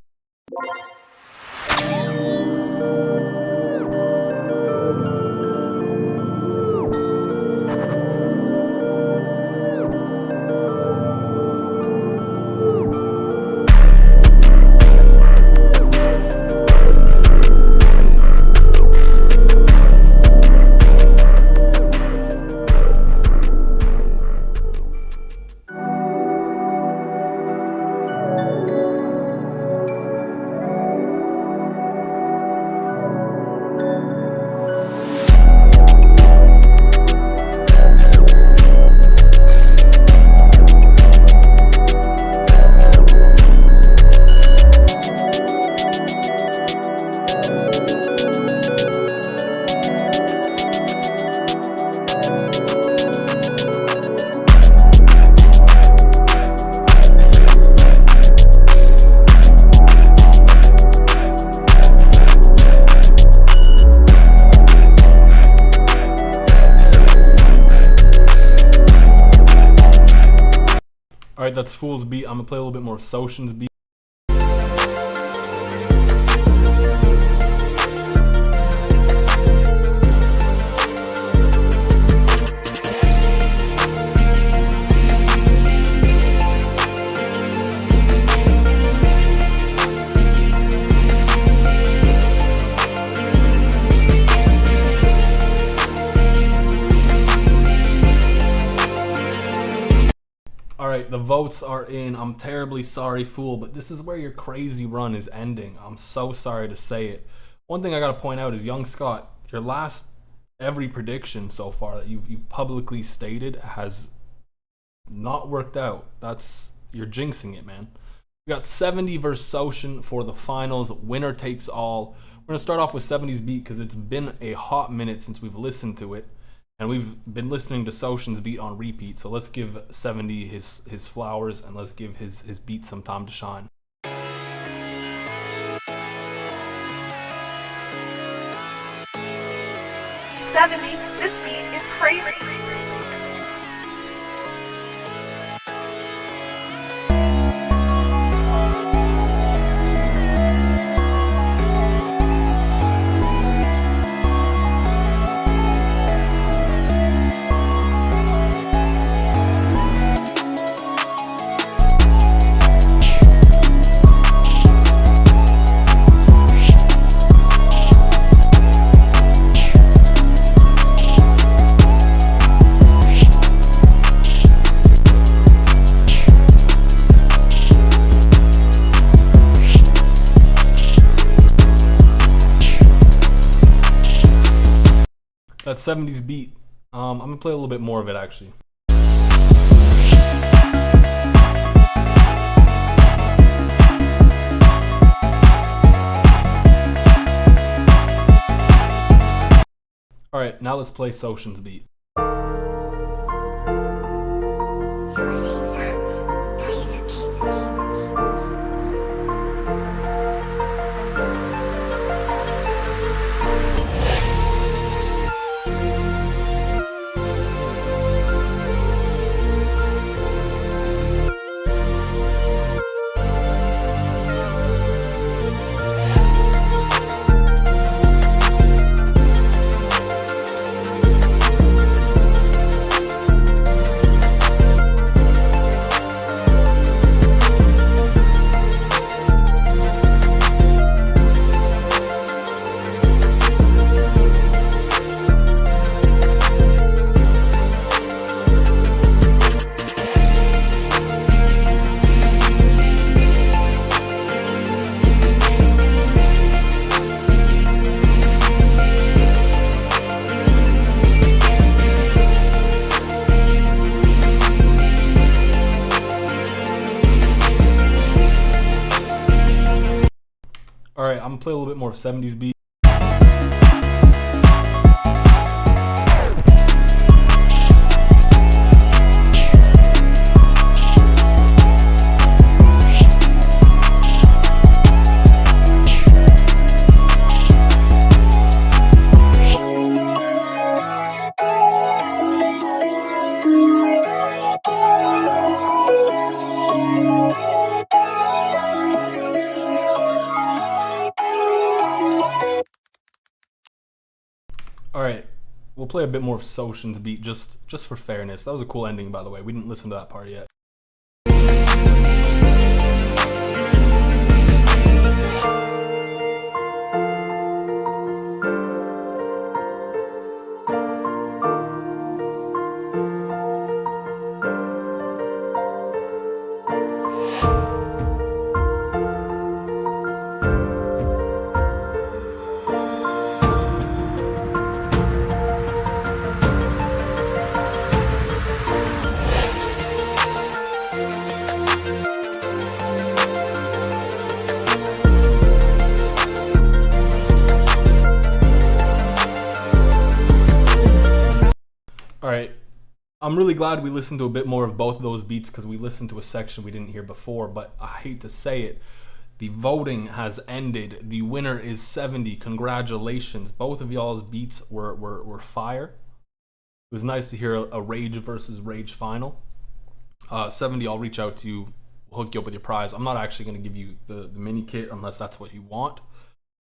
Alright, that's Fool's beat. I'm gonna play a little bit more of Socian's beat. Alright, the votes are in. I'm terribly sorry, Fool, but this is where your crazy run is ending. I'm so sorry to say it. One thing I gotta point out is, Young Scott, your last every prediction so far that you've publicly stated has not worked out. You're jinxing it, man. We got 70 versus Socian for the finals. Winner takes all. We're gonna start off with 70's beat because it's been a hot minute since we've listened to it. And we've been listening to Socian's beat on repeat, so let's give 70 his flowers and let's give his beat some time to shine. 70, this beat is crazy. That 70's beat, I'm gonna play a little bit more of it actually. Alright, now let's play Socian's beat. I'm gonna play a little bit more of 70s beat. Alright, we'll play a bit more of Socean's beat just for fairness. That was a cool ending, by the way. We didn't listen to that part yet. Alright, I'm really glad we listened to a bit more of both of those beats because we listened to a section we didn't hear before, but I hate to say it, the voting has ended. The winner is 70. Congratulations. Both of y'all's beats were fire. It was nice to hear a Rage versus Rage final. 70, I'll reach out to you, hook you up with your prize. I'm not actually going to give you the mini kit unless that's what you want.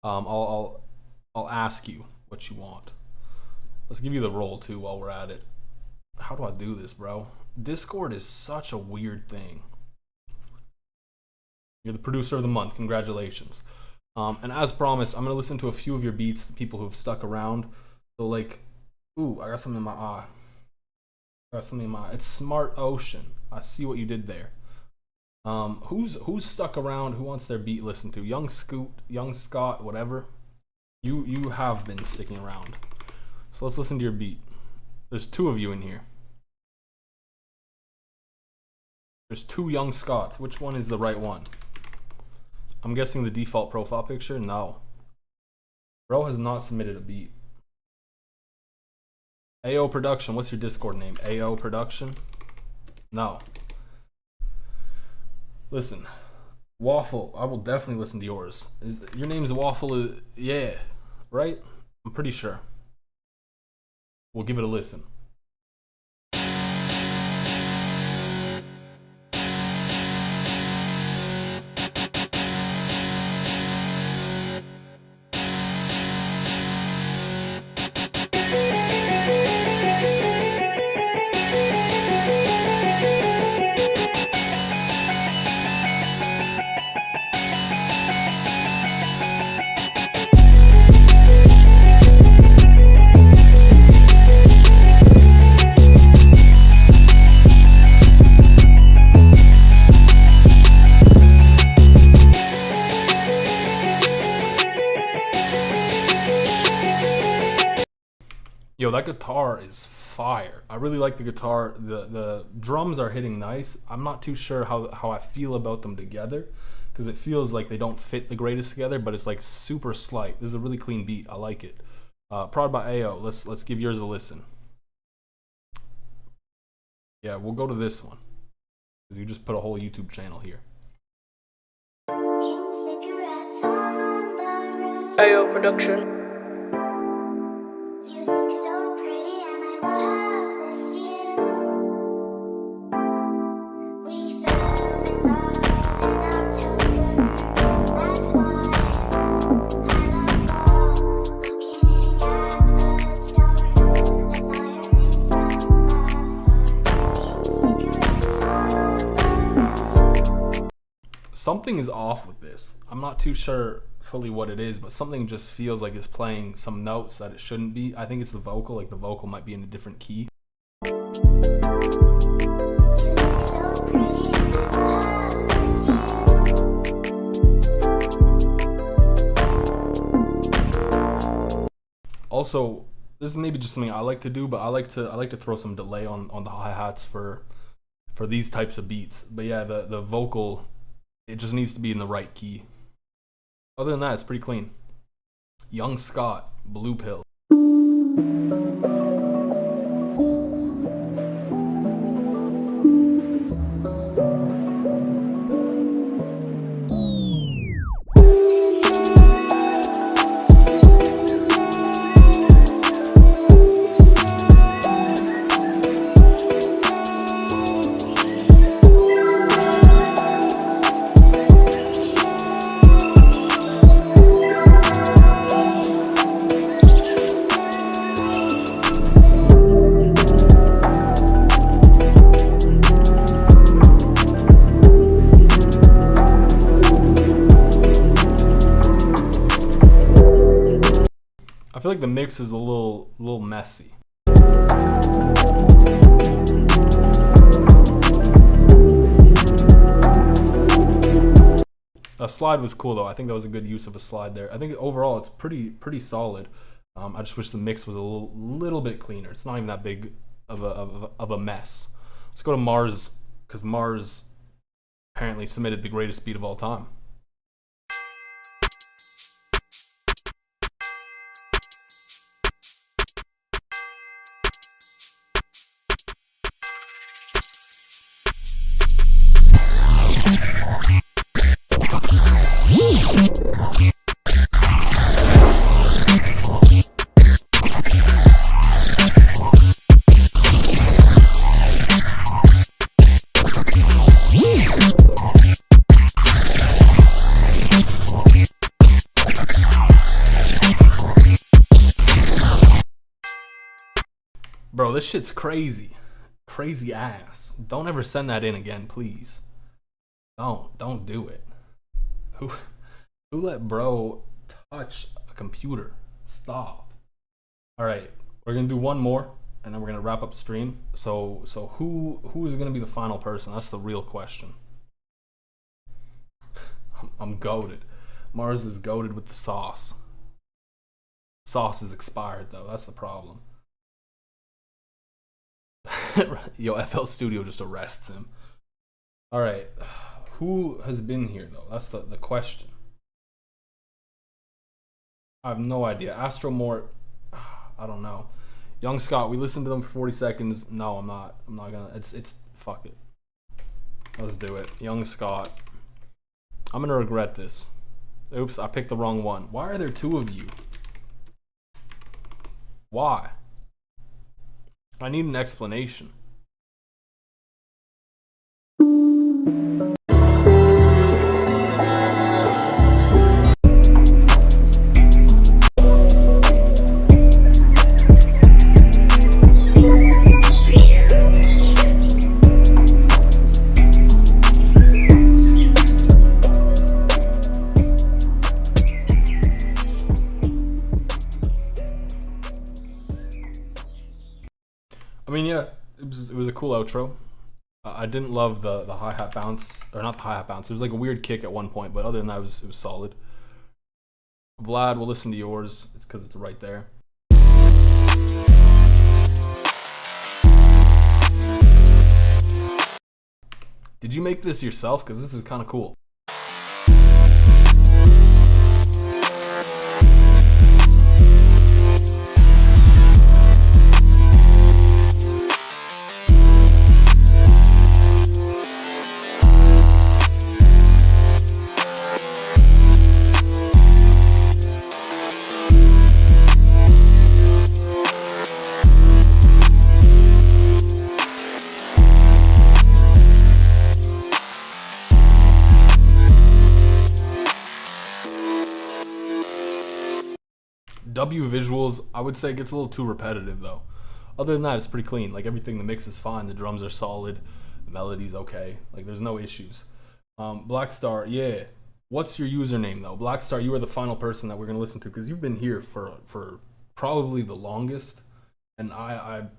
I'll ask you what you want. Let's give you the roll too while we're at it. How do I do this, bro? Discord is such a weird thing. You're the producer of the month. Congratulations. And as promised, I'm going to listen to a few of your beats, the people who've stuck around. So like, ooh, I got something in my eye. It's Smart Ocean. I see what you did there. Who's stuck around? Who wants their beat listened to? Young Scoot, Young Scott, whatever. You have been sticking around. So let's listen to your beat. There's two of you in here. There's two Young Scotts. Which one is the right one? I'm guessing the default profile picture? No. Bro has not submitted a beat. AO Production. What's your Discord name? AO Production? No. Listen. Waffle. I will definitely listen to yours. Your name's Waffle? Yeah. Right? I'm pretty sure. We'll give it a listen. Yo, that guitar is fire. I really like the guitar. The drums are hitting nice. I'm not too sure how I feel about them together because it feels like they don't fit the greatest together, but it's like super slight. This is a really clean beat. I like it. Prod by AO. Let's give yours a listen. Yeah, we'll go to this one because you just put a whole YouTube channel here. AO Production. Something is off with this. I'm not too sure fully what it is, but something just feels like it's playing some notes that it shouldn't be. I think it's the vocal, like the vocal might be in a different key. Also, this is maybe just something I like to do, but I like to throw some delay on the hi-hats for these types of beats. But yeah, the vocal, it just needs to be in the right key. Other than that, it's pretty clean. Young Scott, Blue Pill. I feel like the mix is a little messy. A slide was cool though. I think that was a good use of a slide there. I think overall it's pretty solid. I just wish the mix was a little bit cleaner. It's not even that big of a mess. Let's go to Mars, because Mars apparently submitted the greatest beat of all time. Bro, this shit's crazy. Crazy ass. Don't ever send that in again, please. Don't do it. Who let bro touch a computer? Stop. Alright, we're gonna do one more and then we're gonna wrap up stream. So who is gonna be the final person? That's the real question. I'm goated. Mars is goated with the sauce. Sauce is expired though, that's the problem. Yo, flstudio just arrests him. Alright. Who has been here though? That's the question. I have no idea. Astromort, I don't know. Young Scott, we listened to them for 40 seconds. No, I'm not gonna. It's fuck it. Let's do it. Young Scott. I'm gonna regret this. Oops, I picked the wrong one. Why are there two of you? Why? I need an explanation. I mean, yeah, it was a cool outro. I didn't love the hi-hat bounce, or not the hi-hat bounce. It was like a weird kick at one point, but other than that, it was solid. Vlad, we'll listen to yours. It's because it's right there. Did you make this yourself? Because this is kind of cool. W visuals, I would say, gets a little too repetitive though. Other than that, it's pretty clean. Like everything, the mix is fine. The drums are solid. The melody's okay. Like there's no issues. Blackstar, yeah. What's your username though? Blackstar, you are the final person that we're gonna listen to because you've been here for probably the longest, and I'm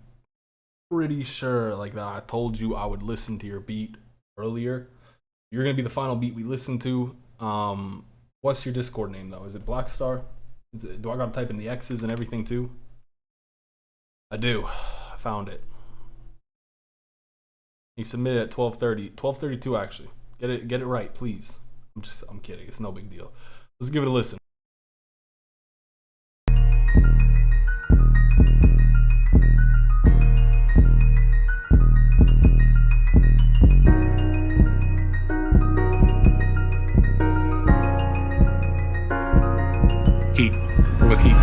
pretty sure like that I told you I would listen to your beat earlier. You're gonna be the final beat we listen to. What's your Discord name though? Is it Blackstar? Do I gotta type in the X's and everything too? I do. I found it. You submitted at 12:30, 12:32 actually. Get it right, please. I'm kidding. It's no big deal. Let's give it a listen. Heat with heat.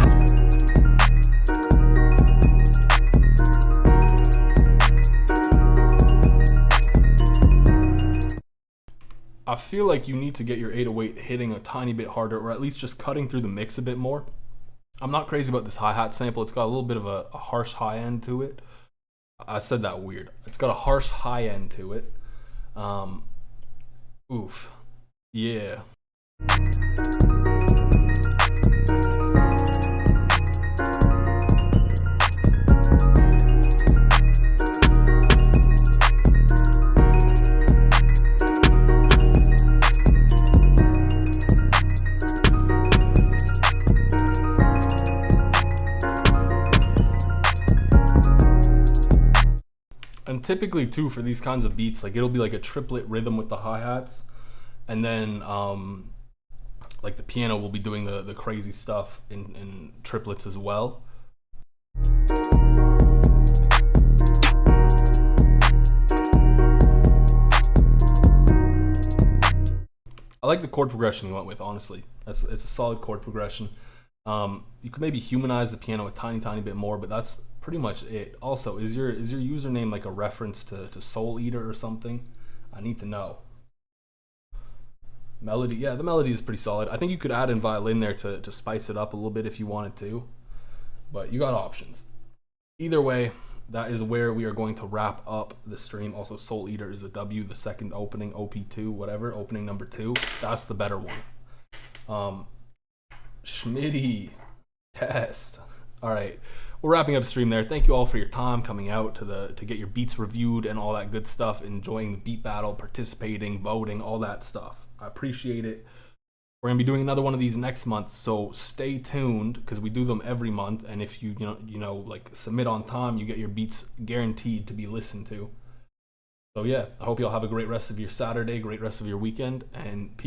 I feel like you need to get your 808 hitting a tiny bit harder, or at least just cutting through the mix a bit more. I'm not crazy about this hi-hat sample. It's got a little bit of a harsh high end to it. I said that weird. It's got a harsh high end to it. Oof. Yeah. And typically too, for these kinds of beats, like it'll be like a triplet rhythm with the hi-hats, and then like the piano will be doing the crazy stuff in triplets as well. I like the chord progression you went with, honestly. It's a solid chord progression. You could maybe humanize the piano a tiny bit more, but that's pretty much it. Also, is your username like a reference to Soul Eater or something? I need to know. Melody, yeah, the melody is pretty solid. I think you could add in violin there to spice it up a little bit if you wanted to, but you got options. Either way, that is where we are going to wrap up the stream. Also, Soul Eater is a W, the second opening, OP2, whatever, opening number 2. That's the better one. Schmitty, test. All right, we're wrapping up stream there. Thank you all for your time coming out to get your beats reviewed and all that good stuff, enjoying the beat battle, participating, voting, all that stuff. I appreciate it. We're gonna be doing another one of these next month, so stay tuned because we do them every month. And if you like submit on time, you get your beats guaranteed to be listened to. So yeah, I hope you all have a great rest of your Saturday, great rest of your weekend, and peace.